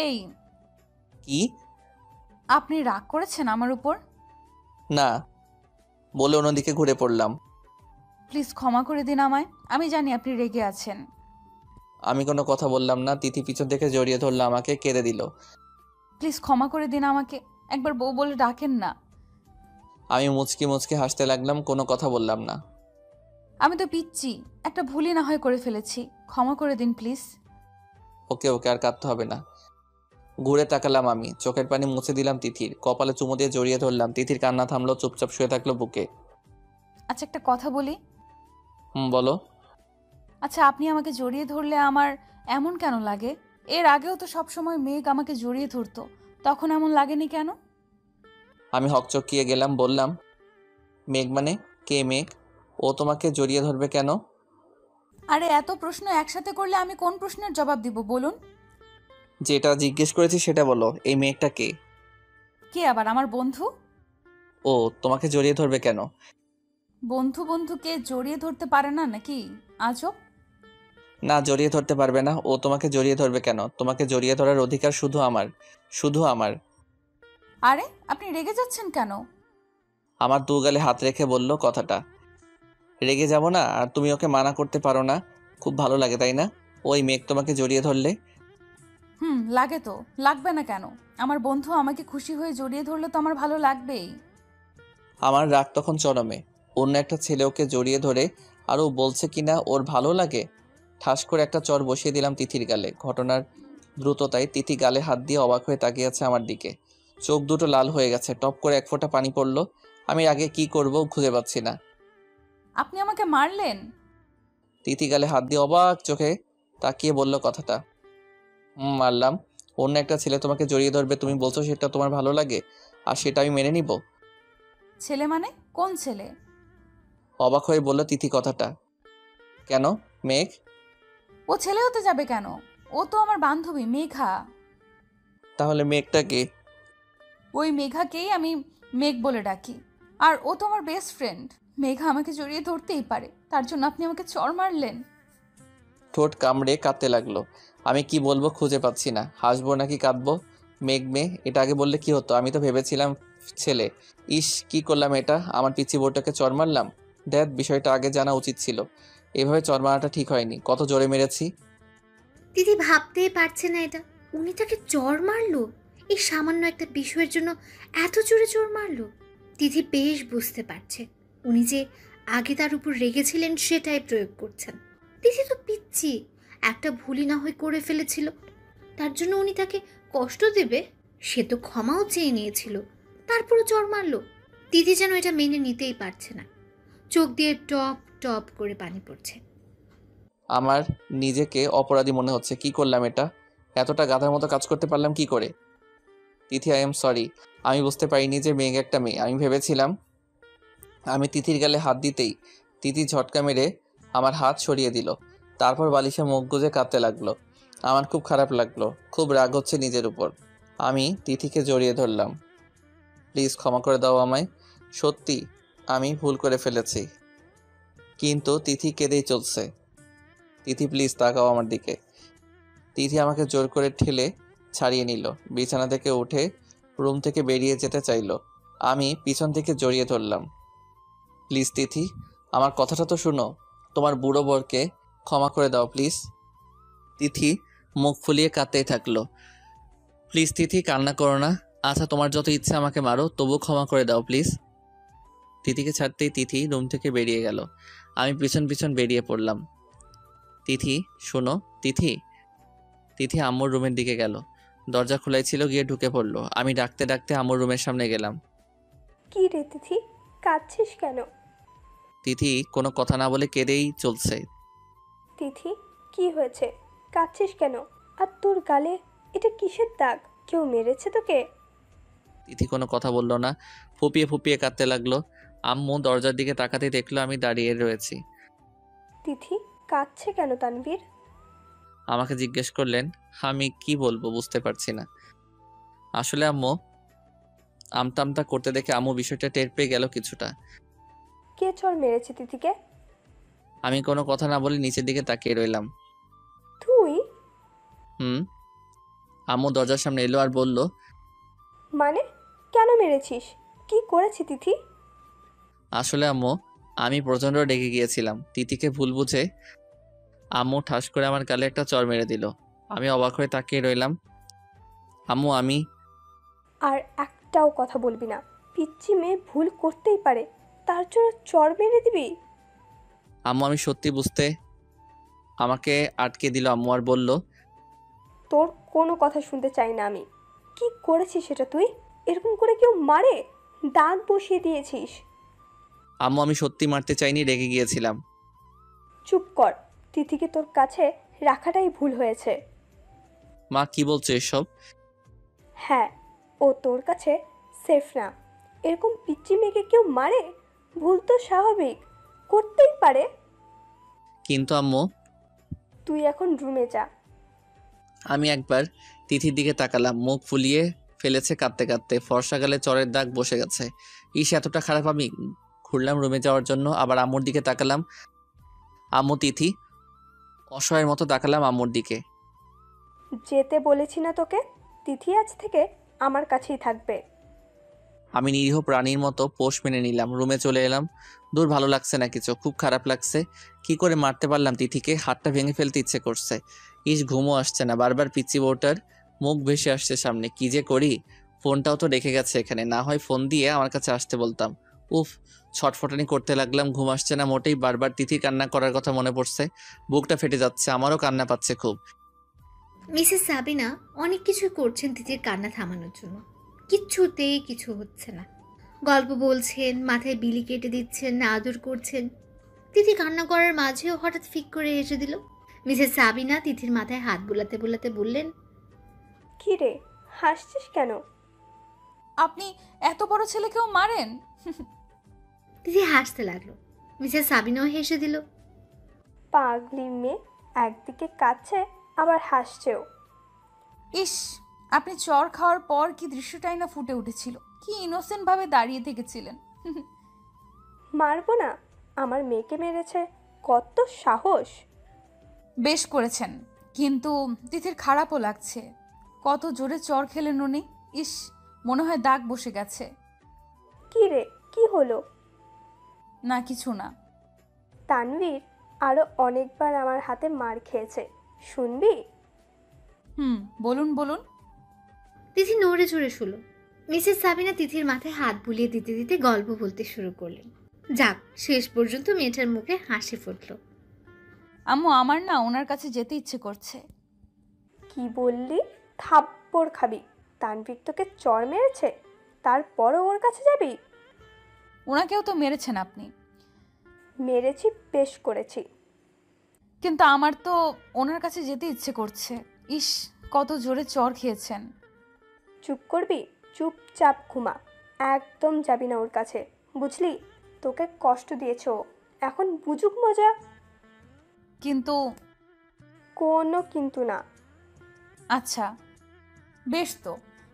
Speaker 1: এই,
Speaker 2: কি?
Speaker 1: আপনি রাগ করেছেন আমার উপর?
Speaker 2: না বলে অন্যদিকে ঘুরে পড়লাম।
Speaker 1: প্লিজ ক্ষমা করে দিন আমায়, আমি জানি আপনি রেগে আছেন।
Speaker 2: আমি কোনো কথা বললাম না। তিথি পিছন থেকে জড়িয়ে ধরলো আমাকে, কেঁদে দিল।
Speaker 1: প্লিজ ক্ষমা করে দিন আমাকে, একবার বউ বলে ডাকেন না।
Speaker 2: আমি মুচকি মুচকি হাসতে লাগলাম, কোনো কথা বললাম না।
Speaker 1: আমি তো পিচ্ছি, একটা ভুলই না হয় করে ফেলেছি, ক্ষমা করে দিন প্লিজ।
Speaker 2: ওকে ওকে, আর কাঁদতে হবে না। ঘুরে তাকালাম আমি, চোখের পানি মুছে দিলাম তিথির, কপালে চুমু দিয়ে জড়িয়ে ধরলাম। তিথির কান্না থামলো, চুপচাপ শুয়ে থাকলো বুকে।
Speaker 1: আচ্ছা একটা কথা বলি।
Speaker 2: বলো।
Speaker 1: আচ্ছা আপনি আমাকে জড়িয়ে ধরলে আমার এমন কেন লাগে? এর আগেও তো সবসময় মেঘ আমাকে জড়িয়ে ধরতো, তখন এমন লাগেনি কেন?
Speaker 2: আমি হকচকিয়ে গেলাম, বললাম, মেঘ মানে কে মেঘ? ও তোমাকে জড়িয়ে ধরবে কেন?
Speaker 1: আরে এত প্রশ্ন একসাথে করলে আমি কোন প্রশ্নের জবাব দিব বলুন?
Speaker 2: যেটা জিজ্ঞেস করেছি সেটা বলো, এই মেঘটা কে?
Speaker 1: কে আবার? আমার বন্ধু।
Speaker 2: ও তোমাকে জড়িয়ে ধরবে কেন?
Speaker 1: বন্ধু বন্ধুকে জড়িয়ে ধরতে পারে না নাকি? আজব।
Speaker 2: না, জড়িয়ে ধরতে পারবে না। ও তোমাকে জড়িয়ে ধরবে কেন? তোমাকে জড়িয়ে ধরার অধিকার শুধু আমার, শুধু আমার।
Speaker 1: আরে আপনি রেগে যাচ্ছেন কেন?
Speaker 2: আমার দু গালে হাত রেখে বলল কথাটা। রেগে যাব না? আর তুমি ওকে মানা করতে পারো না। খুব ভালো লাগে তাই না ওই মেঘ তোমাকে জড়িয়ে ধরলে?
Speaker 1: লাগে তো। লাগবে না কেন? আমার বন্ধু আমাকে খুশি হয়ে জড়িয়ে ধরলে তো আমার ভালো লাগবেই।
Speaker 2: আমার রাগ তখন চরমে। অন্য একটা ছেলে ওকে জড়িয়ে ধরে আর ও বলছে কিনা ওর ভালো লাগে। ঠাস করে একটা চর বসিয়ে দিলাম তিথির গালে। ঘটনার দ্রুততায় তিথি গালে হাত দিয়ে অবাক হয়ে তাকিয়ে আছে আমার দিকে। চোখ দুটো লাল হয়ে গেছে, টপ করে এক ফোঁটা পানি পড়লো। আমি আগে কি করব খুঁজে পাচ্ছি না।
Speaker 1: আপনি আমাকে মারলেন?
Speaker 2: তিথি গালে হাত দিয়ে অবাক চোখে তাকিয়ে বলল কথাটা। মারলাম। অন্য একটা ছেলে তোমাকে জড়িয়ে ধরবে, তুমি বলছো সেটা তোমার ভালো লাগে, আর সেটা আমি মেনে নিব?
Speaker 1: ছেলে মানে কোন ছেলে?
Speaker 2: অবাক হয়ে বলল তিথি কথাটা। কেন মেঘ?
Speaker 1: ও ছেলে হতে যাবে কেন? ও তো আমার বান্ধবী মেঘা।
Speaker 2: তাহলে মেঘটা কে?
Speaker 1: ওই মেঘাকেই আমি মেঘ বলে ডাকি। আর ও তো আমার বেস্ট ফ্রেন্ড। মেঘা আমাকে জড়িয়ে ধরতেই পারে, তার জন্য আপনি আমাকে চড় মারলেন?
Speaker 2: ঠোঁট কামড়ে কাঁদতে লাগলো। আমি কি বলবো খুঁজে পাচ্ছি না। হাসবো নাকি কাঁদবো? মেঘ এটা আগে বললে কি হতো? আমি তো ভেবেছিলাম ছেলে। ইস কি করলাম এটা! আমার পিচ্চি বউটাকে চর মারলাম। দেখ, বিষয়টা আগে জানা উচিত ছিল। এভাবে চর মারাটা ঠিক হয়নি। কত জোরে মেরেছি।
Speaker 4: দিদি ভাবতেই পারছে না এটা। উনি তাকে চড় মারলো? এই সামান্য একটা বিষয়ের জন্য এত জোরে চড় মারলো? দিদি বেশ বুঝতে পারছে উনি যে আগে তার উপর রেগেছিলেন সেটাই প্রয়োগ করছেন। দিদি তো পিচ্ছি, একটা ভুলই না হয়ে করে ফেলেছিল, তার জন্য উনি তাকে কষ্ট দেবে? সে তো ক্ষমাও চেয়ে নিয়েছিল, তারপরও চড় মারলো। দিদি যেন এটা মেনে নিতেই পারছে না, চোখ দিয়ে টপ টপ করে পানি পড়ছে।
Speaker 2: আমার নিজেকে অপরাধী মনে হচ্ছে। কি করলাম এটা? এতটা গাধার মতো কাজ করতে পারলাম কি করে? তিথি, আই এম সরি। আমি বুঝতে পারিনি যে মেঘ একটা মেয়ে। আমি ভেবেছিলাম। আমি তিথির গালে হাত দিতেই তিথি ঝটকা মেরে আমার হাত সরিয়ে দিল। তারপর বালিশে মুখ গুজে কাঁদতে লাগলো। আমার খুব খারাপ লাগলো, খুব রাগ হচ্ছে নিজের উপর। আমি তিথিকে জড়িয়ে ধরলাম। প্লিজ ক্ষমা করে দাও আমায়। সত্যি আমি ভুল করে ফেলেছি। কিন্তু তিথি কেঁদেই চলছে। তিথি প্লিজ তাকাও আমার দিকে। তিথি আমাকে জোর করে ঠেলে ছাড়িয়ে নিল। বিছানা থেকে উঠে রুম থেকে বেরিয়ে যেতে চাইলো। আমি পিছন থেকে জড়িয়ে ধরলাম। প্লিজ তিথি, আমার কথাটা তো শুনো। তোমার বুড়ো বরকে ক্ষমা করে দাও প্লিজ। তিথি মুখ ফুলিয়ে কাঁদতেই থাকলো। প্লিজ তিথি, কান্না করো না। আচ্ছা তোমার যত ইচ্ছে আমাকে মারো, তবু ক্ষমা করে দাও প্লিজ। তিথিকে ছাড়তেই তিথি রুম থেকে বেরিয়ে গেল। আমি পিছন পিছন বেরিয়ে পড়লাম। তিথি শোনো। তিথি। তিথি আম্মুর রুমের দিকে গেল। দরজা খোলাই ছিল, গিয়ে ঢুকে পড়লো। আমি ডাকতে ডাকতে আম্মুর রুমের সামনে গেলাম।
Speaker 5: কি রে তিথি, কাঁদছিস কেন?
Speaker 2: তিথি কোনো কথা না বলে কেঁদেই চলছে।
Speaker 5: তিথি কি হয়েছে, কাঁদছিস কেন? আর তোর গালে এটা কিসের দাগ? কেউ মেরেছে তোকে?
Speaker 2: তিথি কোনো কথা বলল না, ফুপিয়ে ফুপিয়ে কাঁদতে লাগলো। আম্মু দরজার দিকে তাকাতে দেখলো আমি দাঁড়িয়ে রয়েছি।
Speaker 5: তিথি কাঁদছে কেন তানভীর?
Speaker 2: আমাকে জিজ্ঞেস করলেন। আমি কি বলবো বুঝতে পারছি না। আসলে আম্মু আমতা আমতা করতে দেখে আম্মু বিষয়টা টের পেয়ে গেল কিছুটা।
Speaker 5: কে চড় মেরেছে তিথিকে?
Speaker 2: আমি কোনো কথা না বলে নিচের দিকে তাকিয়ে রইলাম।
Speaker 5: তুই?
Speaker 2: হুম। আম্মু দরজার সামনে এলো আর বলল,
Speaker 5: মানে কেন মেরেছিস? কি করেছি তিথি?
Speaker 2: আসলে আম্মু আমি প্রচণ্ড রেগে গিয়েছিলাম। তিথিকে ভুল বুঝে আম্মু ঠাস করে আমার গালে একটা চড় মেরে দিল। আমি অবাক হয়ে তাকিয়ে রইলাম। আম্মু আমি।
Speaker 5: আর একটাও কথা বলবি না। পিচ্চি মেয়ে ভুল করতেই পারে, তার জন্য চড় মেরে দিবি?
Speaker 2: আম্মু আমি সত্যি বুঝতে আমাকে আটকে দিল আম্মু আর বলল,
Speaker 5: তোর কোনো কথা শুনতে চাই না আমি। কি করেছিস সেটা তুই? এরকম করে কেউ মারে? দাগ বসিয়ে দিয়েছিস।
Speaker 2: আম্মু আমি সত্যি মারতে চাইনি, রেগে গিয়েছিলাম।
Speaker 5: চুপ কর। তিথিকে তোর কাছে রাখাটাই ভুল হয়েছে।
Speaker 2: মা কি বলছো এসব?
Speaker 5: হ্যাঁ, ও তোর কাছে সেফ না। এরকম পিচ্চি মেয়েকে কেউ মারে? ভুল তো স্বাভাবিক, করতেই পারে।
Speaker 2: কিন্তু আম্মু,
Speaker 5: তুই এখন রুমে যা।
Speaker 2: আমি একবার তিথির দিকে তাকালাম, মুখ ফুলিয়ে ফেলেছে কাঁদতে কাঁদতে, ফর্সা গালে চরের দাগ বসে গেছে। ইস, এতটা খারাপ আমি? ঘুরলাম রুমে যাওয়ার জন্য, আবার আম্মুর দিকে তাকালাম। আম্মু, তিথি। অসহায়ের মতো তাকালাম আম্মুর দিকে।
Speaker 5: যেতে বলেছি না তোকে? তিথি আজ থেকে আমার কাছেই থাকবে।
Speaker 2: আমি নিরীহ প্রাণীর মতো পোষ মেনে নিলাম, রুমে চলে এলাম। দূর, ভালো লাগছে না কিছু, খুব খারাপ লাগছে। কি করে মারতে পারলাম তিথিকে? হাতটা ভেঙে ফেলতে ইচ্ছে করছে। ইস, ঘুমও আসছে না, বারবার পিচ্চি বউটার মুখ ভেসে আসছে সামনে। কি যে করি? ফোনটাও তো রেখে গেছে এখানে, না হয় ফোন দিয়ে আমার কাছে আসতে বলতাম। উফ, ছটফটানি করতে লাগলাম, ঘুম আসছে না মোটেই। বারবার তিথির কান্না করার কথা মনে পড়ছে, বুকটা ফেটে যাচ্ছে, আমারও কান্না পাচ্ছে খুব।
Speaker 4: মিসেস সাবিনা অনেক কিছু করছেন তিথির কান্না থামানোর জন্য, কিচ্ছুতেই কিছু হচ্ছে না। গল্প বলছেন, মাথায় বিলি কেটে দিচ্ছেন, আদর করছেন। তিথি কান্না করার মাঝেও হঠাৎ ফিক করে হেসে দিল। মিসেস সাবিনা তিথির মাথায় হাত বুলাতে বুলাতে বললেন,
Speaker 5: কি রে, হাসছিস কেন?
Speaker 1: আপনি এত বড় ছেলেকেও মারেন?
Speaker 4: তিথি হাসতে লাগলো। মিসেস সাবিনাও হেসে দিল।
Speaker 5: পাগলি মেয়ে, একদিকে কাঁদছে আবার হাসছেও।
Speaker 1: ইস, আপনি চর খাওয়ার পর কি দৃশ্যটাই না ফুটে উঠেছিল, কি ইনোসেন্ট ভাবে দাঁড়িয়ে থেকেছিলেন।
Speaker 5: মারবো না? আমার মেয়েকে মেরেছে, কত সাহস!
Speaker 1: বেশ করেছেন, কিন্তু তিথির খারাপও লাগছে। কত জোরে চর খেলেন উনি। ইস, মনে হয় দাগ বসে গেছে।
Speaker 5: কি রে, কি হলো?
Speaker 1: না, কিছু না।
Speaker 5: তানভীর আরো অনেকবার আমার হাতে মার খেয়েছে, শুনবি?
Speaker 1: বলুন বলুন।
Speaker 4: তিথি নড়ে চড়ে শুলো। মিসেস সাবিনা তিথির মাথায় হাত বুলিয়ে দিতে দিতে গল্প বলতে শুরু করলেন। যাক, শেষ পর্যন্ত মেয়েটার মুখে হাসি ফুটল।
Speaker 1: আম্মু, আমার না ওনার কাছে যেতে ইচ্ছে করছে।
Speaker 5: কি বললি? থাপ্পড় খাবি। তানভীর তোকে চর মেরেছে, তারপরও ওর কাছে যাবি?
Speaker 1: ওনাকেও তো মেরেছেন আপনি।
Speaker 5: মেরেছি, বেশ করেছি।
Speaker 1: কিন্তু আমার তো ওনার কাছে যেতে ইচ্ছে করছে। ইস, কত জোরে চর খেয়েছেন।
Speaker 5: চুপ করবি? চুপচাপ ঘুমা, একদম যাবি না ওর কাছে, বুঝলি? তোকে কষ্ট দিয়েছে ও, এখন বুঝুক মজা।
Speaker 1: কিন্তু
Speaker 5: কোনো কিন্তু না।
Speaker 1: আচ্ছা, বেশ তো,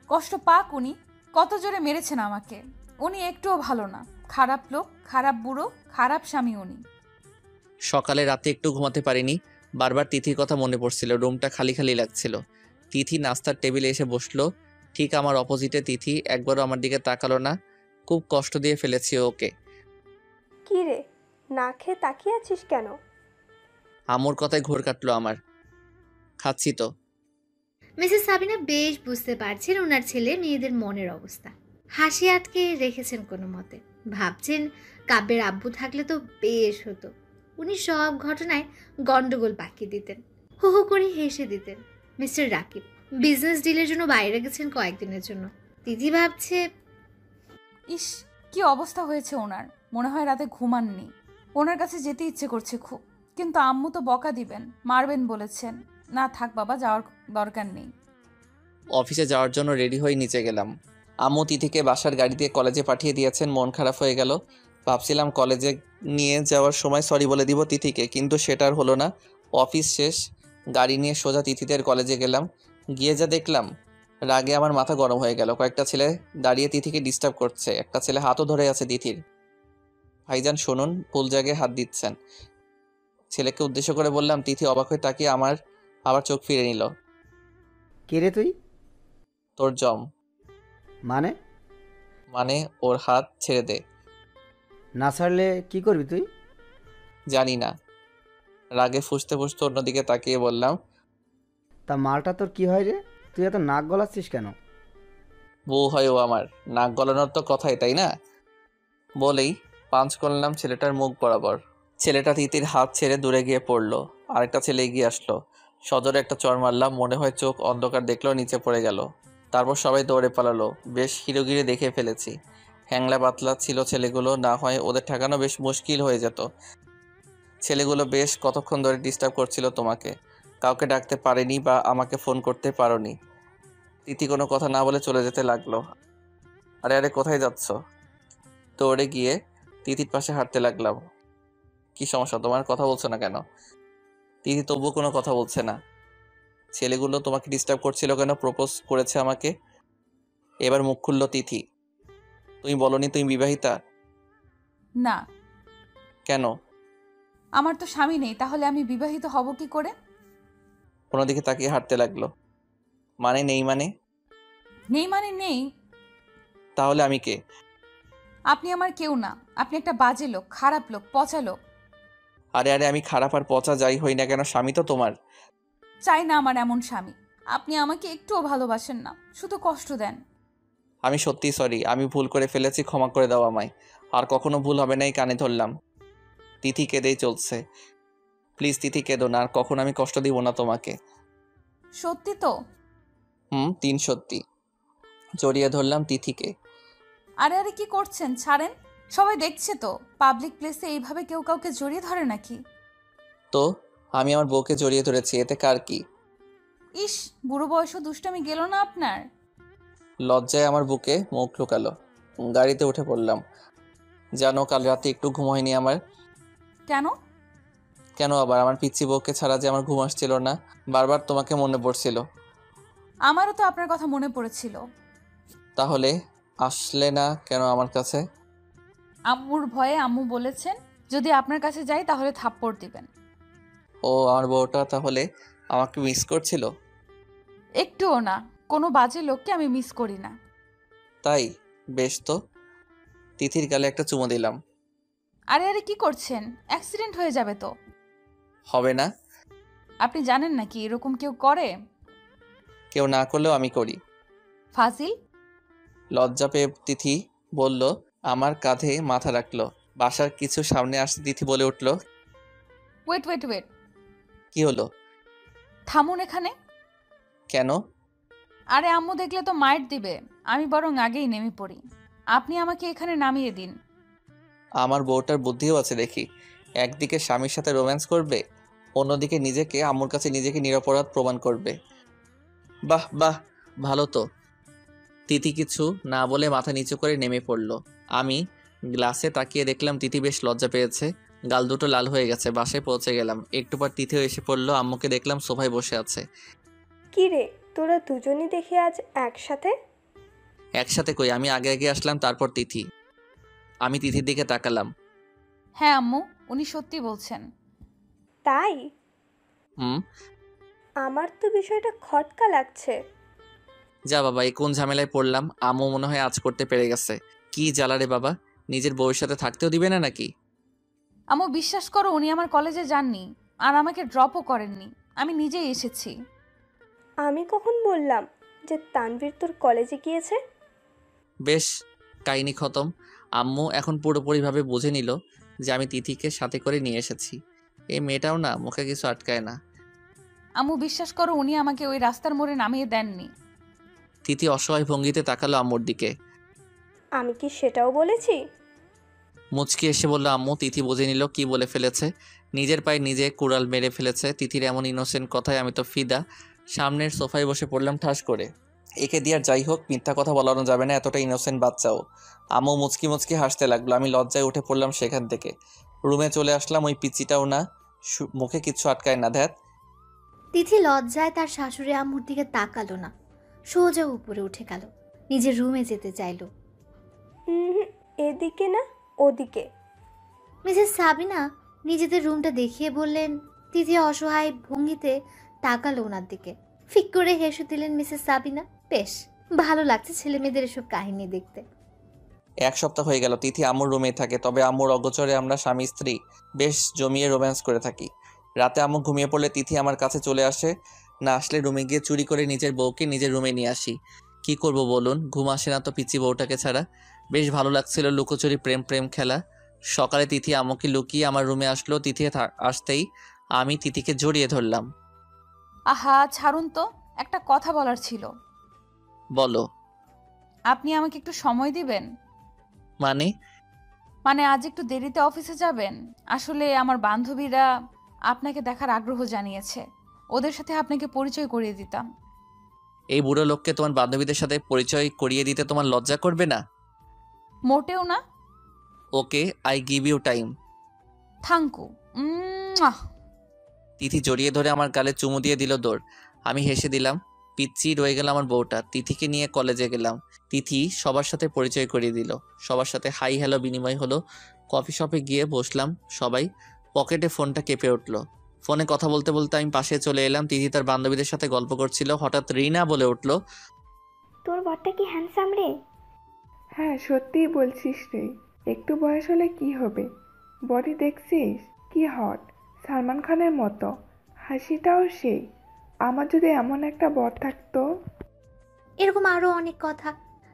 Speaker 1: কষ্ট পাক উনি। কত জোরে মেরেছেন আমাকে। উনি একটুও ভালো না, খারাপ লোক, খারাপ বুড়ো, খারাপ স্বামী উনি।
Speaker 2: সকালে রাতে একটু ঘুমাতে পারিনি, বারবার তিথির কথা মনে পড়ছিল, রুমটা খালি খালি লাগছিল। তিথি নাস্তার টেবিলে এসে বসলো, ঠিক আমার অপোজিটে। তিথি একবারও আমার দিকে তাকালো না, খুব কষ্ট দিয়ে ফেলেছি ওকে।
Speaker 5: কি রে, না খেয়ে তাকিয়ে আছিস কেন?
Speaker 2: আম্মুর কথায় ঘোর কাটলো আমার। খাচ্ছি তো।
Speaker 4: মিসেস সাবিনা বেশ বুঝতে পারছেন ওনার ছেলে মেয়েদের মনের অবস্থা। হাসি আটকে রেখেছেন কোনো মতে। ভাবছেন কাব্যের আব্বু থাকলে তো বেশ হতো, উনি সব ঘটনায় গন্ডগোল পাকিয়ে দিতেন, হো হো করে হেসে দিতেন। মিস্টার রাকিব বিজনেস ডিলের জন্য বাইরে গেছেন কয়েকদিনের জন্য। তিথি ভাবছে,
Speaker 1: ইস, কি অবস্থা হয়েছে ওনার। মনে হয় রাতে ঘুমাননি। ওনার কাছে যেতে ইচ্ছে করছে খুব, কিন্তু আম্মু তো বকা দিবেন, মারবেন বলেছেন। না থাক বাবা, যাওয়ার দরকার নেই।
Speaker 2: অফিসে যাওয়ার জন্য রেডি হয়ে নিচে গেলাম। আম্মু তিথিকে বাসার গাড়ি দিয়ে কলেজে পাঠিয়ে দিয়েছেন, মন খারাপ হয়ে গেল। ভাবছিলাম কলেজে নিয়ে যাওয়ার সময় সরি বলে দিব তিথিকে, কিন্তু সেটা আর হলো না। অফিস শেষ, গাড়ি নিয়ে সোজা তিথিদের কলেজে গেলাম। গিয়ে যা দেখলাম, রাগে আমার মাথা গরম হয়ে গেল। কয়েকটা ছেলে দাঁড়িয়ে তিথিকে ডিস্টার্ব করছে, একটা ছেলে হাতও ধরে আছে তিথির। ভাইজান শুনুন, ভুল জায়গায় হাত দিচ্ছেন। ছেলেকে উদ্দেশ্য করে বললাম। তিথি অবাক হয়ে তাকিয়ে আমার আবার চোখ ফিরে নিল।
Speaker 7: কে রে তুই?
Speaker 2: তোর জম।
Speaker 7: মানে?
Speaker 2: মানে ওর হাত ছেড়ে দে।
Speaker 7: না ছাড়লে কি করবি তুই?
Speaker 2: জানি না। রাগে ফুঁসতে ফুঁসতে অন্যদিকে তাকিয়ে বললাম,
Speaker 7: তা মালটা তোর কি হয় রে? তুই এত নাক গলাচ্ছিস কেন?
Speaker 2: বউ হয় ও আমার, নাক গলানোর তো কথাই, তাই না? বলেই পাঞ্চ করলাম ছেলেটার মুখ বরাবর। ছেলেটা তিতির হাত ছেড়ে দূরে গিয়ে পড়লো। আরেকটা ছেলে এগিয়ে আসলো, সজোরে একটা চড় মারলাম। মনে হয় চোখ অন্ধকার দেখলো, নিচে পড়ে গেল। তারপর সবাই দৌড়ে পালালো। বেশ হিরোগিরি দেখে ফেলেছি। হ্যাংলা পাতলা ছিল ছেলেগুলো, না হয় ওদের ঠেকানো বেশ মুশকিল হয়ে যেত। ছেলেগুলো বেশ কতক্ষণ ধরে ডিস্টার্ব করছিল তোমাকে। কাউকে ডাকতে পারেনি বা আমাকে ফোন করতে পারোনি। তিথি কোনো কথা না বলে চলে যেতে লাগলো। আরে আরে, কোথায় যাচ্ছ? দৌড়ে গিয়ে তিথির পাশে হাঁটতে লাগলাম। কি সমস্যা তোমার, কথা বলছো না কেন? তিথি তবুও কোনো কথা বলছে না। ছেলেগুলো তোমাকে ডিস্টার্ব করছিল কেন? প্রপোজ করেছে আমাকে। এবার মুখ খুললো তিথি। তুমি বলনি তুমি বিবাহিতা?
Speaker 1: না,
Speaker 2: কেন?
Speaker 1: আমার তো স্বামী নেই, তাহলে আমি বিবাহিত হব কি করে?
Speaker 2: অন্যদিকে তাকিয়ে হাঁটতে লাগলো। মানে নেই মানে?
Speaker 1: নেই মানে নেই।
Speaker 2: তাহলে আমি কে?
Speaker 1: আপনি আমার কেউ না, আপনি একটা বাজে লোক, খারাপ লোক, পচা লোক।
Speaker 2: আরে আরে, আমি খারাপ আর পচা যাই হই না কেন, স্বামী তো তোমার।
Speaker 1: চাই না আমার এমন স্বামী। আপনি আমাকে একটুও ভালোবাসেন না, শুধু কষ্ট দেন।
Speaker 2: আমি সত্যি সরি, আমি ভুল করে ফেলেছি, ক্ষমা করে দাও আমায়। আর কখনো ভুল হবে না, এই কানে ধরলাম। তিথি কেঁদেই চলছে। প্লিজ তিথি কেঁদো না, আর কখনো আমি কষ্ট দিব না তোমাকে।
Speaker 1: সত্যি তো?
Speaker 2: 3 সত্যি। জড়িয়ে ধরলাম তিথিকে।
Speaker 1: আরে আরে, কি করছেন? ছাড়েন, সবাই দেখছে তো। পাবলিক প্লেসে এইভাবে কেউ কাউকে জড়িয়ে ধরে নাকি?
Speaker 2: তো আমি আমার বউকে জড়িয়ে ধরেছি, এতে কার কি?
Speaker 1: ইস, বুড়ো বয়সও দুষ্টামি গেল না আপনার?
Speaker 2: লজ্জায় আমার বুকে মুখ লুকালো। গাড়িতে উঠে পড়লাম। জানো, কাল রাতে একটু ঘুম হয়নি আমার।
Speaker 1: কেন?
Speaker 2: কেন আবার? আমার পিচ্চি বউকে ছাড়া যে আমার ঘুম আসছিল না, বারবার তোমাকে মনে পড়ছিল।
Speaker 1: আমারও তো আপনার কথা মনে পড়েছিল।
Speaker 2: তাহলে আসলে না কেন আমার কাছে?
Speaker 1: আম্মুর ভয়ে। আম্মু বলেছেন যদি আপনার কাছে যাই তাহলে থাপ্পড় দিবেন।
Speaker 2: ও, আমার বউটা তাহলে আমাকে মিস করছিল?
Speaker 1: একটুও না, কোনো বাজে লোককে আমি মিস করি না।
Speaker 2: তাই? বেশ তো। তিথির গালে একটা চুমো দিলাম।
Speaker 1: আরে আরে, কি করছেন? অ্যাক্সিডেন্ট হয়ে যাবে তো।
Speaker 2: হবে না?
Speaker 1: আপনি জানেন নাকি এরকম কেউ করে?
Speaker 2: কেউ না করলেও আমি করি।
Speaker 1: ফাজিল।
Speaker 2: লজ্জা পেয়ে তিথি বলল, আমার কাঁধে মাথা রাখলো। বাসার কিছু সামনে আসতে তিথি বলে উঠল,
Speaker 1: ওয়েট ওয়েট ওয়েট,
Speaker 2: কি হলো?
Speaker 1: থামুন এখানে।
Speaker 2: কেন?
Speaker 1: আরে আম্মু দেখলে তো মাইর দিবে, আমি বরং আগেই নেমে পড়ি। আপনি আমাকে এখানে নামিয়ে দিন।
Speaker 2: আমার বউটার বুদ্ধিও আছে দেখি। একদিকে স্বামীর সাথে রোম্যান্স করবে, অন্যদিকে নিজেকে আম্মুর কাছে নিজেকে নিরপরাধ প্রমাণ করবে। বাহ বাহ, ভালো তো। তিথি কিছু না বলে মাথা নিচু করে নেমে পড়ল। আমি গ্লাসে তাকিয়ে দেখলাম তিথি বেশ লজ্জা পেয়েছে, গাল দুটো লাল হয়ে গেছে। বাসায় পৌঁছে গেলাম, একটু পর তিথিও এসে পড়লো। আম্মুকে দেখলাম সোফায় বসে আছে।
Speaker 5: কি রে, তোরা দুজনই দেখি আজ একসাথে?
Speaker 2: একসাথে কই, আমি আগে আগে আসলাম, তারপর তিথি। আমি তিথির দিকে তাকালাম।
Speaker 1: হ্যাঁ আম্মু, উনি সত্যি বলছেন।
Speaker 5: তাই?
Speaker 2: হুম।
Speaker 5: আমার তো বিষয়টা খটকা লাগছে।
Speaker 2: যা বাবা, এই কোন ঝামেলায় পড়লাম। আম্মু মনে হয় আজ করতে পেরে গেছে। কি জ্বালা রে বাবা, নিজের বউয়ের সাথে থাকতেও দিবে না নাকি?
Speaker 1: আম্মু বিশ্বাস করো, উনি আমার কলেজে যাননি আর আমাকে ড্রপও করেননি, আমি নিজেই এসেছি।
Speaker 5: আমি কখন বললাম যে তানভীর তোর কলেজে গিয়েছে?
Speaker 2: বেশ, কাহিনী খতম। আম্মু এখন পুরোপুরিভাবে বুঝে নিল যে আমি তিথিকে সাথে করে নিয়ে এসেছি। এই মেয়েটাও না, মুখে কিছু আটকায় না।
Speaker 1: আম্মু বিশ্বাস করো, উনি আমাকে ওই রাস্তার মোড়ে নামিয়ে দেননি।
Speaker 2: তিথি অসহায় ভঙ্গিতে তাকালো আম্মুর দিকে।
Speaker 5: আমি কি সেটাও বলেছি?
Speaker 2: মুচকি এসে বলল আম্মু। তিথি বুঝে নিল কি বলে ফেলেছে, নিজের পায়ে নিজে কুড়াল মেরে ফেলেছে। তিথির এমন ইনোসেন্ট কথায় আমি তো ফিদা। সামনের সোফায় বসে পড়লাম ঠাস করে। একে দিয়ে আর যাই হোক, মিথ্যা কথা বলানো যাবে না, এতটা ইনোসেন্ট বাচ্চাও। আম্মু মুচকি মুচকি হাসতে লাগলো। আমি লজ্জায় উঠে পড়লাম সেখান থেকে। রুমে চলে আসলাম। ওই পিচিটাও না, মুখে কিচ্ছু আটকায় না। ধ্যাত।
Speaker 4: তিথি লজ্জায় তার শাশুড়ি আম্মুর দিকে তাকালো না, সোজা উপরে উঠে গেল, নিজের রুমে যেতে চাইল।
Speaker 5: এদিকে না, ওদিকে।
Speaker 4: মিসেস সাবিনা নিজেদের রুমটা দেখিয়ে বললেন। তিথি অসহায় ভঙ্গিতে তাকালো ওনার দিকে। ফিক করে হেসে দিলেন মিসেস সাবিনা। বেশ ভালো লাগছে ছেলে মেয়েদের এসব কাহিনী দেখতে।
Speaker 2: 1 সপ্তাহ হয়ে গেল তিথি আম্মুর রুমেই থাকে, তবে আম্মুর অগোচরে আমরা স্বামী স্ত্রী বেশ জমিয়ে রোম্যান্স করে থাকি। রাতে আম্মু ঘুমিয়ে পড়লে তিথি আমার কাছে চলে আসে, না আসলে রুমে গিয়ে চুরি করে নিজের বউকে নিজের রুমে নিয়ে আসি। কি করব বলুন, ঘুম আসে না তো পিচ্চি বউটাকে ছাড়া। বেশ ভালো লাগছিল লুকোচুরি প্রেম প্রেম খেলা। সকালে তিথি আম্মুকে লুকিয়ে আমার রুমে আসলো। তিথি আসতেই আমি তিথিকে জড়িয়ে ধরলাম।
Speaker 1: আহা ছাড়ুন তো, একটা কথা বলার ছিল।
Speaker 2: বলো।
Speaker 1: আপনি আমাকে একটু সময় দিবেন?
Speaker 2: মানে?
Speaker 1: আজ একটু দেরিতে অফিসে যাবেন। আসলে আমার বান্ধবীরা আপনাকে দেখার আগ্রহ জানিয়েছে, ওদের সাথে আপনাকে পরিচয় করিয়ে দিতাম।
Speaker 2: এই বুড়ো লোককে তোমার বান্ধবীদের সাথে পরিচয় করিয়ে দিতে তোমার লজ্জা করবে না?
Speaker 1: মোটেও না।
Speaker 2: Okay, I give you time.
Speaker 1: Thank you.
Speaker 2: Tithi জড়িয়ে ধরে আমার গালে চুমু দিয়ে দিল দৌড়। আমি হেসে দিলাম। পিচ্ছি রয়ে গেল আমার বউটা। তিথিকে নিয়ে কলেজে গেলাম। তিথি সবার সাথে পরিচয় করিয়ে দিল। সবার সাথে হাই হ্যালো বিনিময় হলো। কফি শপে গিয়ে বসলাম সবাই। পকেটে ফোনটা কেঁপে উঠল। ফোনে কথা বলতে বলতে আমি পাশে চলে এলাম। তিথি তার বান্ধবীদের সাথে গল্প করছিল। হঠাৎ রিনা বলে উঠল,
Speaker 8: তোর বরটা কি হ্যান্ডসাম রে?
Speaker 6: হ্যাঁ, সত্যিই বলছিস রে। একটু বয়স হলে কি হবে, বডি দেখছিস কি হট, সালমান খানের মতো। হাসিটাও সেই। আমার যদি এমন একটা বর থাকতো।
Speaker 4: এরকম আরও অনেক কথা।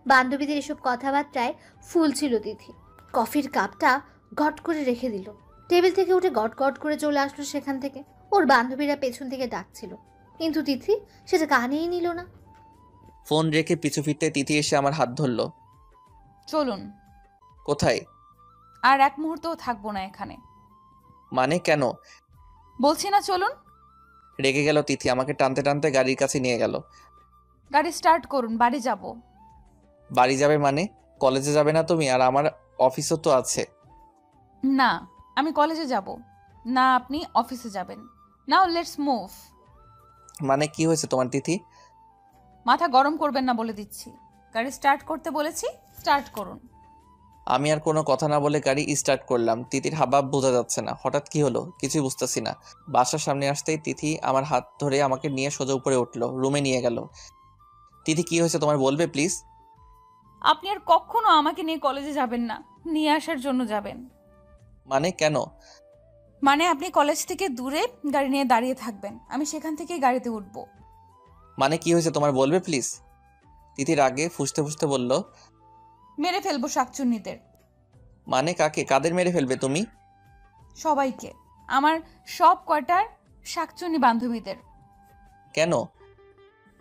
Speaker 4: বান্ধবীদের এসব কথাবার্তায় ফুল ছিল তিথি। কফির কাপটা ঘট করে রেখে দিল। টেবিল থেকে উঠে গট গট করে চলে আসলো সেখান থেকে। ওর বান্ধবীরা পেছন থেকে ডাকছিল, কিন্তু তিথি সেটা কানেই নিল না।
Speaker 2: ফোন রেখে পিছু ফিরতে তিথি এসে আমার হাত ধরল।
Speaker 1: চলুন।
Speaker 2: কোথায়?
Speaker 1: আর এক মুহূর্তও থাকবো না এখানে।
Speaker 2: মানে কেন?
Speaker 1: বলছি না চলুন।
Speaker 2: রেগে গেল তিথি, আমাকে টানতে টানতে গাড়ির কাছে নিয়ে গেল।
Speaker 1: গাড়ি স্টার্ট করুন, বাড়ি যাব।
Speaker 2: বাড়ি যাবে মানে? কলেজে যাবে না তুমি? আর আমার অফিসও তো আছে।
Speaker 1: না, আমি কলেজে যাব না, আপনি অফিসে যাবেন। Now let's move.
Speaker 2: মানে কি হয়েছে তোমার তিথি?
Speaker 1: মাথা গরম করবেন না বলে দিচ্ছি। গাড়ি স্টার্ট করতে বলেছি, স্টার্ট করুন।
Speaker 2: আমি আর কোনো কথা না বলে গাড়ি স্টার্ট করলাম। তিথির হাবভাব বোঝা যাচ্ছে না। হঠাৎ কি হলো কিছুই বুঝতেছি না। বাসার সামনে আসতেই তিথি আমার হাত ধরে আমাকে নিয়ে সোজা উপরে উঠলো, রুমে নিয়ে গেল। তিথি কি হয়েছে তোমার বলবে প্লিজ?
Speaker 1: আপনি আর কখনো আমাকে নিয়ে কলেজে যাবেন না, নিয়ে আসার জন্য যাবেন।
Speaker 2: মানে কেন?
Speaker 1: মানে আপনি কলেজ থেকে দূরে গাড়ি নিয়ে দাঁড়িয়ে থাকবেন, আমি সেখান থেকে গাড়িতে উঠব।
Speaker 2: মানে কি হয়েছে তোমার বলবে প্লিজ? তিথি রাগে ফুঁসতে ফুঁসতে বলল,
Speaker 1: মেরে ফেলবো শাকচুন্নিদের।
Speaker 2: মানে কাকে? কাদের মেরে ফেলবে তুমি?
Speaker 1: সবাইকে, আমার সব কয়টার শাকচুন্নি বান্ধবীদের।
Speaker 2: কেন?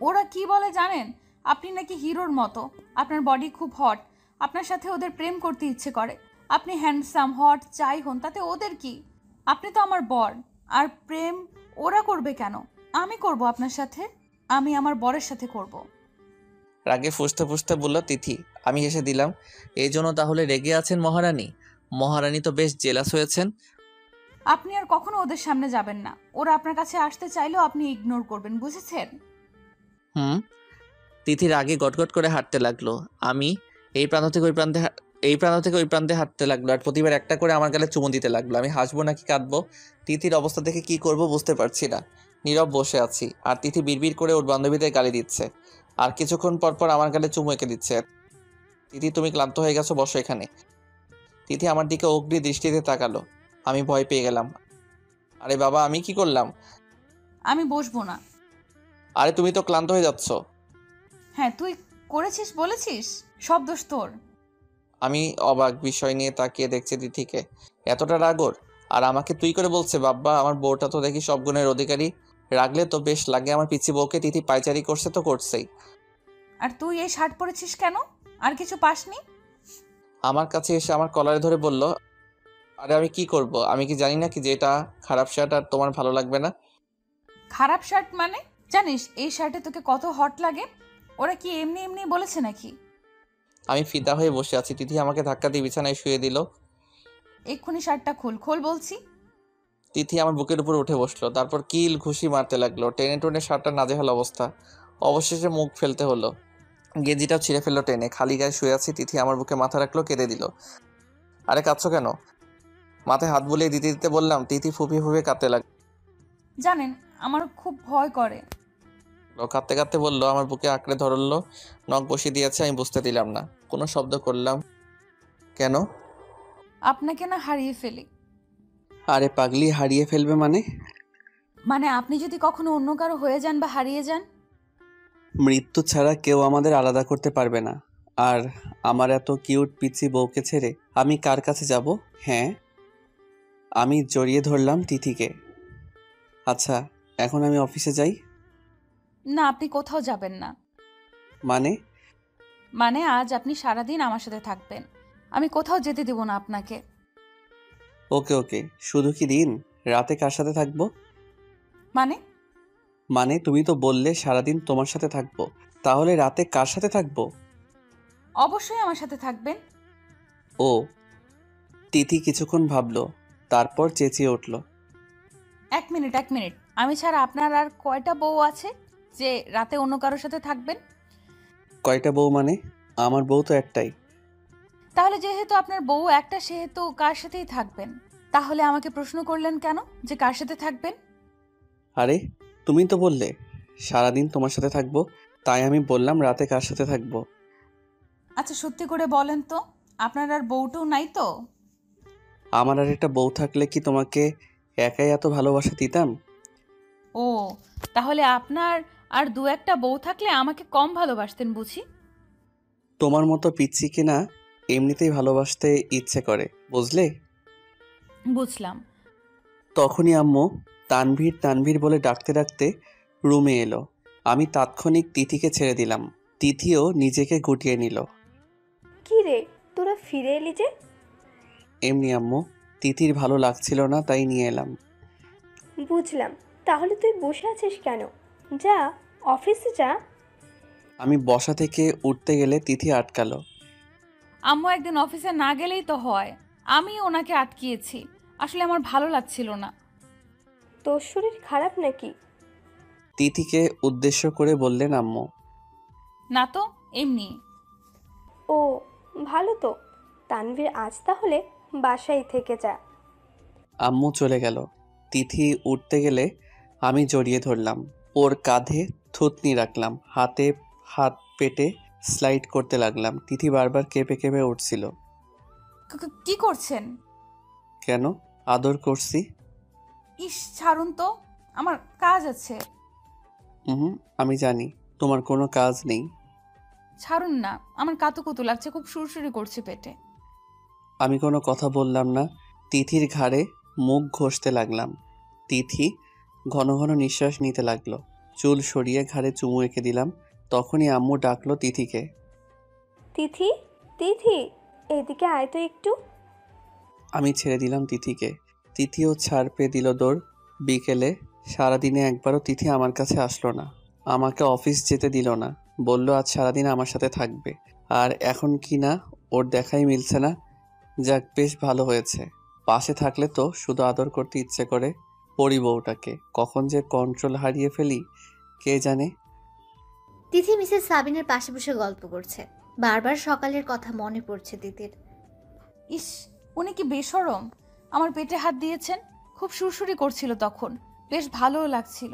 Speaker 1: ওরা কি বলে জানেন? আপনি নাকি হিরোর মতো, আপনার বডি খুব হট, আপনার সাথে ওদের প্রেম করতে ইচ্ছে করে। আপনি হ্যান্ডসাম হট যাই হন, তাতে ওদের কি? আপনি তো আমার বর। আর প্রেম ওরা করবে কেন? আমি করব আপনার সাথে, আমি আমার বরের সাথে করব।
Speaker 2: রাগে ফুঁসতে ফুঁসতে বলল তিথি। আমি হেসে দিলাম। এই জন্য তাহলে রেগে আছেন মহারানী? মহারানী তো বেশ জেলাস হয়েছেন।
Speaker 1: আপনি আর কখনো ওদের সামনে যাবেন না। ওরা আপনার কাছে আসতে চাইলেও আপনি ইগনোর করবেন, বুঝেছেন?
Speaker 2: তিথির আগে গটগট করে হাঁটতে লাগলো। আমি এই প্রান্ত থেকে ওই প্রান্তে হাঁটতে লাগলো, আর প্রতিবার একটা করে আমার গালে চুমু দিতে লাগলো। আমি হাসবো নাকি কাঁদবো? তিথির অবস্থা দেখে কি করব বুঝতে পারছি না। নীরব বসে আছি, আর তিথি বিড়বিড় করে ওর বান্ধবীদের গালি দিচ্ছে, আর কিছুক্ষণ পর পর আমার গালে চুমু এঁকে দিচ্ছে। তিথি তুমি ক্লান্ত হয়ে গেছো, বসো এখানে। তিথি আমার দিকে অগ্নি দৃষ্টিতে তাকালো। আমি ভয় পেয়ে গেলাম। আরে বাবা, আমি কি করলাম?
Speaker 1: আমি বসবো না।
Speaker 2: আরে তুমি তো ক্লান্ত হয়ে যাচ্ছ।
Speaker 1: হ্যাঁ, তুই করেছিস বলেছিস, সব দোষ তোর।
Speaker 2: আমি অবাক বিষয় নিয়ে তাকিয়ে দেখছি তিথিকে। এতটা রাগর? আর আমাকে তুই করে বলছে? বাব্বা, আমার বউটা তো দেখি সব গুণের অধিকারী। রাগলে তো বেশ লাগে আমার পিচ্ছি বউকে। তিথি পায়চারি করছে তো করছেই।
Speaker 1: আর তুই এই শার্ট পরেছিস কেন? আর কিছু পাসনি?
Speaker 2: আমার কাছে এসে আমার কলারে ধরে বলল, আরে আমি কি করব? আমি কি জানি না কি যে এটা খারাপ শার্ট আর তোমার ভালো লাগবে না?
Speaker 1: খারাপ শার্ট মানে? জানিস এই শার্টে তোকে কত হট লাগে? ওরা কি এমনি এমনি বলেছে নাকি?
Speaker 2: আমি ফিদা হয়ে বসে আছি। তিথি আমাকে ধাক্কা দিয়ে বিছানায় শুয়ে দিল।
Speaker 1: এক্ষুনি শার্টটা খোল, খোল বলছি।
Speaker 2: তিথি আমার বুকের উপর উঠে বসলো, তারপর কিল ঘুষি মারতে লাগলো। টেনে টেনে শার্টটা নাজেহাল অবস্থা। অবশেষে মুখ ফেলতে হলো। গেঞ্জিটাও ছিঁড়ে ফেললো টেনে। খালি গায়ে শুয়ে আছি। তিথি আমার বুকে মাথা রাখলো, কেঁদে দিল। আরে কাঁদছো কেন? মাথায় হাত বুলিয়ে দিতে দিতে বললাম। তিথি ফুপিয়ে ফুপিয়ে কাঁদতে লাগলো।
Speaker 1: জানেন, আমার খুব ভয় করে।
Speaker 2: কাঁদতে কাঁদতে বললো, আমার বুকে আঁকড়ে ধরলো, নখ বসিয়ে দিয়েছে। আমি বুঝতে দিলাম না, কোনো শব্দ করলাম। কেন?
Speaker 1: আপনাকে না হারিয়ে ফেলি।
Speaker 2: আরে পাগলি, হারিয়ে ফেলবে মানে?
Speaker 1: মানে আপনি যদি কখনো অন্য কারো হয়ে যান বা হারিয়ে যান।
Speaker 2: মৃত্যু ছাড়া কেউ আমাদের আলাদা করতে পারবে না। আর আমার এত কিউট পিচি বউকে ছেড়ে আমি কার কাছে যাব? হ্যাঁ, আমি জড়িয়ে ধরলাম তিথিকে। আচ্ছা, এখন আমি অফিসে যাই?
Speaker 1: না, আপনি কোথাও যাবেন না।
Speaker 2: মানে?
Speaker 1: মানে আজ আপনি সারাদিন আমার সাথে থাকবেন, আমি কোথাও যেতে দেব না আপনাকে।
Speaker 2: ওকে ওকে, শুধু কি দিন? রাতে কার সাথে থাকবো?
Speaker 1: মানে?
Speaker 2: মানে তুমি তো বললে সারাদিন তোমার সাথে থাকবো, তাহলে রাতে কার সাথে থাকবো?
Speaker 1: অবশ্যই আমার সাথে থাকবেন।
Speaker 2: ও, তিথি কিছুক্ষণ ভাবলো, তারপর চেঁচিয়ে উঠল।
Speaker 1: এক মিনিট, এক মিনিট। আমি ছাড়া আপনার আর কয়টা বউ আছে যে রাতে অন্য কারোর সাথে থাকবেন?
Speaker 2: কয়টা বউ মানে? আমার বউ তো একটাই।
Speaker 1: তাহলে যেহেতু আপনার বউ একটা, সেহেতু কার সাথেই থাকবেন? তাহলে আমাকে প্রশ্ন করলেন কেন যে কার সাথে থাকবেন?
Speaker 2: আরে তুমি তো বললে সারাদিন তোমার সাথে থাকবো, তাই আমি বললাম রাতে কার সাথে থাকবো।
Speaker 1: আচ্ছা সত্যি করে বলেন তো, আপনার আর বউটাও নাই তো?
Speaker 2: আমার আর একটা বউ থাকলে কি তোমাকে একাই এত ভালোবাসা দিতাম?
Speaker 1: ও, তাহলে আপনার আর দু একটা বউ থাকলে আমাকে কম ভালোবাসতেন বুঝি?
Speaker 2: তোমার মতো পিচ্চিকে না এমনিতেই ভালোবাসতে ইচ্ছে করে, বুঝলে?
Speaker 1: বুঝলাম।
Speaker 2: তখনই আম্মু তানভীর তানভীর বলে ডাকতে ডাকতে রুমে এলো। আমি তাৎক্ষণিক তিথিকে ছেড়ে দিলাম। তিথিও নিজেকে গুটিয়ে নিল।
Speaker 5: কি রে, তোরা ফিরে এলি যে?
Speaker 2: এমনি আম্মু, তিথির ভালো লাগছিল না, তাই নিয়ে এলাম।
Speaker 5: বুঝলাম। তাহলে তুই বসে আছিস কেন? যা, অফিসে যা।
Speaker 2: আমি বসা থেকে উঠতে গেলে তিথি আটকালো।
Speaker 1: আম্মু একদিন অফিসে না গেলেই তো হয়, আমি ওনাকে আটকিয়েছি। আসলে আমার ভালো লাগছিল না।
Speaker 5: তোর শরীর খারাপ নাকি?
Speaker 2: তিথিকে উদ্দেশ্য করে বললেন আম্মু।
Speaker 1: না তো, এমনি।
Speaker 5: ও, ভালো তো। তানভীর আজ তাহলে বাসায় থেকে যা।
Speaker 2: আম্মু চলে গেল। তিথি উঠতে গেলে আমি জড়িয়ে ধরলাম। ওর কাঁধে থুতনি রাখলাম, হাতে হাত পেটে স্লাইড করতে লাগলাম। তিথি বারবার কেঁপে কেঁপে উঠছিল।
Speaker 1: কি করছেন?
Speaker 2: কেন? আদর করছি।
Speaker 1: ইস, ছাড়ুন তো, আমার কাজ আছে।
Speaker 2: আমি জানি তোমার কোনো কাজ নেই।
Speaker 1: ছাড়ুন না, আমার কাতুকুতু লাগছে, খুব সুরসুরি করছে পেটে।
Speaker 2: আমি কোনো কথা বললাম না। তিথির ঘাড়ে মুখ ঘষতে লাগলাম। তিথি ঘন ঘন নিঃশ্বাস নিতে লাগলো। চুল সরিয়ে ঘাড়ে চুমু এঁকে দিলাম। তখনই আম্মু ডাকলো তিথিকে।
Speaker 5: তিথি, তিথি, এদিকে আয় তো একটু।
Speaker 2: আমি ছেড়ে দিলাম তিথিকে। তিথিও ছাড় পেয়ে দিল দৌড়। বিকেলে সারাদিনে একবারও তিথি আমার কাছে আসলো না। আমাকে অফিস যেতে দিল না। বলল আজ সারাদিন আমার সাথে থাকবে। আর এখন কি না ওর দেখাই মিলছে না। যাক, বেশ ভালো হয়েছে। পাশে থাকলে তো শুধু আদর করতে ইচ্ছে করে। পরি বউটাকে কখন যে কন্ট্রোল হারিয়ে ফেলি কে জানে।
Speaker 4: তিথি মিসেস সাবিনের পাশে বসে গল্প করছে। বারবার সকালের কথা মনে পড়ছে তিথির।
Speaker 1: ইস, উনি কি বেশরম! আমার পেটে হাত দিয়েছেন। খুব সুরসুরি করছিল তখন, বেশ ভালোও লাগছিল।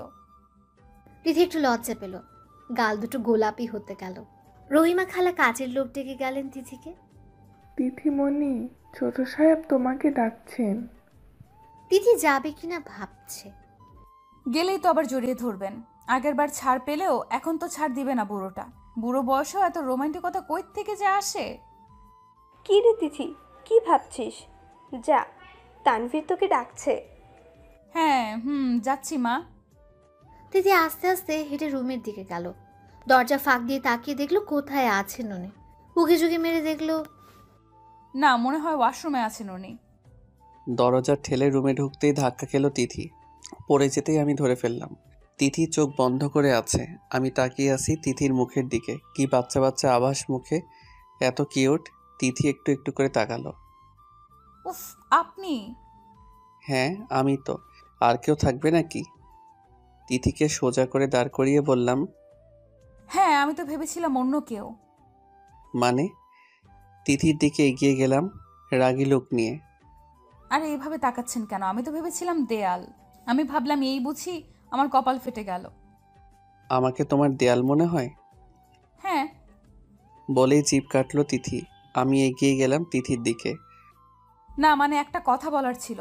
Speaker 4: তিথি একটু লজ্জা পেল। গাল দুটো গোলাপি হতে গেল। রহিমা খালা কাজের লোক ডেকে গেলেন তিথিকে।
Speaker 6: তিথিমণি, ছোট সাহেব তোমাকে ডাকছেন।
Speaker 4: তিথি যাবে কিনা ভাবছে।
Speaker 1: গেলেই তো আবার জড়িয়ে ধরবেন। আগের বার ছাড় পেলেও এখন তো ছাড় দিবে না বুড়োটা। বুড়ো বয়সেও এত রোমান্টিকতা কই থেকে যে আসে!
Speaker 5: কি রে তিথি, কি ভাবছিস? যা, তানভীর তোকে ডাকছে।
Speaker 1: হ্যাঁ, যাচ্ছি মা।
Speaker 4: তিথি আস্তে আস্তে হেঁটে রুমের দিকে গেল। দরজা ফাঁক দিয়ে তাকিয়ে দেখলো কোথায় আছেন উনি। উকি ঝুঁকি মেরে দেখলো
Speaker 1: না, মনে হয় ওয়াশরুমে আছেন উনি।
Speaker 2: দরজা ঠেলে রুমে ঢুকতেই ধাক্কা খেলো তিথি। পড়ে যেতেই আমি ধরে ফেললাম। তিথি চোখ বন্ধ করে আছে। আমি তাকিয়ে আছি তিথির মুখের দিকে। কি বাচ্চা বাচ্চা আভাস মুখে, এত কিউট। তিথি একটু একটু করে তাকালো।
Speaker 1: উফ, আপনি!
Speaker 2: হ্যাঁ আমি তো, আর কেউ থাকবে নাকি? তিথিকে সোজা করে দাঁড় করিয়ে বললাম।
Speaker 1: হ্যাঁ, আমি তো ভেবেছিলাম অন্য কেউ।
Speaker 2: মানে? তিথির দিকে এগিয়ে গেলাম রাগী লোক নিয়ে।
Speaker 1: আরে এভাবে তাকাচ্ছেন কেন? আমি তো ভেবেছিলাম দেয়াল। আমি ভাবলাম এই বুঝি আমার কপাল ফেটে গেল।
Speaker 2: আমাকে তোমার দেয়াল মনে হয়?
Speaker 1: হ্যাঁ।
Speaker 2: বলেই জিভ কাটলো তিথি। আমি এগিয়ে গেলাম তিথির দিকে।
Speaker 1: না, মানে একটা কথা বলার ছিল।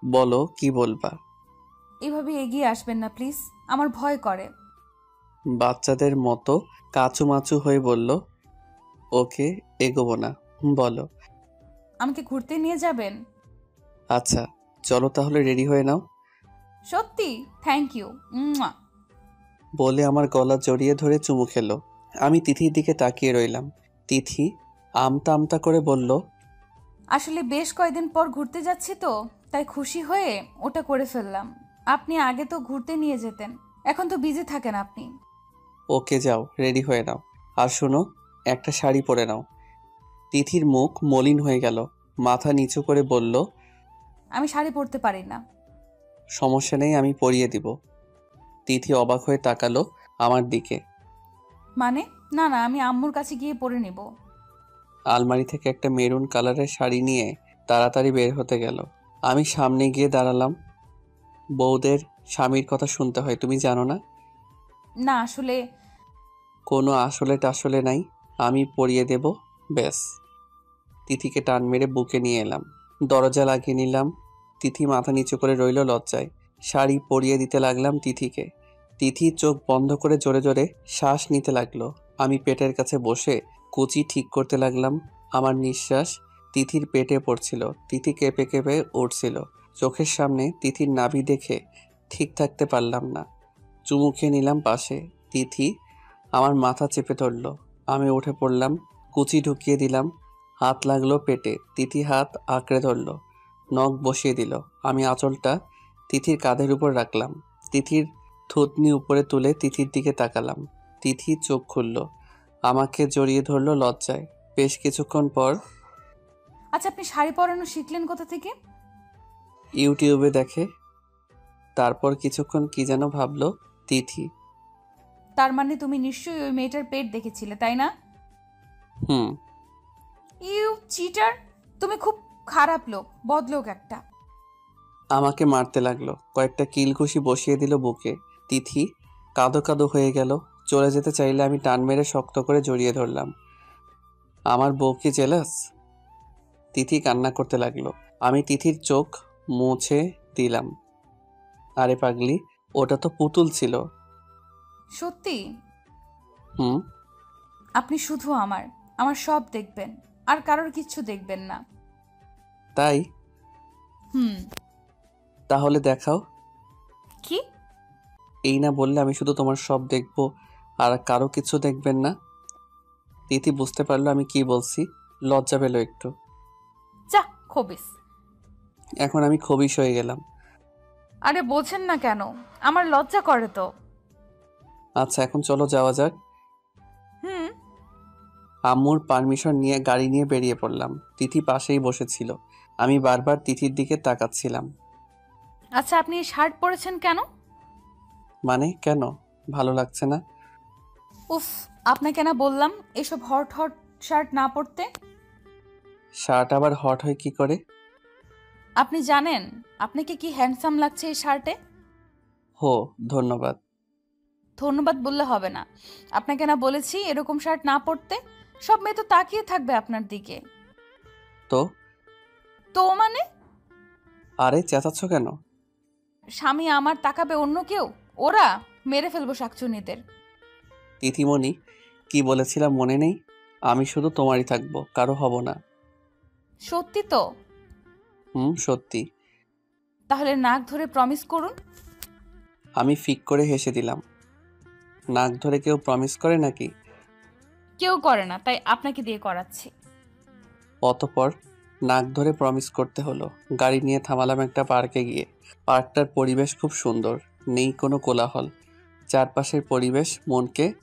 Speaker 2: বলো, কি বলবা?
Speaker 1: এভাবে এগিয়ে আসবেন না প্লিজ, আমার ভয় করে।
Speaker 2: বাচ্চাদের মতো কাচুমাচু হয়ে বলল। ওকে, এগোবো না। বলো।
Speaker 1: আমাকে ঘুরতে নিয়ে যাবেন?
Speaker 2: আচ্ছা চলো তাহলে, রেডি হয়ে নাও।
Speaker 1: সত্যি? Thank you.
Speaker 2: বলে আমার গলা জড়িয়ে ধরে চুমু খেলো। আমি তিথির দিকে তাকিয়ে রইলাম। তিথি আমতা আমতা করে বলল।
Speaker 1: আসলে বেশ কয়েকদিন পর ঘুরতে যাচ্ছি তো, তাই খুশি হয়ে ওটা করে ফেললাম। আপনি আগে তো ঘুরতে নিয়ে যেতেন, এখন তো বিজি থাকেন আপনি।
Speaker 2: ওকে যাও, রেডি হয়ে নাও। আর শোনো, একটা শাড়ি পরে নাও। তিথির মুখ মলিন হয়ে গেল। মাথা নিচু করে বলল,
Speaker 1: আমি শাড়ি পরতে পারি না।
Speaker 2: সমস্যা নেই, আমি পরিয়ে দিব। তিথি অবাক হয়ে তাকালো আমার দিকে।
Speaker 1: মানে? না না, আমি আম্মুর কাছে গিয়ে পরে নিব।
Speaker 2: আলমারি থেকে একটা মেরুন কালারের শাড়ি নিয়ে তাড়াতাড়ি বের হতে গেল। আমি সামনে গিয়ে দাঁড়ালাম। বউদের স্বামীর কথা শুনতে হয়, তুমি জানো না?
Speaker 1: না আসলে
Speaker 2: কোনো আসলে টাসলে নাই, আমি পরিয়ে দেব, ব্যাস। তিথিকে টান মেরে বুকে নিয়ে এলাম, দরজা লাগিয়ে নিলাম। তিথি মাথা নিচু করে রইল লজ্জায়। শাড়ি পরিয়ে দিতে লাগলাম তিথিকে। তিথি চোখ বন্ধ করে জোরে জোরে শ্বাস নিতে লাগলো। আমি পেটের কাছে বসে কুচি ঠিক করতে লাগলাম। আমার নিঃশ্বাস তিথির পেটে পড়ছিল। তিথি কেঁপে কেঁপে উঠছিল। চোখের সামনে তিথির নাভি দেখে ঠিক থাকতে পারলাম না। চুমু খেয়ে নিলাম পাশে। তিথি আমার মাথা চেপে ধরল। আমি উঠে পড়লাম, কুচি ঢুকিয়ে দিলাম। হাত লাগলো পেটে। তিথি হাত আঁকড়ে ধরল, নখ বসিয়ে দিল। আমি আঁচলটা তিথির কাঁধের উপর রাখলাম। তিথির থুতনি উপরে তুলে তিথির দিকে তাকালাম। তিথি চোখ খুলল, আমাকে জড়িয়ে ধরল লজ্জায়। বেশ কিছুক্ষণ পর,
Speaker 1: আচ্ছা, আপনি শাড়ি পরানো শিখলেন কোথা থেকে?
Speaker 2: ইউটিউবে দেখে। তারপর কিছুক্ষণ কি যেন ভাবলো তিথি।
Speaker 1: তার মানে তুমি নিশ্চয়ই ওই মেয়েটার পেট দেখেছিলে, তাই না?
Speaker 2: হুম।
Speaker 1: You cheater! তুমি খুব খারাপ লোক, বদলোক একটা।
Speaker 2: আমাকে মারতে লাগলো, কয়েকটা কিলঘুষি বসিয়ে দিল বুকে। তিথি কাঁদো কাঁদো হয়ে গেল। চলে যেতে চাইলে আমি টান মেরে শক্ত করে জড়িয়ে ধরলাম। আমার বউ কি জেলাস? তিথি কান্না করতে লাগলো। আমি তিথির চোখ মুছে দিলাম। আরে পাগলি, ওটা তো পুতুল ছিল।
Speaker 1: সত্যি?
Speaker 2: হুম।
Speaker 1: আপনি শুধু আমার আমার সব দেখবেন, আর কারোর কিচ্ছু দেখবেন না।
Speaker 2: তাই?
Speaker 1: হুম।
Speaker 2: তাহলে দেখাও।
Speaker 1: কি?
Speaker 2: এই না বললে আমি শুধু তোমার সব দেখবো আর কারো কিছু দেখবেন না? তিথি বুঝতে পারলো আমি কি বলছি, লজ্জা পেল একটু।
Speaker 1: যা খবিস।
Speaker 2: এখন আমি খবিশ হয়ে গেলাম।
Speaker 1: আরে বোঝেন না কেন? আমার লজ্জা করে তো।
Speaker 2: আচ্ছা, এখন চলো যাওয়া যাক।
Speaker 1: হুম।
Speaker 2: আম্মুর পারমিশন নিয়ে গাড়ি নিয়ে বেরিয়ে পড়লাম। তিথি পাশেই বসেছিল। আমি বারবার তিথির দিকে তাকাচ্ছিলাম।
Speaker 1: আচ্ছা, আপনি এই শার্ট পরেছেন কেন?
Speaker 2: মানে কেন? ভালো লাগছে না?
Speaker 1: উফ, আপনাকে না বললাম এসব হট হট শার্ট না পরতে।
Speaker 2: শার্ট আবার হট হয় কি করে?
Speaker 1: আপনি জানেন আপনাকে কি হ্যান্ডসাম লাগছে এই শার্টে?
Speaker 2: হো, ধন্যবাদ।
Speaker 1: ধন্যবাদ বললে হবে না। আপনাকে না বলেছি এরকম শার্ট না পরতে? সব মেয়ে তো তাকিয়ে থাকবে আপনার দিকে।
Speaker 2: তো?
Speaker 1: তো মানে?
Speaker 2: আরে চেঁচাচ্ছ কেন?
Speaker 1: স্বামী আমার তাকাবে অন্য কেউ? ওরা মেরে ফেলবো শাকচুনিদের।
Speaker 2: তিথিমণি, কি বলেছিলাম মনে নেই? আমি শুধু তোমারই থাকবো, কারো হব না।
Speaker 1: সত্যি তো?
Speaker 2: হুম, সত্যি।
Speaker 1: তাহলে নাক ধরে প্রমিস করুন।
Speaker 2: আমি ফিক করে হেসে দিলাম। নাক ধরে কেউ প্রমিস করে নাকি?
Speaker 1: কেউ করে না, তাই আপনাকে দিয়ে করাচ্ছি।
Speaker 2: অতঃপর নাক ধরে প্রমিস করতে হলো। গাড়ি নিয়ে থামালাম একটা পার্কে গিয়ে। পার্কটার পরিবেশ খুব সুন্দর, নেই কোনো কোলাহল। চারপাশের পরিবেশ মনকে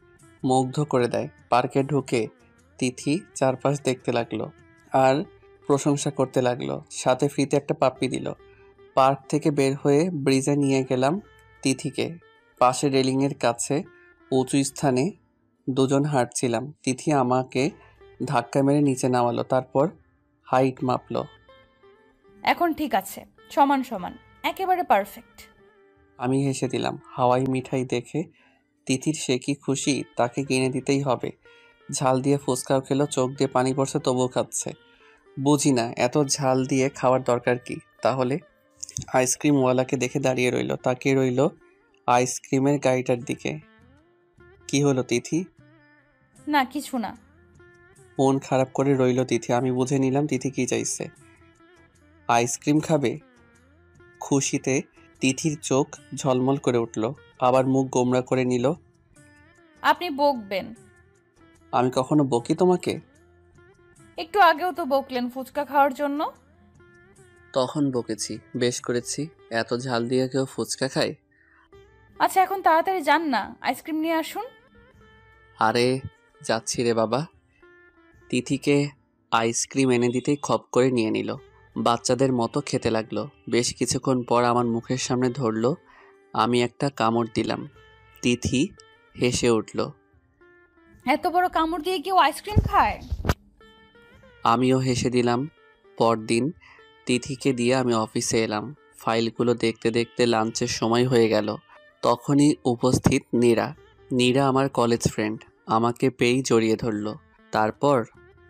Speaker 2: মুগ্ধ করে দেয়। পার্কে ঢুকে তিথি চারপাশ দেখতে লাগলো আর প্রশংসা করতে লাগলো। সাথে ফ্রিতে একটা পাপ্পি দিল। পার্ক থেকে বের হয়ে ব্রিজে নিয়ে গেলাম তিথিকে। পাশে রেলিংয়ের কাছে উঁচু স্থানে দুজন হাঁটছিলাম। তিথি আমাকে ধাক্কা মেরে নিচে নামালো, তারপর হাইট মাপলো।
Speaker 1: এখন ঠিক আছে, সমান সমান, একেবারে পারফেক্ট।
Speaker 2: আমি হেসে দিলাম। হাওয়াই মিঠাই দেখে তিথির সে কি খুশি, তাকে কিনে দিতেই হবে। ঝাল দিয়ে ফুচকাও খেলো, চোখ দিয়ে পানি পড়ছে তবুও খাচ্ছে। বুঝি না এত ঝাল দিয়ে খাওয়ার দরকার কি। তাহলে আইসক্রিমওয়ালাকে দেখে দাঁড়িয়ে রইল, তাকিয়ে রইল আইসক্রিমের গাড়িটার দিকে। কি হলো তিথি?
Speaker 1: না কিছু না।
Speaker 2: মন খারাপ করে রইল তিথি। আমি বুঝে নিলাম তিথি কি চাইছে। আইসক্রিম খাবে? খুশিতে তিথির চোখ ঝলমল করে উঠল, আবার মুখ গোমড়া করে নিল।
Speaker 1: আপনি বকবেন।
Speaker 2: আমি কখনো বকি তোমাকে?
Speaker 1: একটু আগেও তো বকলেন ফুচকা খাওয়ার জন্য।
Speaker 2: তখন বকেছি, বেশ করেছি। এত ঝাল দিয়ে কেউ ফুচকা খায়?
Speaker 1: আচ্ছা, এখন তাড়াতাড়ি যান না, আইসক্রিম নিয়ে আসুন।
Speaker 2: আরে যাচ্ছি রে বাবা। তিথিকে আইসক্রিম এনে দিতেই খপ করে নিয়ে নিল। বাচ্চাদের মতো খেতে লাগলো। বেশ কিছুক্ষণ পর আমার মুখের সামনে ধরলো। আমি একটা কামড় দিলাম। তিথি হেসে উঠল।
Speaker 1: এত বড় কামড় দিয়ে কেউ আইসক্রিম খায়?
Speaker 2: আমিও হেসে দিলাম। পরদিন তিথিকে দিয়ে আমি অফিসে এলাম। ফাইলগুলো দেখতে দেখতে লাঞ্চের সময় হয়ে গেল। তখনই উপস্থিত নীরা। নীরা আমার কলেজ ফ্রেন্ড। আমাকে পেয়েই জড়িয়ে ধরল। তারপর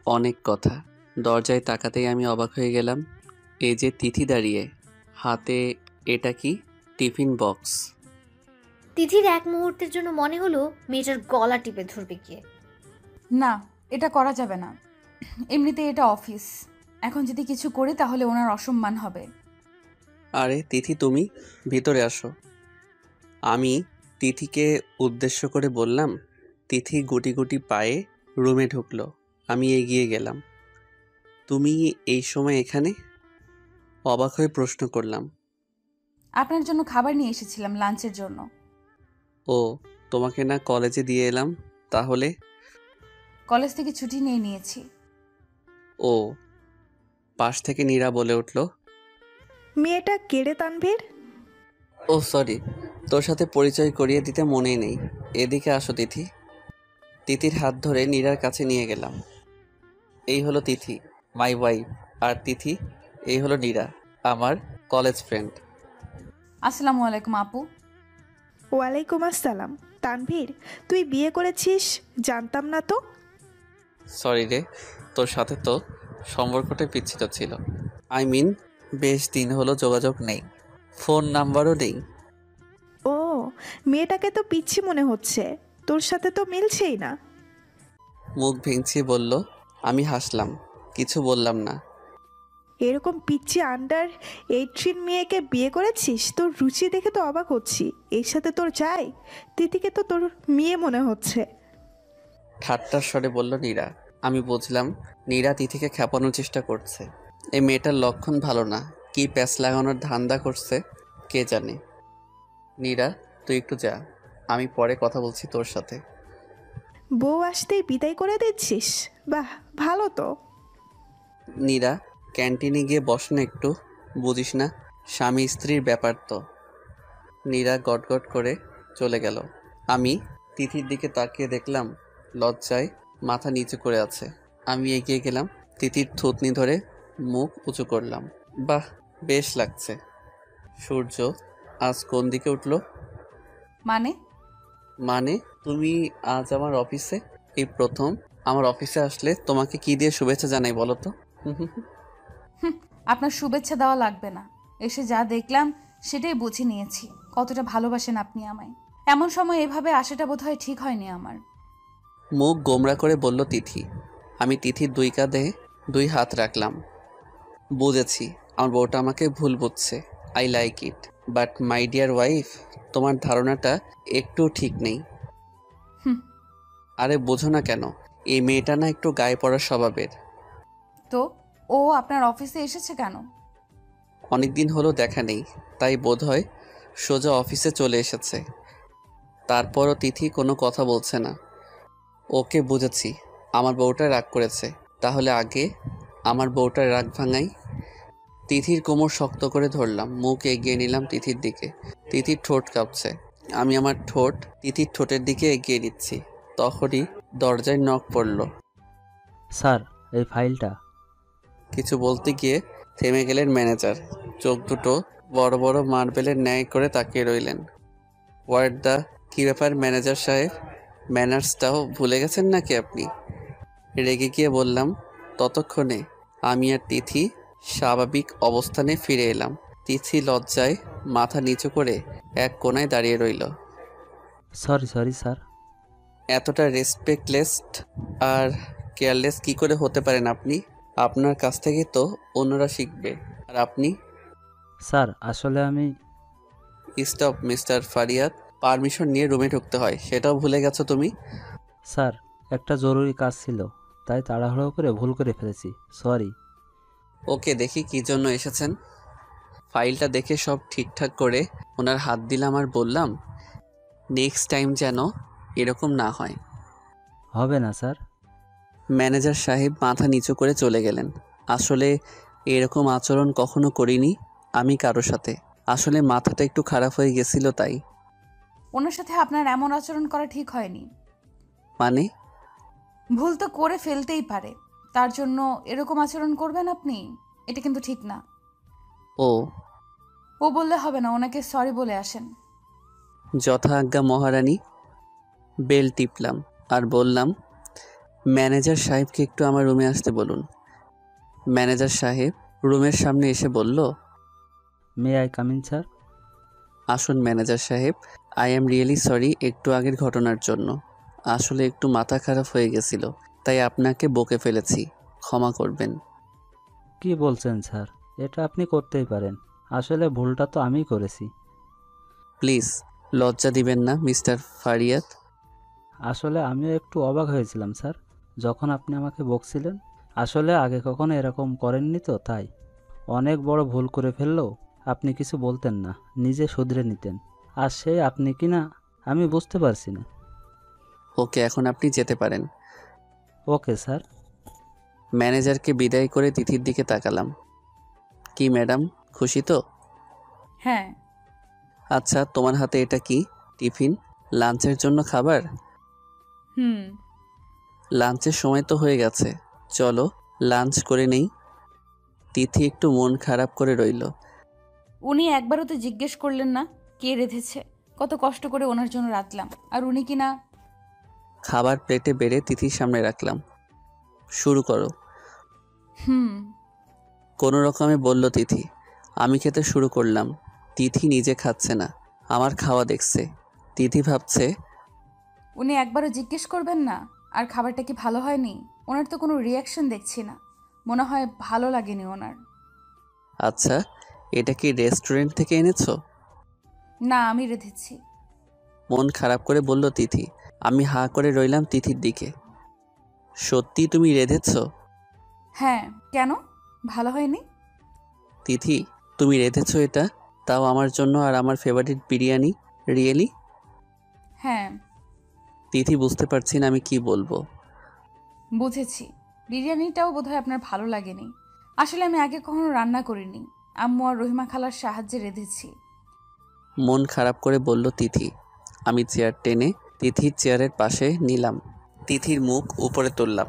Speaker 2: অনেক কথা। দরজায় তাকাতেই আমি অবাক হয়ে গেলাম। এই যে তিথি দাঁড়িয়ে, হাতে এটা কি? Tiffin box.
Speaker 4: তিথির এক মুহূর্তের জন্য মনে হলো মেয়েটার গলা টিপে ধরবে গিয়ে।
Speaker 1: না, এটা করা যাবে না। এমনিতে এটা অফিস। এখন যদি কিছু করি তাহলে ওনার অসম্মান হবে।
Speaker 2: আরে তিথি, তুমি ভিতরে আসো। আমি তিথিকে উদ্দেশ্য করে বললাম। তিথি গুটি গুটি পায়ে রুমে ঢুকলো। আমি এগিয়ে গেলাম। তুমি এই সময় এখানে? অবাক হয়ে প্রশ্ন করলাম।
Speaker 1: আপনার জন্য খাবার নিয়ে এসেছিলাম, লাঞ্চের জন্য।
Speaker 2: ও, তোমাকে না কলেজে দিয়ে এলাম? তাহলে?
Speaker 1: কলেজ থেকে ছুটি নিয়ে নিয়েছি।
Speaker 2: ও। পাশ থেকে নীরা বলে উঠল,
Speaker 9: মেয়েটা কেড়ে তানভীর।
Speaker 2: ও সরি, তোর সাথে পরিচয় করিয়ে দিতে মনেই নেই। এদিকে আসো তিথি। তিথির হাত ধরে নীরার কাছে নিয়ে গেলাম। এই হলো তিথি, মাই ওয়াইফ। আর তিথি, এই হলো নীরা, আমার কলেজ ফ্রেন্ড।
Speaker 1: আসসালামু আলাইকুম আপু।
Speaker 9: ওয়ালাইকুম আসসালাম। তানভীর, তুই বিয়ে করেছিস? জানতাম না তো।
Speaker 2: সরি রে, তোর সাথে তো সম্পর্কটা বিচ্ছিন্ন ছিল। আই মিন, বেশ দিন হলো যোগাযোগ নেই, ফোন নাম্বারও নেই।
Speaker 9: ও, মেয়েটাকে তো পিচ্ছি মনে হচ্ছে, তোর সাথে তো মিলছেই না।
Speaker 2: মুখ ভেঙচিয়ে বলল। আমি হাসলাম, কিছু বললাম না।
Speaker 9: এরকম পিচ্ছি আন্ডার 18 মেয়েকে বিয়ে করেছিস? তোর রুচি দেখে তো অবাক হচ্ছি। এর সাথে তোর চাই? তিথিকে তো তোর মেয়ে মনে হচ্ছে।
Speaker 2: ঠাট্টার স্বরে বলল নীরা। আমি বুঝলাম নীরা তিথিকে খেপানোর চেষ্টা করছে। এই মেয়েটার লক্ষণ ভালো না। কি প্যাঁচ লাগানোর ধান্দা করছে কে জানে। নীরা, তুই একটু যা, আমি পরে কথা বলছি তোর সাথে।
Speaker 9: বউ আসতেই বিদায় করে দিচ্ছিস? বাহ, ভালো তো।
Speaker 2: নীরা, ক্যান্টিনে গিয়ে বস না একটু, বুঝিস না স্বামী স্ত্রীর ব্যাপার তো। নীরা গটগট করে চলে গেল। আমি তিথির দিকে তাকিয়ে দেখলাম লজ্জায় মাথা নিচু করে আছে। আমি এগিয়ে গেলাম, তিথির থুতনি ধরে মুখ উঁচু করলাম। বাহ, বেশ লাগছে। সূর্য আজ কোন দিকে উঠলো? মানে তুমি আজ আমার অফিসে? এই প্রথম আমার অফিসে আসলে তোমাকে কি দিয়ে শুভেচ্ছা জানাই বলো তো?
Speaker 1: আপনার শুভেচ্ছা দেওয়া লাগবে না। এসে যা দেখলাম সেটাই বুঝে নিয়েছি কতটা ভালোবাসেন আপনি আমায়। এমন সময় এভাবে আসাটা বোধহয় ঠিক হয়নি আমার।
Speaker 2: মুখ গোমরা করে বলল তিথি। আমি তিথির দুই কাঁধে দুই হাত রাখলাম। বুঝেছি, আমার বউটা আমাকে ভুল বুঝছে। I like it, but my dear wife, তোমার ধারণাটা একটু ঠিক নেই। আরে বোঝো না কেন? এই মেয়েটা না একটু গায়ে পড়ার স্বভাবের।
Speaker 1: তো ও আপনার অফিসে এসেছে কেন?
Speaker 2: অনেকদিন হলো দেখা নেই, তাই বোধহয় সোজা অফিসে চলে এসেছে। তারপরও তিথি কোনো কথা বলছে না। ওকে বুঝেছি, আমার বউটা রাগ করেছে। তাহলে আগে আমার বউটার রাগ ভাঙাই। তিথির কোমর শক্ত করে ধরলাম, মুখ এগিয়ে নিলাম তিথির দিকে। তিথির ঠোঁট কাঁপছে। আমি আমার ঠোঁট তিথির ঠোঁটের দিকে এগিয়ে দিচ্ছি। তখনই দরজায় নক পড়ল।
Speaker 10: স্যার, এই ফাইলটা।
Speaker 2: কিছু বলতে গিয়ে থেমে গেলেন ম্যানেজার। চোখ দুটো বড় বড় মার্বেলের ন্যায় করে তাকিয়ে রইলেন। হোয়াট দ্য, কী ব্যাপার ম্যানেজার সাহেব? ম্যানার্সটাও ভুলে গেছেন নাকি আপনি? রেগে গিয়ে বললাম। ততক্ষণে আমি আর তিথি স্বাভাবিক অবস্থানে ফিরে এলাম। তিথি লজ্জায় মাথা নিচু করে এক কোণায় দাঁড়িয়ে রইল।
Speaker 10: Sorry sir.
Speaker 2: এতটা রেসপেক্টলেস আর কেয়ারলেস কি করে হতে পারেন আপনি? আপনার কাছ থেকে তো অন্যরা শিখবে। আর আপনি?
Speaker 10: স্যার, আসলে আমি...
Speaker 2: স্টপ মিস্টার ফারিয়াদ, পারমিশন নিয়ে রুমে ঢুকতে হয়, সেটাও ভুলে গেছো তুমি?
Speaker 10: স্যার, একটা জরুরি কাজ ছিল, তাই তাড়াহুড়ো করে ভুল করে ফেলেছি, সরি।
Speaker 2: ওকে, দেখি কি জন্য এসেছেন। ফাইলটা দেখে সব ঠিকঠাক করে ওনার হাত দিলাম আর বললাম, নেক্সট টাইম যেন এরকম না হয়।
Speaker 10: হবে না স্যার।
Speaker 2: ম্যানেজার সাহেব মাথা নিচু করে চলে গেলেন। আসলে এরকম আচরণ কখনো করিনি আমি কারো সাথে। আসলে মাথাটা একটু খারাপ হয়ে গেছিল তাই।
Speaker 1: ওনার সাথে আপনার এমন আচরণ করা ঠিক হয়নি।
Speaker 2: মানে?
Speaker 1: ভুল তো করে ফেলতেই পারে, তার জন্য এরকম আচরণ করবেন আপনি? এটা কিন্তু ঠিক না।
Speaker 2: ও
Speaker 1: ও বললে হবে না, ওনাকে সরি বলে আসেন।
Speaker 2: যথা আজ্ঞা মহারানী। বেল টিপলাম আর বললাম, ম্যানেজার সাহেবকে একটু আমার রুমে আসতে বলুন। ম্যানেজার সাহেব রুমের সামনে এসে বলল,
Speaker 10: মে আই কামিন স্যার?
Speaker 2: আসুন ম্যানেজার সাহেব, আই অ্যাম রিয়েলি সরি একটু আগের ঘটনার জন্য। আসলে একটু মাথা খারাপ হয়ে গেছিল, তাই আপনাকে বকে ফেলেছি, ক্ষমা করবেন।
Speaker 10: কি বলছেন স্যার? এটা আপনি করতেই পারেন। আসলে ভুলটা তো আমিই করেছি।
Speaker 2: প্লিজ লজ্জা দিবেন না মিস্টার ফারিয়াত।
Speaker 10: আসলে আমিও একটু অবাক হয়েছিলাম স্যার, যখন আপনি আমাকে বকছিলেন। আসলে আগে কখনো এরকম করেননি তো, তাই। অনেক বড় ভুল করে ফেললেও আপনি কিছু বলতেন না, নিজে শুধরে নিতেন। আর সেই আপনি কি না আমি বুঝতে পারছি না।
Speaker 2: ওকে, এখন আপনি যেতে পারেন।
Speaker 10: Okay sir.
Speaker 2: ম্যানেজারকে বিদায় করে তিথির দিকে তাকালাম। কি ম্যাডাম, খুশি তো?
Speaker 1: হ্যাঁ।
Speaker 2: আচ্ছা, তোমার হাতে এটা কি? টিফিন? লাঞ্চের জন্য খাবার?
Speaker 1: হুম।
Speaker 2: লাঞ্চের সময় তো হয়ে গেছে, চলো লাঞ্চ করে নেই। তিথি একটু মন খারাপ করে রইল।
Speaker 1: উনি একবারও তো জিজ্ঞেস করলেন না কে রেঁধেছে? কত কষ্ট করে ওনার জন্য রাঁধলাম, আর উনি কিনা।
Speaker 2: খাবার প্লেটে বেড়ে তিথির সামনে রাখলাম। শুরু করো।
Speaker 1: হুম।
Speaker 2: কোনো রকমে বলল তিথি। আমি খেতে শুরু করলাম। তিথি নিজে খাচ্ছে না, আমার খাওয়া দেখছে। তিথি ভাবছে,
Speaker 1: উনি একবারও জিজ্ঞেস করবেন না আর খাবারটা কি ভালো হয়নি? ওনার তো কোনো রিয়াকশন দেখছি না, মনে হয় ভালো লাগেনি ওনার।
Speaker 2: আচ্ছা, এটা কি রেস্টুরেন্ট থেকে এনেছো?
Speaker 1: না, আমি রেঁধেছি।
Speaker 2: মন খারাপ করে বলল তিথি। আমি হাঁ করে রইলাম তিথির দিকে। সত্যি তুমি রেঁধেছো?
Speaker 1: হ্যাঁ, কেন? ভালো হয়নি?
Speaker 2: তিথি, তুমি রেঁধেছো এটা, তাও আমার জন্য আর আমার ফেভারিট বিরিয়ানি? রিয়েলি?
Speaker 1: হ্যাঁ।
Speaker 2: তিথি বুঝতে পারছি না আমি কি বলবো।
Speaker 1: বুঝেছি, বিরিয়ানিটাও বোধহয় আপনার ভালো লাগেনি। আসলে আমি আগে কখনো রান্না করিনি, আম্মু আর রহিমা খালার সাহায্যে রেঁধেছি।
Speaker 2: মন খারাপ করে বলল তিথি। আমি চেয়ার টেনে তিথির চেয়ারের পাশে নিলাম। তিথির মুখ উপরে তুললাম।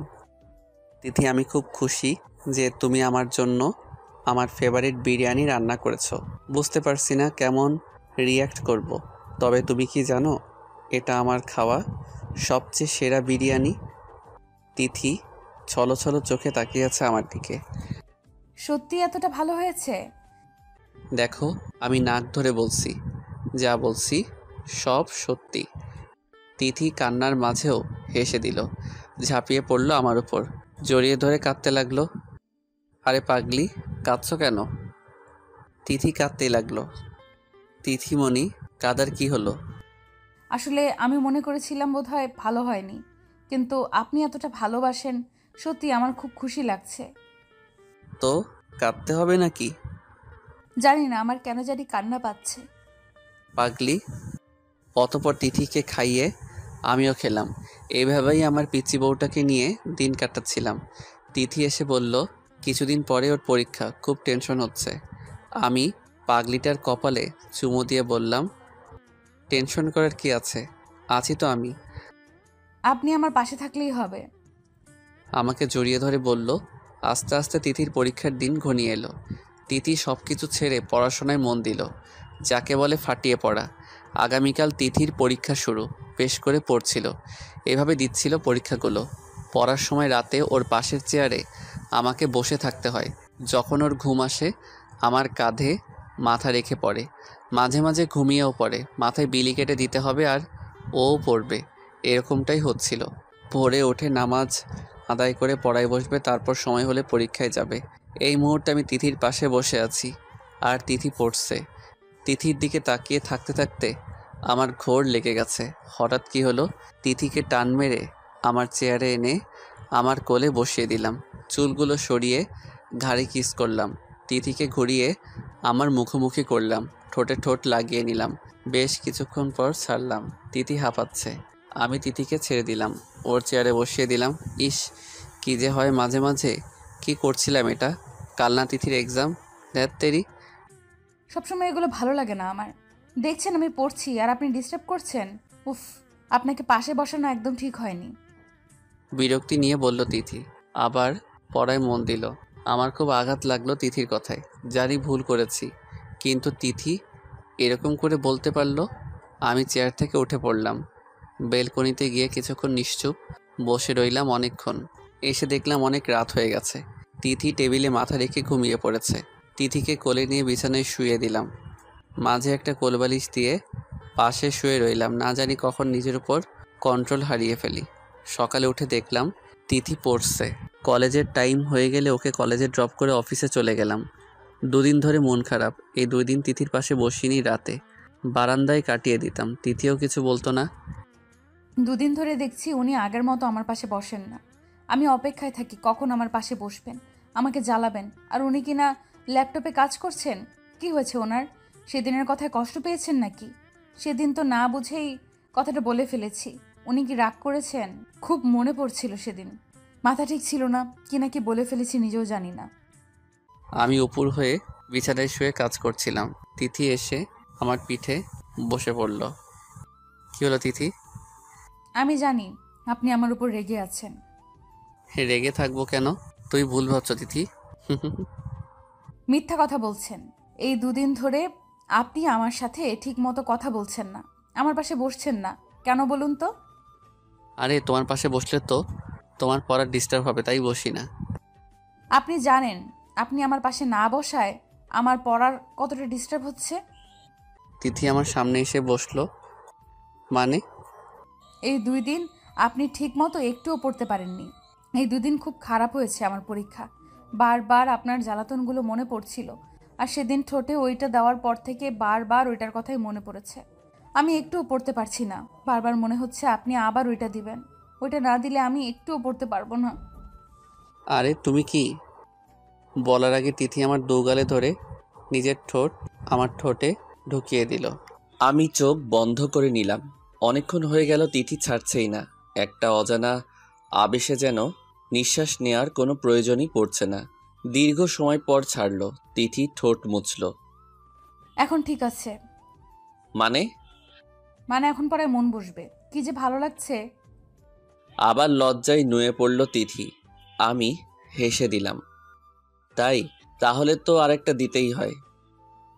Speaker 2: তিথি, আমি খুব খুশি যে তুমি আমার জন্য আমার ফেভারিট বিরিয়ানি রান্না করেছো। বুঝতে পারছি না কেমন রিয়্যাক্ট করব। তবে তুমি কি জানো, এটা আমার খাওয়া সবচেয়ে সেরা বিরিয়ানি। তিথি ছলো ছলো চোখে তাকিয়ে আছে আমার দিকে।
Speaker 1: সত্যি এতটা ভালো হয়েছে?
Speaker 2: দেখো, আমি নাক ধরে বলছি, যা বলছি সব সত্যি। তিথি কান্নার মাঝেও হেসে দিল, ঝাঁপিয়ে পড়ল আমার উপর, জড়িয়ে ধরে কাঁদতে লাগলো। আরে পাগলি, কাঁদছো কেন? তিথি কাঁদতেই লাগলো। তিথিমণি, কাদার কি হলো?
Speaker 1: আসলে আমি মনে করেছিলাম বোধহয় ভালো হয়নি, কিন্তু আপনি এতটা ভালোবাসেন, সত্যি আমার খুব খুশি লাগছে।
Speaker 2: তো কাঁদতে হবে নাকি?
Speaker 1: জানি না, আমার কেন জানি কান্না পাচ্ছে।
Speaker 2: পাগলি। অতপর তিথিকে খাইয়ে আমিও খেলাম। এইভাবেই আমার পিচ্চি বউটাকে নিয়ে দিন কাটাচ্ছিলাম। তিথি এসে বলল, কিছুদিন পরে ওর পরীক্ষা, খুব টেনশন হচ্ছে। আমি পাগলিটার কপালে চুমু দিয়ে বললাম, টেনশন করার কি আছে, আছি তো আমি।
Speaker 1: আপনি আমার পাশে থাকলেই হবে।
Speaker 2: আমাকে জড়িয়ে ধরে বলল। আস্তে আস্তে তিথির পরীক্ষার দিন ঘনিয়ে এলো। তিথি সব কিছু ছেড়ে পড়াশোনায় মন দিল, যাকে বলে ফাটিয়ে পড়া। আগামীকাল তিথির পরীক্ষা শুরু, বেশ করে পড়ছিল, এভাবে দিচ্ছিল পরীক্ষাগুলো। পড়ার সময় রাতে ওর পাশের চেয়ারে আমাকে বসে থাকতে হয়। যখন ওর ঘুম আসে আমার কাঁধে মাথা রেখে পড়ে, মাঝে মাঝে ঘুমিয়েও পড়ে। মাথায় বিলি কেটে দিতে হবে আর ও পড়বে, এরকমটাই হচ্ছিল। ভোরে ওঠে নামাজ আদায় করে পড়ায় বসবে, তারপর সময় হলে পরীক্ষায় যাবে। এই মুহূর্তে আমি তিথির পাশে বসে আছি আর তিথি পড়ছে। তিথির দিকে তাকিয়ে থাকতে থাকতে আমার ঘোর লেগে গেছে। হঠাৎ কি হলো, তিথিকে টান মেরে আমার চেয়ারে এনে আমার কোলে বসিয়ে দিলাম। চুলগুলো সরিয়ে ঘাড়ে কিস করলাম। তিথিকে ঘুরিয়ে আমার মুখোমুখি করলাম, ঠোঁটে ঠোঁট লাগিয়ে নিলাম। বেশ কিছুক্ষণ পর ছাড়লাম। তিথি হাঁপাচ্ছে। আমি তিথিকে ছেড়ে দিলাম, ওর চেয়ারে বসিয়ে দিলাম। ইস, কি যে হয় মাঝে মাঝে। কি করছিলাম এটা? কাল না তিথির এক্সাম? ধ্যাত তেরি।
Speaker 1: সবসময় এগুলো ভালো লাগে না আমার। দেখছেন আমি পড়ছি আর আপনি ডিস্টার্ব করছেন। উফ, আপনাকে পাশে বসানো একদম ঠিক হয়নি।
Speaker 2: বিরক্তি নিয়ে বলল তিথি। আবার পড়ায় মন দিল। আমার খুব আঘাত লাগলো তিথির কথায়। জানি ভুল করেছি, কিন্তু তিথি এরকম করে বলতে পারলো। আমি চেয়ার থেকে উঠে পড়লাম। বেলকনিতে গিয়ে কিছুক্ষণ নিশ্চুপ বসে রইলাম অনেকক্ষণ। এসে দেখলাম অনেক রাত হয়ে গেছে। তিথি টেবিলে মাথা রেখে ঘুমিয়ে পড়েছে। তিথিকে কোলে নিয়ে বিছানায় শুয়ে দিলাম। মাঝে একটা কোলবালিশ দিয়ে পাশে শুয়ে রইলাম। না জানি কখন নিজের উপর কন্ট্রোল হারিয়ে ফেলি। সকালে উঠে দেখলাম তিথি পড়ছে। কলেজের টাইম হয়ে গেলে ওকে কলেজে ড্রপ করে অফিসে চলে গেলাম। দুদিন ধরে মন খারাপ। এই 2 দিন তিথির পাশে বসিনি, রাতে বারান্দায় কাটিয়ে দিতাম। তিথিও কিছু বলতো না।
Speaker 1: দুদিন ধরে দেখছি উনি আগের মতো আমার পাশে বসেন না। আমি অপেক্ষায় থাকি কখন আমার পাশে বসবেন, আমাকে জ্বালাবেন। আর উনি কিনা ল্যাপটপে কাজ করছেন। কি হয়েছে ওনার? সেদিনের কথায় কষ্ট পেয়েছেন নাকি? সেদিন তো না বুঝেই কথাটা বলে ফেলেছি। উনি কি রাগ করেছেন? খুব মনে পড়ছিল সেদিন। মাথা ঠিক ছিল না, কি নাকি বলে ফেলেছি নিজেও জানি না।
Speaker 2: আমি উপর হয়ে বিছানায় শুয়ে কাজ করছিলাম। তিথি এসে আমার পিঠে বসে পড়ল। কি হলো তিথি?
Speaker 1: আমি জানি আপনি আমার উপর রেগে আছেন।
Speaker 2: রেগে থাকবো কেন? তুই ভুল ভাবছ তিথি।
Speaker 1: মিথ্যা কথা বলছেন। এই 2 দিন ধরে আপনি আমার সাথে ঠিক মতো কথা বলছেন না, আমার পাশে বসছেন না। কেন বলুন তো?
Speaker 2: আরে তোমার পাশে বসলে তো তোমার পড়ার ডিস্টার্ব হবে, তাই বসি না।
Speaker 1: আপনি জানেন আপনি আমার পাশে না বসায় আমার পড়ার কতটা ডিস্টার্ব হচ্ছে।
Speaker 2: তিথি আমার সামনে এসে বসলো। মানে?
Speaker 1: এই 2 দিন আপনি ঠিক মতো একটুও পড়তে পারেননি। এই 2 দিন খুব খারাপ হয়েছে আমার পরীক্ষা। বারবার আপনার জ্বালাতনগুলো মনে পড়ছিল। আর সেদিন ঠোঁটে ওইটা দেওয়ার পর থেকে বারবার ওইটার কথাই মনে পড়েছে। আমি একটুও পড়তে পারছি না। বারবার মনে হচ্ছে আপনি আবার ওইটা দিবেন। ওইটা না দিলে আমি একটুও পড়তে পারবো না।
Speaker 2: আরে তুমি কি? বলার আগে তিথি আমার দোগালে ধরে নিজের ঠোঁট আমার ঠোঁটে ঢুকিয়ে দিল। আমি চোখ বন্ধ করে নিলাম। অনেকক্ষণ হয়ে গেল তিথি ছাড়ছেই না। একটা অজানা আবেশে যেন নিঃশ্বাস নেওয়ার কোনো প্রয়োজনই পড়ছে না। দীর্ঘ সময় পর ছাড়ল। তিথি ঠোঁট মুছল।
Speaker 1: এখন ঠিক আছে।
Speaker 2: মানে?
Speaker 1: মানে এখন পরে মন বসবে। কি যে ভালো লাগছে।
Speaker 2: আবার লজ্জায় নুয়ে পড়ল তিথি। আমি হেসে দিলাম। তাই? তাহলে তো আরেকটা দিতেই হয়।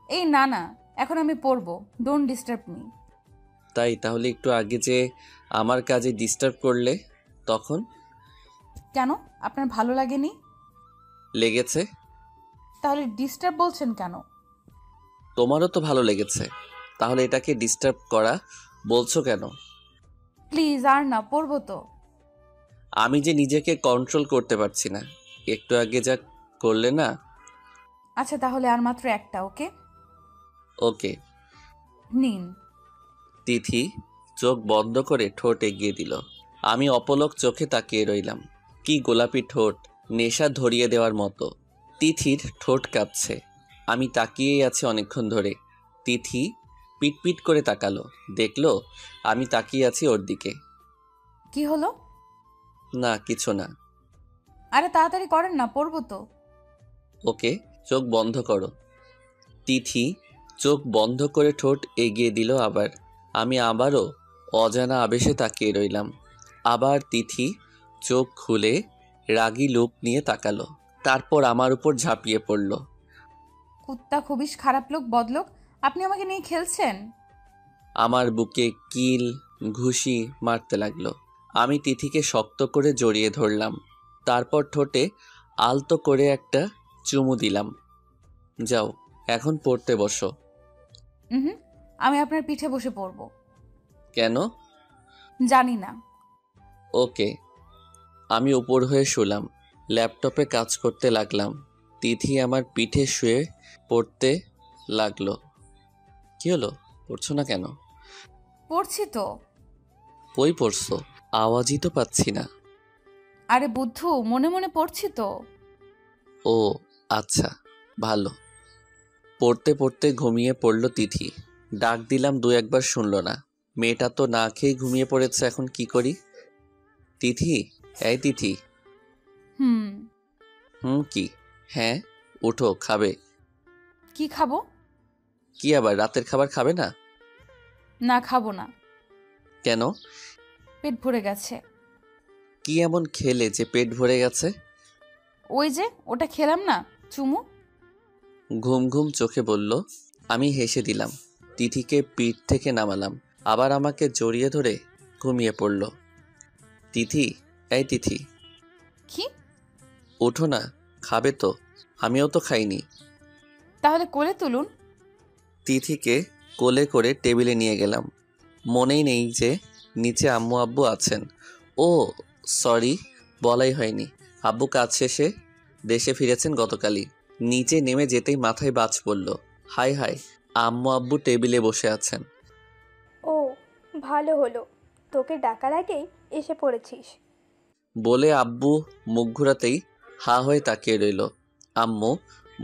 Speaker 1: এই না না, এখন আমি পড়বো। Don't disturb me.
Speaker 2: তাই? তাহলে একটু আগে যে আমার কাজে ডিস্টার্ব করলে তখন?
Speaker 1: কেন? আপনার ভালো লাগেনি?
Speaker 2: লেগেছে।
Speaker 1: তাহলে ডিস্টার্ব বলছেন কেন?
Speaker 2: তোমারও তো ভালো লেগেছে, তাহলে এটাকে ডিস্টার্ব করা বলছো কেন?
Speaker 1: প্লিজ আর না, পড়বো তো।
Speaker 2: আমি যে নিজেকে কন্ট্রোল করতে পারছি না। একটু আগে যা করলে না।
Speaker 1: আচ্ছা তাহলে আর মাত্র একটা। ওকে
Speaker 2: ওকে।
Speaker 1: নিন।
Speaker 2: তিথি চোখ বন্ধ করে ঠোঁট এগিয়ে দিল। আমি অপলক চোখে তাকিয়ে রইলাম। কি গোলাপি ঠোঁট, নেশা ধরিয়ে দেওয়ার মতো। তিথির ঠোঁট কাঁপছে। আমি তাকিয়েই আছি অনেকক্ষণ ধরে। তিথি পিটপিট করে তাকালো, দেখলো আমি তাকিয়ে আছি ওর দিকে।
Speaker 1: কি হলো?
Speaker 2: না কিছু না।
Speaker 1: আরে তাড়াতাড়ি করেন না, পড়বো তো।
Speaker 2: ওকে, চোখ বন্ধ করো। তিথি চোখ বন্ধ করে ঠোঁট এগিয়ে দিল আবার। আমি আবারও অজানা আবেশে তাকিয়ে রইলাম। আবার তিথি চোখ খুলে রাগী লোক নিয়ে তাকালো। তারপর আমার উপর ঝাঁপিয়ে পড়ল।
Speaker 1: কুত্তা খুবই খারাপ লোক, বদলোক। আপনি আমাকে নিয়ে খেলছেন।
Speaker 2: আমার বুকে কিল ঘুষি মারতে লাগলো। আমি তিথিকে শক্ত করে জড়িয়ে ধরলাম। তারপর ঠোঁটে আলতো করে একটা চুমু দিলাম। যাও, এখন পড়তে বসো।
Speaker 1: হুম, আমি আপনার পিঠে বসে পড়বো।
Speaker 2: কেন?
Speaker 1: জানি না।
Speaker 2: ওকে। আমি উপর হয়ে শুলাম। ল্যাপটপে কাজ করতে লাগলাম। তিথি আমার পিঠে শুয়ে পড়তে লাগলো। কি হলো? পড়ছো না কেন?
Speaker 1: পড়ছি তো।
Speaker 2: বই পড়ছো? আওয়াজই তো পাচ্ছি না।
Speaker 1: আরে বুদ্ধু, মনে মনে পড়ছি তো।
Speaker 2: ও আচ্ছা, ভালো। পড়তে পড়তে ঘুমিয়ে পড়ল তিথি। ডাক দিলাম 2-1 বার শুনল না। মেয়েটা তো না খেয়ে ঘুমিয়ে পড়েছে, এখন কি করি? তিথি, এই তিথি।
Speaker 1: হুম।
Speaker 2: কি? হ্যাঁ, উঠো, খাবে।
Speaker 1: কি খাবো?
Speaker 2: কি আবার, রাতের খাবার খাবে না?
Speaker 1: না, খাবো না।
Speaker 2: কেন?
Speaker 1: পেট ভরে গেছে।
Speaker 2: কি এমন খেলে যে পেট ভরে গেছে?
Speaker 1: ওই যে ওটা খেলাম না, চুমু।
Speaker 2: ঘুম ঘুম চোখে বলল। আমি হেসে দিলাম। তিথিকে পিঠ থেকে নামালাম, আবার আমাকে জড়িয়ে ধরে ঘুমিয়ে পড়ল। তিথি, এই তিথি,
Speaker 1: কি?
Speaker 2: ওঠো না, খাবে তো? আমিও তো খাইনি।
Speaker 1: তাহলে কোলে তুলুন।
Speaker 2: তিথিকে কোলে করে টেবিলে নিয়ে গেলাম। মনেই নেই যে নিচে আম্মু আব্বু আছেন। ও সরি, বলাই হয়নি। আব্বু কাজ শেষে দেশে ফিরেছেন গতকালই। নিচে নেমে যেতেই মাথায় বাজ পড়ল। হাই হাই, আম্মু আব্বু টেবিলে বসে আছেন।
Speaker 5: ও ভালো হলো, তোকে ডাকার আগেই এসে পড়েছিস।
Speaker 2: বলে আব্বু মুখ ঘোরাতেই হা হয়ে তাকিয়ে রইল। আম্মু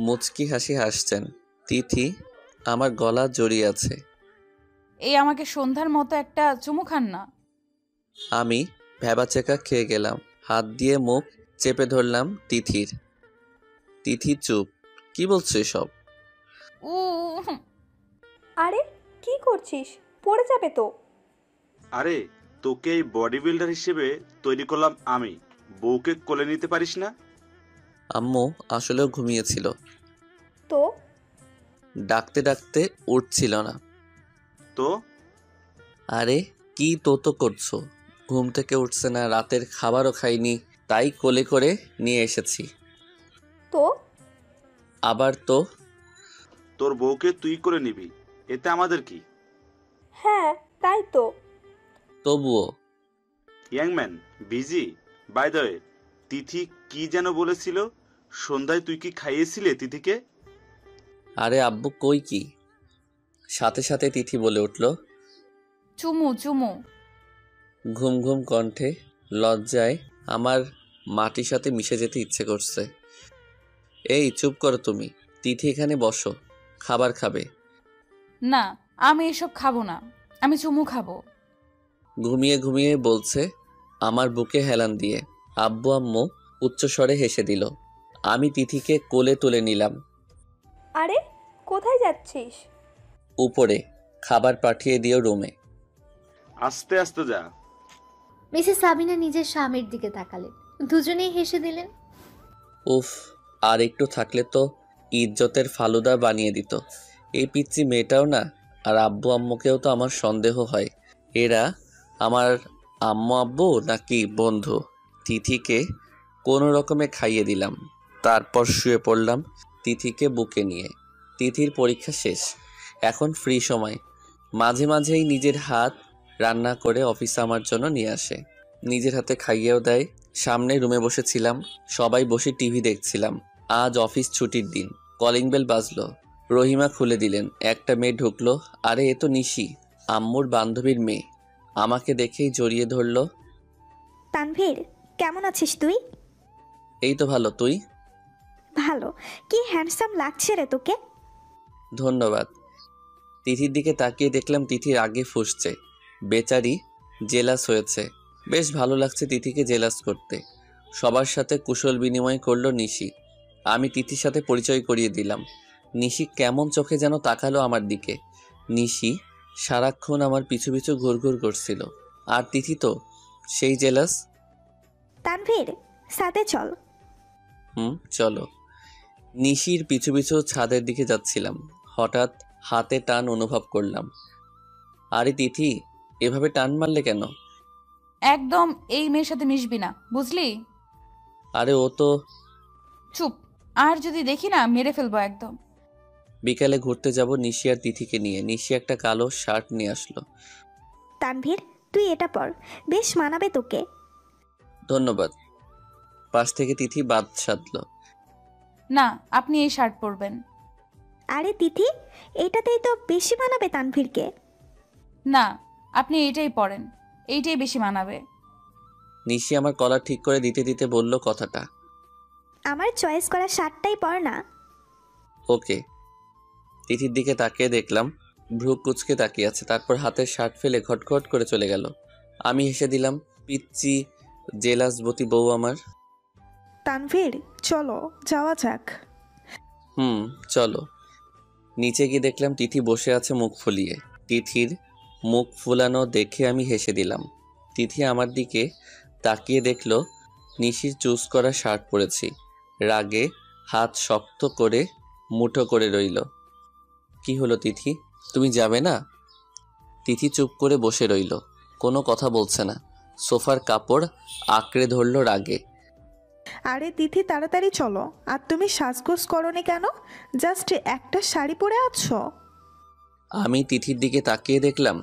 Speaker 2: মুচকি হাসি হাসছেন। তিথি আমার গলা জড়িয়ে আছে।
Speaker 1: এই আমাকে সন্ধ্যার মতো একটা চুমু খান না।
Speaker 2: আমি ভ্যাবাচেকা খেয়ে গেলাম। হাত দিয়ে মুখ চেপে ধরলাম তিথির। তিথি চুপ। কি বলছো এসব?
Speaker 1: উ
Speaker 5: আরে কি করছিস, পড়ে যাবে তো।
Speaker 11: আরে তোকে এই বডি বিল্ডার হিসেবে তৈরি করলাম আমি, বউকে কোলে নিতে পারিস না?
Speaker 2: আম্মু আসলেও ঘুমিয়েছিল।
Speaker 5: তো
Speaker 2: ডাকতে ডাকতে উঠছিল না।
Speaker 11: তো
Speaker 2: আরে কি তো করছো? ঘুম থেকে উঠছে না, রাতের খাবারও খাইনি, তাই কোলে করে নিয়ে এসেছি।
Speaker 5: তো
Speaker 2: আবার তো?
Speaker 11: তোর বউকে তুই করে নিবি, এতে আমাদের কি?
Speaker 5: হ্যাঁ তাই তো।
Speaker 2: তবুও।
Speaker 11: ইয়াংম্যান বিজি। বাই দ্য ওয়ে, তিথি কি যেন বলেছিল? সন্ধ্যায় তুই কি খাইয়েছিলে তিথিকে?
Speaker 2: আরে আব্বু কই কি? সাথে সাথে তিথি বলে উঠল।
Speaker 1: চুমু চুমু।
Speaker 2: ঘুম ঘুম কণ্ঠে লজ্জায় আমার মাটির সাথে মিশে যেতে ইচ্ছে করছে। এই চুপ করো তুমি। তিথি এখানে বসো, খাবার খাবে।
Speaker 1: না, আমি এসব খাবো না, আমি চুমু খাবো।
Speaker 2: ঘুমিয়ে ঘুমিয়ে বলছে আমার বুকে হেলান দিয়ে। আব্বু আম্মু উচ্চস্বরে হেসে দিল। আমি তিথিকে কোলে তুলে নিলাম।
Speaker 5: আরে কোথায় যাচ্ছিস?
Speaker 2: উপরে, খাবার পাঠিয়ে দিও রুমে।
Speaker 11: আস্তে আস্তে যা।
Speaker 4: মিসেস সাবিনা নিজের স্বামীর দিকে তাকালেন, দুজনেই হেসে দিলেন।
Speaker 2: উফ, আর একটু থাকলে তো ইজ্জতের ফালুদা বানিয়ে দিত। এই পিচ্চি মেয়েটাও না, আর আব্বু আম্মুকেও তো আমার সন্দেহ হয়। এরা আমার আম্মু আব্বু নাকি বন্ধু? তিথিকে কোনো রকমে খাইয়ে দিলাম, তারপর শুয়ে পড়লাম তিথিকে বুকে নিয়ে। তিথির পরীক্ষা শেষ, এখন ফ্রি সময়। মাঝে মাঝেই নিজের হাত রান্না করে অফিসে আমার জন্য নিয়ে আসে, নিজের হাতে খাইয়েও দেয়। সামনে রুমে বসেছিলাম, সবাই বসে টিভি দেখছিলাম। আজ অফিস ছুটির দিন। কলিং বেল বাজলো, রহিমা খুলে দিলেন। একটা মেয়ে ঢুকলো। আরে এ তো নিশি, আম্মুর বান্ধবীর মেয়ে। আমাকে দেখেই জড়িয়ে ধরলো।
Speaker 8: তানভীর, কেমন আছিস তুই?
Speaker 2: এই তো ভালো, তুই?
Speaker 8: ভালো। কি হ্যান্ডসাম লাগছে রে তোকে।
Speaker 2: ধন্যবাদ। তিথির দিকে তাকিয়ে দেখলাম তিথির আগে ফুঁসছে। বেচারি জেলাস হয়েছে। বেশ ভালো লাগছে তিথিকে জেলাস করতে। সবার সাথে কুশল বিনিময় করলো নিশি। আমি তিথির সাথে পরিচয় করিয়ে দিলাম। নিশি কেমন চোখে যেন তাকালো আমার দিকে। নিশি সারাক্ষণ আমার পিছু পিছু ঘুরঘুর করছিল। আর তিথি তো সেই জেলাস।
Speaker 8: তানভীর, সাথে চল।
Speaker 2: চলো। নিশির পিছু পিছু ছাদের দিকে যাচ্ছিলাম, হঠাৎ হাতে টান অনুভব করলাম। আরে তিথি, এভাবে টান মারলে কেন?
Speaker 1: একদম এই মেয়ের সাথে মিশবি না, বুঝলি?
Speaker 2: আরে ও তো।
Speaker 1: চুপ। আর যদি দেখি না, মেরে ফেলবো একদম।
Speaker 2: বিকালে ঘুরতে যাব নিশি আর তিথিকে নিয়ে। নিশি একটা কালো শার্ট নিয়ে আসলো।
Speaker 8: তানভীর, তুই এটা পর, বেশ মানাবে তোকে।
Speaker 2: ধন্যবাদ। পাশ থেকে তিথি বাদ সাধলো।
Speaker 1: না, আপনি এই শার্ট পরবেন।
Speaker 8: আরে তিথি, এটাতেই তো বেশি মানাবে তানভীরকে।
Speaker 1: না, আপনি এইটাই পরেন, এইটাই বেশি মানাবে।
Speaker 2: নিশি আমার কলার ঠিক করে দিতে দিতে বলল কথাটা।
Speaker 8: আমার চয়েস করা শার্টটাই পর না।
Speaker 2: ওকে। তিথির দিকে তাকিয়ে দেখলাম ভ্রু কুচকে তাকিয়ে আছে, তারপর হাতের শার্ট ফেলে ঘটঘট করে চলে গেল। আমি হেসে দিলাম। পিচ্চি জেলাসবতী বউ আমার।
Speaker 9: তানভীর চলো যাওয়া যাক।
Speaker 2: চলো। নিচে গিয়ে দেখলাম তিথি বসে আছে মুখ ফুলিয়ে। তিথির মুখ ফুলানো দেখে আমি হেসে দিলাম। তিথি আমার দিকে তাকিয়ে দেখলো নিশির চুজ করা শার্ট পরেছি। রাগে হাত শক্ত করে মুঠো করে রইল। কি হলো তিথি, তুমি যাবে না? তিথি চুপ করে বসে রইল, কোনো কথা বলছে না। সোফার কাপড় আঁকড়ে ধরল রাগে।
Speaker 9: আরে তিথি তাড়াতাড়ি চলো। আর তুমি সাজগোজ করনি কেন? জাস্ট একটা শাড়ি পরে আছো।
Speaker 2: আমি তিথির দিকে তাকিয়ে দেখলাম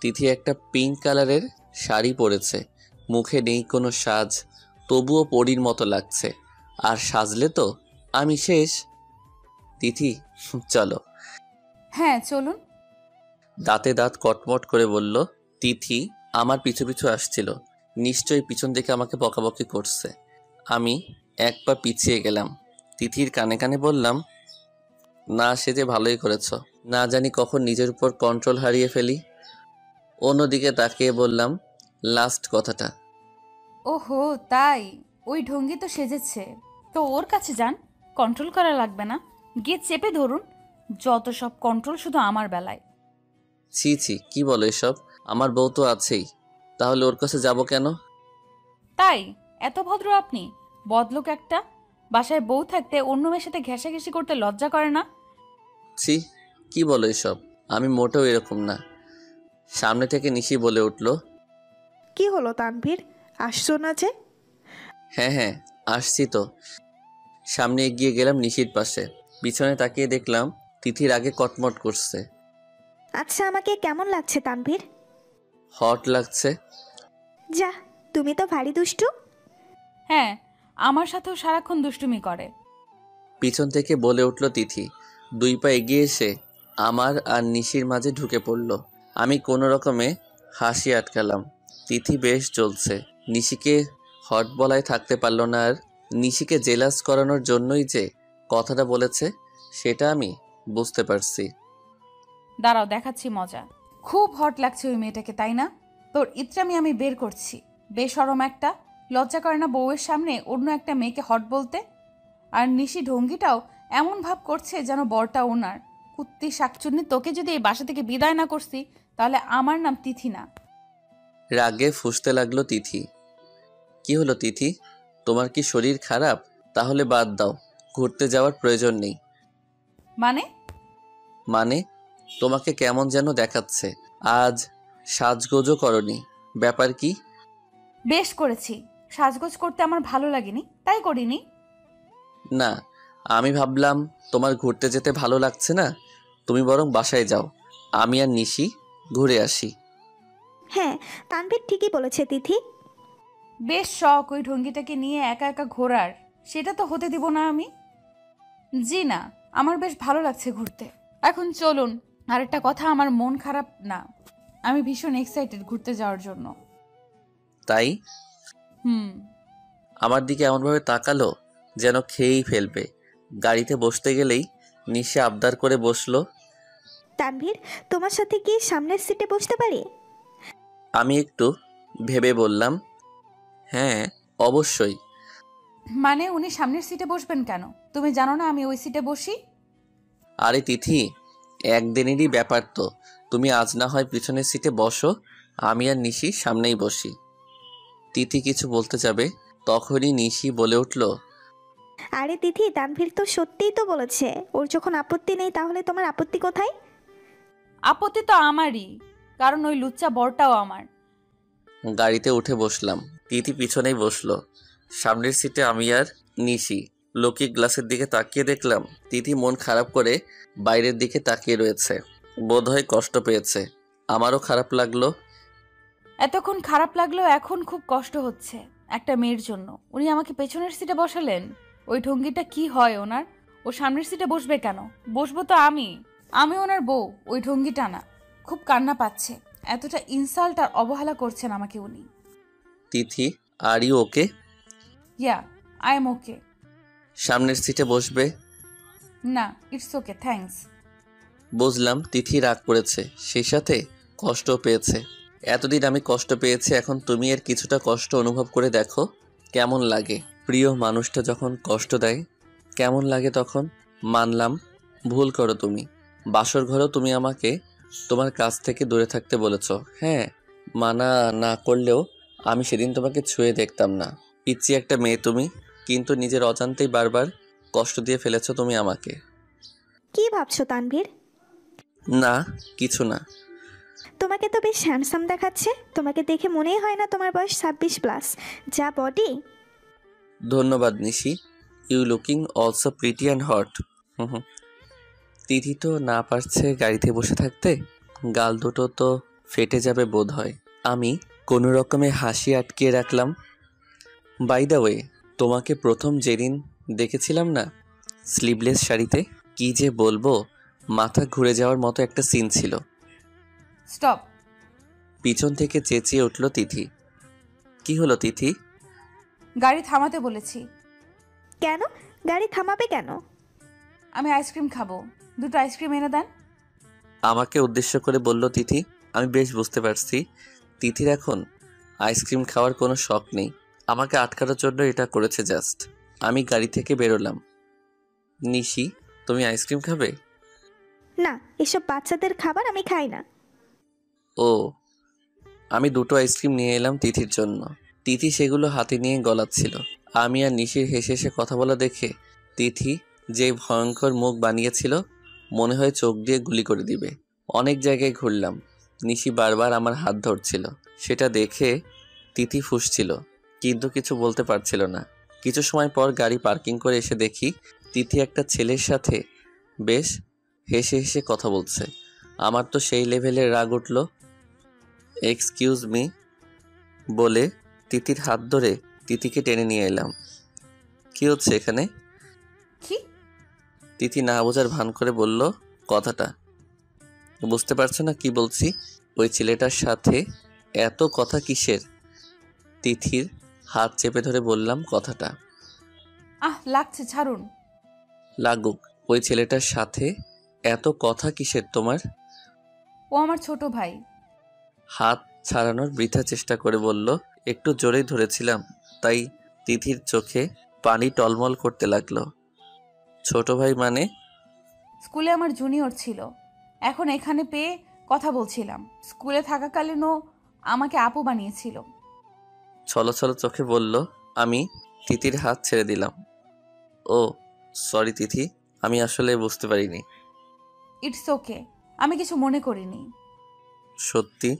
Speaker 2: তিথি একটা পিঙ্ক কালারের শাড়ি পরেছে। মুখে নেই কোনো সাজ, তবুও পরীর মতো লাগছে। আর সাজলে তো আমি শেষ। তিথি চলো।
Speaker 1: হ্যাঁ চলুন।
Speaker 2: দাঁতে দাঁত কটমট করে বলল তিথি। আমার পিছু পিছু আসছিল, নিশ্চয়ই পিছন থেকে আমাকে বকাবকি করছে। আমি এক পা পিছিয়ে গেলাম। তিথির কানে কানে বললাম, না সেজে ভালোই করেছ, না জানি কখন নিজের উপর কন্ট্রোল হারিয়ে ফেলি। অন্যদিকে তাকিয়ে বললাম লাস্ট কথাটা।
Speaker 1: ওহো তাই, ওই ঢঙ্গি তো সেজেছে, তো ওর কাছে যান, কন্ট্রোল করা লাগবে না, গিয়ে চেপে ধরুন। যত সব কন্ট্রোল শুধু আমার বেলায়।
Speaker 2: ছি ছি, কি বলো এসব? আমার বউ তো আছেই, তাহলে ওর কাছে যাব কেন?
Speaker 1: তাই এত ভদ্র আপনি? বদলোক একটা। বাসায় বউ থাকতে অন্য মেয়ের সাথে ঘেঁষাঘেঁষি করতে লজ্জা করে না?
Speaker 2: ছি, কি বলো এসব? আমি মোটেও এরকম না। সামনে থেকে নিশি বলে উঠল,
Speaker 9: কি হলো তানভীর, আসছো না যে?
Speaker 2: হ্যাঁ আসছি তো। সামনে এগিয়ে গেলাম নিশির পাশে। পিছনে তাকিয়ে দেখলাম তিথির আগে কটমট করছে।
Speaker 8: আচ্ছা আমাকে কেমন লাগছে তানভীর?
Speaker 2: হট লাগছে।
Speaker 8: যা, তুমি তো ভারী দুষ্টু।
Speaker 1: হ্যাঁ, আমার সাথেও সারাক্ষণ দুষ্টুমি করে।
Speaker 2: পিছন থেকে বলে উঠল তিথি। 2 পা এগিয়ে এসে আমার আর নিশির মাঝে ঢুকে পড়ল। আমি কোনো রকমে হাসি আটকালাম। তিথি বেশ চলছে। নিশিকে হট বলায় থাকতে পারল না। আর নিশিকে জেলাস করানোর জন্যই যে কথাটা বলেছে সেটা আমি বুঝতে পারছি।
Speaker 1: দাঁড়াও দেখাচ্ছি মজা। খুব হট লাগছে ওই মেয়েটাকে, তাই না? তোর ইত্রামি আমি বের করছি। বেশরম একটা, লজ্জা করে না বউয়ের সামনে অন্য একটা মেয়েকে হট বলতে? আর নিশি ঢঙ্গিটাও এমন ভাব করছে যেন বরটা ওনার। কুত্তি শাকচুন্নি, তোকে যদি এই বাসা থেকে বিদায় না করছি তাহলে আমার নাম তিথি না।
Speaker 2: রাগে ফুঁসতে লাগলো তিথি। কি হলো তিথি, তোমার কি শরীর খারাপ? তাহলে বাদ দাও, ঘুরতে যাওয়ার প্রয়োজন নেই। মানে তোমাকে কেমন যেন দেখাচ্ছে। আজ সাজগোজও করনি, ব্যাপার কি?
Speaker 1: বেশ করেছি, সাজগোজ করতে আমার ভালো লাগেনি তাই করিনি।
Speaker 2: না, আমি ভাবলাম তোমার ঘুরতে যেতে ভালো লাগছে না, তুমি বরং বাসায় যাও, আমি আর নিশি ঘুরে আসি।
Speaker 8: হ্যাঁ তানভীর ঠিকই বলেছে তিথি।
Speaker 1: বেশ শখ ওই ঢঙ্গিটাকে নিয়ে একা একা ঘোরার, সেটা তো হতে দিব না আমি। জি না, আমার বেশ ভালো লাগছে ঘুরতে। এখন চলুন। আর একটা কথা, আমার মন খারাপ না, আমি ভীষণ এক্সাইটেড ঘুরতে যাওয়ার জন্য।
Speaker 2: তাই?
Speaker 1: হুম।
Speaker 2: আমার দিকে এমনভাবে তাকালো যেন খেয়েই ফেলবে। গাড়িতে বসতে গেলেই নিশি আবদার করে বসলো,
Speaker 8: তানভীর তোমার সাথে কি সামনের সিটে বসতে পারি?
Speaker 2: আমি একটু ভেবে বললাম, হ্যাঁ অবশ্যই।
Speaker 1: মানে উনি সামনের সিটে বসবেন কেন? তুমি জানো না আমি ওই সিটে বসি?
Speaker 2: আরে তিথি, একদিনেরই ব্যাপার তো। তুমি আজ না হয় পিছনের সিটে বসো, আমি আর নিশি সামনেই বসি। তিথি কিছু বলতে যাবে, তখনই নিশি বলে উঠল,
Speaker 8: আরে তিথি, তানভীর তো সত্যিই তো বলেছে ওর যখন আপত্তি নেই, তাহলে তোমার আপত্তি কোথায়?
Speaker 1: আপত্তি তো আমারই, কারণ ওই লুচ্চা বরটাও আমার।
Speaker 2: গাড়িতে উঠে বসলাম। তিথি পিছনেই বসলো। সামনের সিটে আমি আর নিশি। লকি গ্লাসের দিকে তাকিয়ে দেখলাম তিথি মন খারাপ করে বাইরের দিকে তাকিয়ে রয়েছে। বোধহয় কষ্ট পেয়েছে। আমারও খারাপ লাগলো।
Speaker 1: এতক্ষণ খারাপ লাগলেও এখন খুব কষ্ট হচ্ছে একটা মেয়ের জন্য। উনি আমাকে পেছনের সিটে বসালেন। ওই ঢঙ্গিটা কি হয় ওনার? ও সামনের সিটে বসবে কেন? বসবো তো আমি ওনার বউ, ওই ঢঙ্গিটা না। খুব কান্না পাচ্ছে, এতটা ইনসাল্ট আর অবহেলা করছেন আমাকে উনি।
Speaker 2: Tithi, are you okay?
Speaker 1: Yeah, I am okay.
Speaker 2: সামনের সিটে বসবে?
Speaker 1: না, ইটস ওকে, থ্যাঙ্কস।
Speaker 2: বুঝলাম তিথি রাগ করেছে, সেই সাথে কষ্টও পেয়েছে। এতদিন আমি কষ্ট পেয়েছি, এখন তুমি এর কিছুটা কষ্ট অনুভব করে দেখো কেমন লাগে। প্রিয় মানুষটা যখন কষ্ট দেয় কেমন লাগে তখন। মানলাম ভুল করো তুমি, বাসর ঘরেও তুমি আমাকে তোমার কাছ থেকে দূরে থাকতে বলেছ। হ্যাঁ, মানা না করলেও আমি সেদিন তোমাকে ছুঁয়ে দেখতাম না। পিচ্ছি একটা মেয়ে তুমি, কিন্তু নিজের অজান্তেই বারবার কষ্ট দিয়ে ফেলেছ তুমি আমাকে।
Speaker 8: কি ভাবছো তানভীর?
Speaker 2: না, কিছু না।
Speaker 8: তোমাকে তো বেশ হ্যান্ডসাম দেখাচ্ছে। তোমাকে দেখে মনেই হয় না তোমার বয়স 26+। যা বডি!
Speaker 2: ধন্যবাদ Nishi, you looking also pretty and hot. Tithi তো না পারছে গাড়িতে বসে থাকতে, গাল দুটো তো ফেটে যাবে বোধ হয়। আমি কোনো রকমে হাসি আটকিয়ে রাখলাম। বাই দ্য ওয়ে, তোমাকে প্রথম যেদিন দেখেছিলাম না স্লিভলেস শাড়িতে, কি যে বলবো, মাথা ঘুরে যাওয়ার মতো একটা সিন ছিল।
Speaker 1: স্টপ।
Speaker 2: পিছন থেকে চেঁচিয়ে উঠল তিথি। কি হলো তিথি?
Speaker 1: গাড়ি থামাতে বলেছি।
Speaker 8: কেন? গাড়ি থামাবে কেন?
Speaker 1: আমি আইসক্রিম খাবো, দুটো আইসক্রিম এনে দেন।
Speaker 2: আমাকে উদ্দেশ্য করে বলল তিথি। আমি বেশ বুঝতে পারছি তিথির এখন আইসক্রিম খাওয়ার কোনো শখ নেই, আমাকে আটকানোর জন্য এটা করেছে জাস্ট। আমি গাড়ি থেকে বেরোলাম। নিশি, তুমি আইসক্রিম খাবে?
Speaker 8: না, এসব বাচ্চাদের খাবার আমি খাই না।
Speaker 2: ও, আমি দুটো আইসক্রিম নিয়ে এলাম তিথির জন্য। তিথি সেগুলো হাতে নিয়ে গলাচ্ছিল। আমি আর নিশির হেসে হেসে কথা বলা দেখে তিথি যে ভয়ঙ্কর মুখ বানিয়েছিল, মনে হয় চোখ দিয়ে গুলি করে দিবে। অনেক জায়গায় ঘুরলাম, নিশি বারবার আমার হাত ধরছিল। সেটা দেখে তিথি ফুঁসছিল, কিন্তু কিছু বলতে পারছিল না। কিছু সময় পর গাড়ি পার্কিং করে এসে দেখি তিথি একটা ছেলের সাথে বেশ হেসে হেসে কথা বলছে। আমার তো সেই লেভেলের রাগ উঠল। এক্সকিউজ মি বলে তিথির হাত ধরে তিথিকে টেনে নিয়ে এলাম। কি হচ্ছে এখানে?
Speaker 1: কি?
Speaker 2: তিথি না বোঝার ভান করে বলল কথাটা। বুঝতে পারছো না কি বলছি? ওই ছেলেটার সাথে এত কথা কিসের? তিথির হাত চেপে ধরে বললাম কথাটা।
Speaker 1: লাগছে, ছাড়ুন।
Speaker 2: লাগুক, ওই ছেলেটার সাথে এত কথা কিসের তোমার?
Speaker 1: ও আমার ছোট ভাই।
Speaker 2: হাত ছাড়ানোর বৃথা চেষ্টা করে বলল। একটু জোরেই ধরেছিলাম, তাই তিথির চোখে পানি টলমল করতে লাগলো। ছোট ভাই মানে?
Speaker 1: স্কুলে আমার জুনিয়র ছিল, এখন এখানে পেয়ে কথা বলছিলাম। স্কুলে থাকাকালীনও আমাকে আপু বানিয়েছিল।
Speaker 2: ছলো ছলো চোখে বলল। আমি তিথির হাত ছেড়ে দিলাম। ও সরি তিথি, আমি আসলে বুঝতে পারিনি।
Speaker 1: ইটস ওকে, আমি কিছু মনে করিনি।
Speaker 2: সত্যি?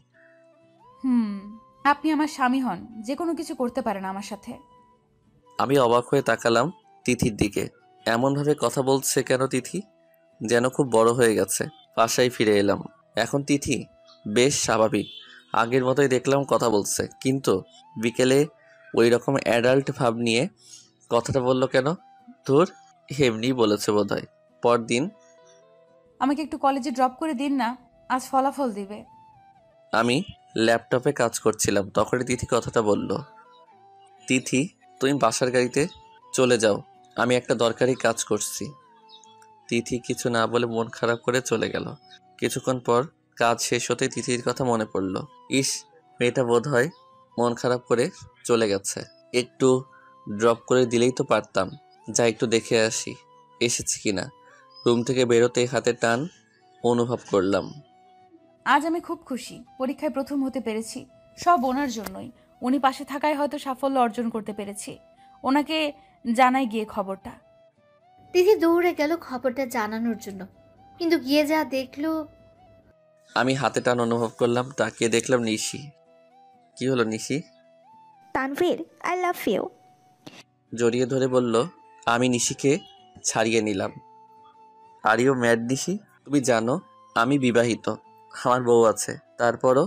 Speaker 1: আপনি আমার স্বামী হন, যে কোনো কিছু করতে পারেন আমার সাথে।
Speaker 2: আমি অবাক হয়ে তাকালাম তিথির দিকে। এমনভাবে কথা বলছে কেন তিথি, যেন খুব বড় হয়ে গেছে। বাসায় ফিরে এলাম। এখন তিথি বেশ স্বাভাবিক, আগের মতোই দেখলাম কথা বলছে, কিন্তু বিকেলে ওই রকম অ্যাডাল্ট ভাব নিয়ে কথাটা বললো কেন? ধুর, এমনি বলেছে বোধহয়। পরদিন
Speaker 1: আমাকে একটু কলেজে ড্রপ করে দিন না, আজ ফলাফল দিবে।
Speaker 2: আমি ল্যাপটপে কাজ করছিলাম, তখনই তিথি কথাটা বলল। তিথি, তুমি বাসার গাড়িতে চলে যাও, আমি একটা দরকারি কাজ করছি। তিথি কিছু না বলে মন খারাপ করে চলে গেল। কিছুক্ষণ পর কাজ শেষ হতে তিথির কথা মনে পড়ল। ইস, মেয়েটা বোধ হয় মন খারাপ করে চলে গেছে, একটু ড্রপ করে দিলেই তো পারতাম। যা একটু দেখে আসি এসেছি কিনা। রুম থেকে বেরোতে হাতে টান অনুভব করলাম।
Speaker 1: আজ আমি খুব খুশি, পরীক্ষায় প্রথম হতে পেরেছি। সব ওনার জন্যই। উনি পাশে থাকায় হয়তো সাফল্য অর্জন করতে পেরেছি। ওনাকে জানাই গিয়ে খবরটা।
Speaker 4: তিথি দৌড়ে গেল খবরটা জানানোর জন্য, কিন্তু গিয়ে যা দেখলো।
Speaker 2: আমি হাতে টান অনুভব করলাম, তাকিয়ে দেখলাম নিশি। কি হলো Nishi?
Speaker 8: Tanvir, I love you.
Speaker 2: জড়িয়ে ধরে বলল। আমি নিশিকে ছাড়িয়ে নিলাম। Are you mad Nishi? তুমি জানো আমি বিবাহিত, আমার বউ আছে। তারপরও?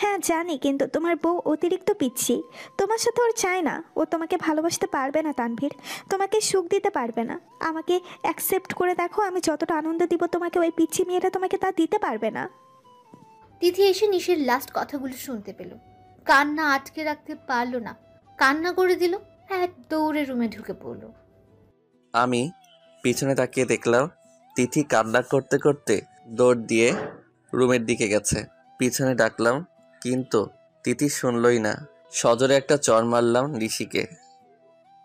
Speaker 8: হ্যাঁ জানি, কিন্তু তোমার বউ অতিরিক্ত পিচ্ছি। তোমার সাথে ওর চায় না। ও তোমাকে ভালোবাসতে পারবে না তানভীর, তোমাকে সুখ দিতে পারবে না। আমাকে অ্যাকসেপ্ট করে দেখো, আমি যতটা আনন্দ দিব তোমাকে, ওই পিচ্ছি মেয়েটা তোমাকে তা দিতে পারবে না।
Speaker 4: তিথি এসে নিশির লাস্ট কথাগুলো শুনতে পেল। কান্না আটকে রাখতে পারলো না, কান্না করে দিল। এক দৌড়ে রুমে ঢুকে পড়লো।
Speaker 2: আমি পিছনে তাকিয়ে দেখলাম তিথি কান্না করতে করতে দৌড় দিয়ে রুমের দিকে গেছে। পিছনে ডাকলাম, কিন্তু তিথি শুনলই না। সজোরে একটা চড় মারলাম নিশিকে।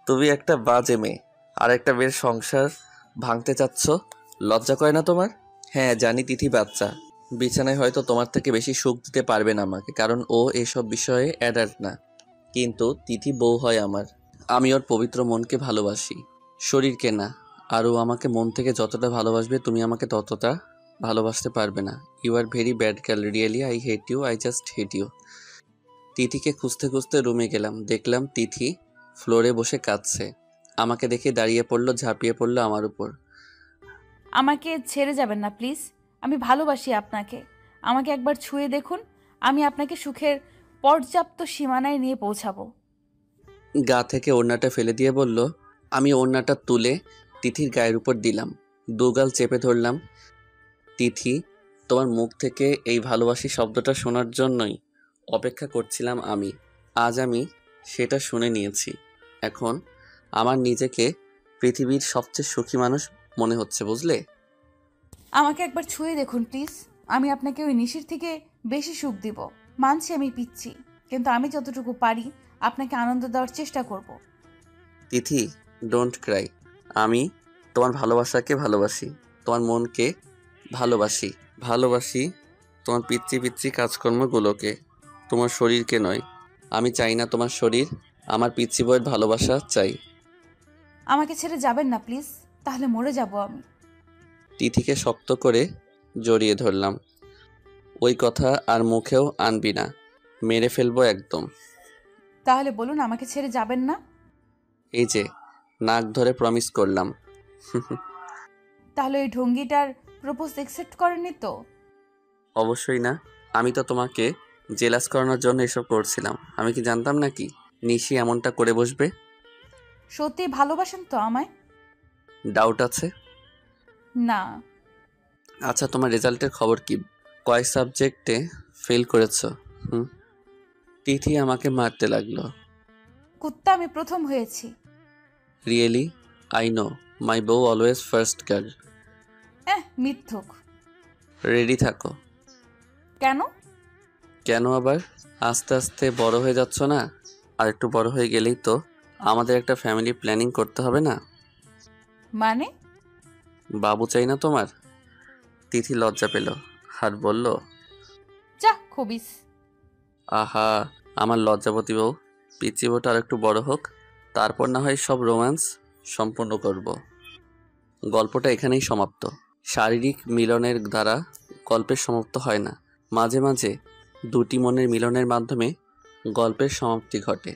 Speaker 2: তুমি একটা বাজে মেয়ে, আর একটা মেয়ের সংসার ভাঙতে চাচ্ছ, লজ্জা করে না তোমার? হ্যাঁ জানি তিথি বাচ্চা, বিছানায় হয়তো তোমার থেকে বেশি সুখ দিতে পারবে না আমাকে, কারণ ও এসব বিষয়ে অ্যাডাল্ট না। কিন্তু তিথি বউ হয় আমার, আমি ওর পবিত্র মনকে ভালোবাসি, শরীরকে না। আর ও আমাকে মন থেকে যতটা ভালোবাসবে তুমি আমাকে ততটা ভালোবাসতে পারবে না। You are very bad girl, really I hate you, I just hate you. তিথিকে খুঁজতে খুঁজতে রুমে গেলাম, দেখলাম তিথি ফ্লোরে বসে কাঁদছে। আমাকে দেখে দাঁড়িয়ে পড়লো, ঝাঁপিয়ে পড়লো আমার উপর।
Speaker 1: আমাকে ছেড়ে যাবেন না প্লিজ, আমি ভালোবাসি আপনাকে। আমাকে একবার ছুঁয়ে দেখুন, আমি আপনাকে সুখের পর্যাপ্ত সীমানায় নিয়ে পৌঁছাবো।
Speaker 2: গা থেকে ওড়নাটা ফেলে দিয়ে বলল। আমি ওড়নাটা তুলে তিথির গায়ের উপর দিলাম, দুগাল চেপে ধরলাম। তিথি, তোমার মুখ থেকে এই ভালোবাসি শব্দটা শোনার জন্যই অপেক্ষা করছিলাম আমি। আজ আমি সেটা শুনে নিয়েছি। এখন আমার নিজেকে পৃথিবীর সবচেয়ে সুখী মানুষ মনে হচ্ছে, বুঝলে?
Speaker 1: আমাকে একবার ছুঁয়ে দেখুন প্লিজ, আমি আপনাকে ওই নিশির থেকে বেশি সুখ দিব। মানছি আমি পিচ্ছি, কিন্তু আমি যতটুকু পারি আপনাকে আনন্দ দেওয়ার চেষ্টা করব।
Speaker 2: তিথি, ডোন্ট ক্রাই। আমি তোমার ভালোবাসাকে ভালোবাসি, তোমার মনকে ভালোবাসি, ভালোবাসি তোমার পিচ্ছি পিচ্ছি কাজকর্মগুলোকে, তোমার শরীরকে নয়। আমি চাই না তোমার শরীর, আমার পিচ্ছি বইয়ের ভালোবাসা চাই।
Speaker 1: আমাকে ছেড়ে যাবেন না প্লিজ, তাহলে মরে যাব আমি।
Speaker 2: তিথিকে শক্ত করে জড়িয়ে ধরলাম। ওই কথা আর মুখেও আনবি না, মেরে ফেলবো একদম।
Speaker 1: তাহলে বলুন আমাকে ছেড়ে যাবেন না।
Speaker 2: এই যে নাক ধরে প্রমিস করলাম।
Speaker 1: তাহলে ওই ঢঙ্গিটার প্রপোজ অ্যাকসেপ্ট করেননি তো?
Speaker 2: অবশ্যই না, আমি তো তোমাকে জেলাস করানোর জন্য এসব করছিলাম। আমি কি জানতাম নাকি নিশি এমনটা করে বসবে?
Speaker 1: সত্যি ভালোবাসেন তো আমায়?
Speaker 2: ডাউট আছে?
Speaker 1: না।
Speaker 2: আচ্ছা, তোমার রেজাল্টের খবর কি? কয় সাবজেক্টে ফেল করেছো? তিথি আমাকে মারতে লাগলো।
Speaker 1: কুত্তা, আমি প্রথম হয়েছি।
Speaker 2: রিয়েলি? আই নো, মাই বউ অলওয়েজ ফার্স্ট গার্ল।
Speaker 1: মিথ্যুক।
Speaker 2: রেডি থাকো।
Speaker 1: কেন?
Speaker 2: কেন আবার? আস্তে আস্তে বড় হয়ে যাচ্ছ না? আর একটু বড় হয়ে গেলেই তো আমাদের একটা ফ্যামিলি প্ল্যানিং করতে হবে না?
Speaker 1: মানে?
Speaker 2: বাবু চাই না তোমার? তিথি লজ্জা পেল আর বলল,
Speaker 1: যা খবিস।
Speaker 2: আহা, আমার লজ্জাবতী বউ। পিচ্চি বউটা আর একটু বড় হোক, তারপর না হয় সব রোম্যান্স সম্পূর্ণ করব। গল্পটা এখানেই সমাপ্ত। শারীরিক মিলনের দ্বারা গল্পের সমাপ্ত হয় না, মাঝে মাঝে দুটি মনের মিলনের মাধ্যমে গল্পের সমাপ্তি ঘটে।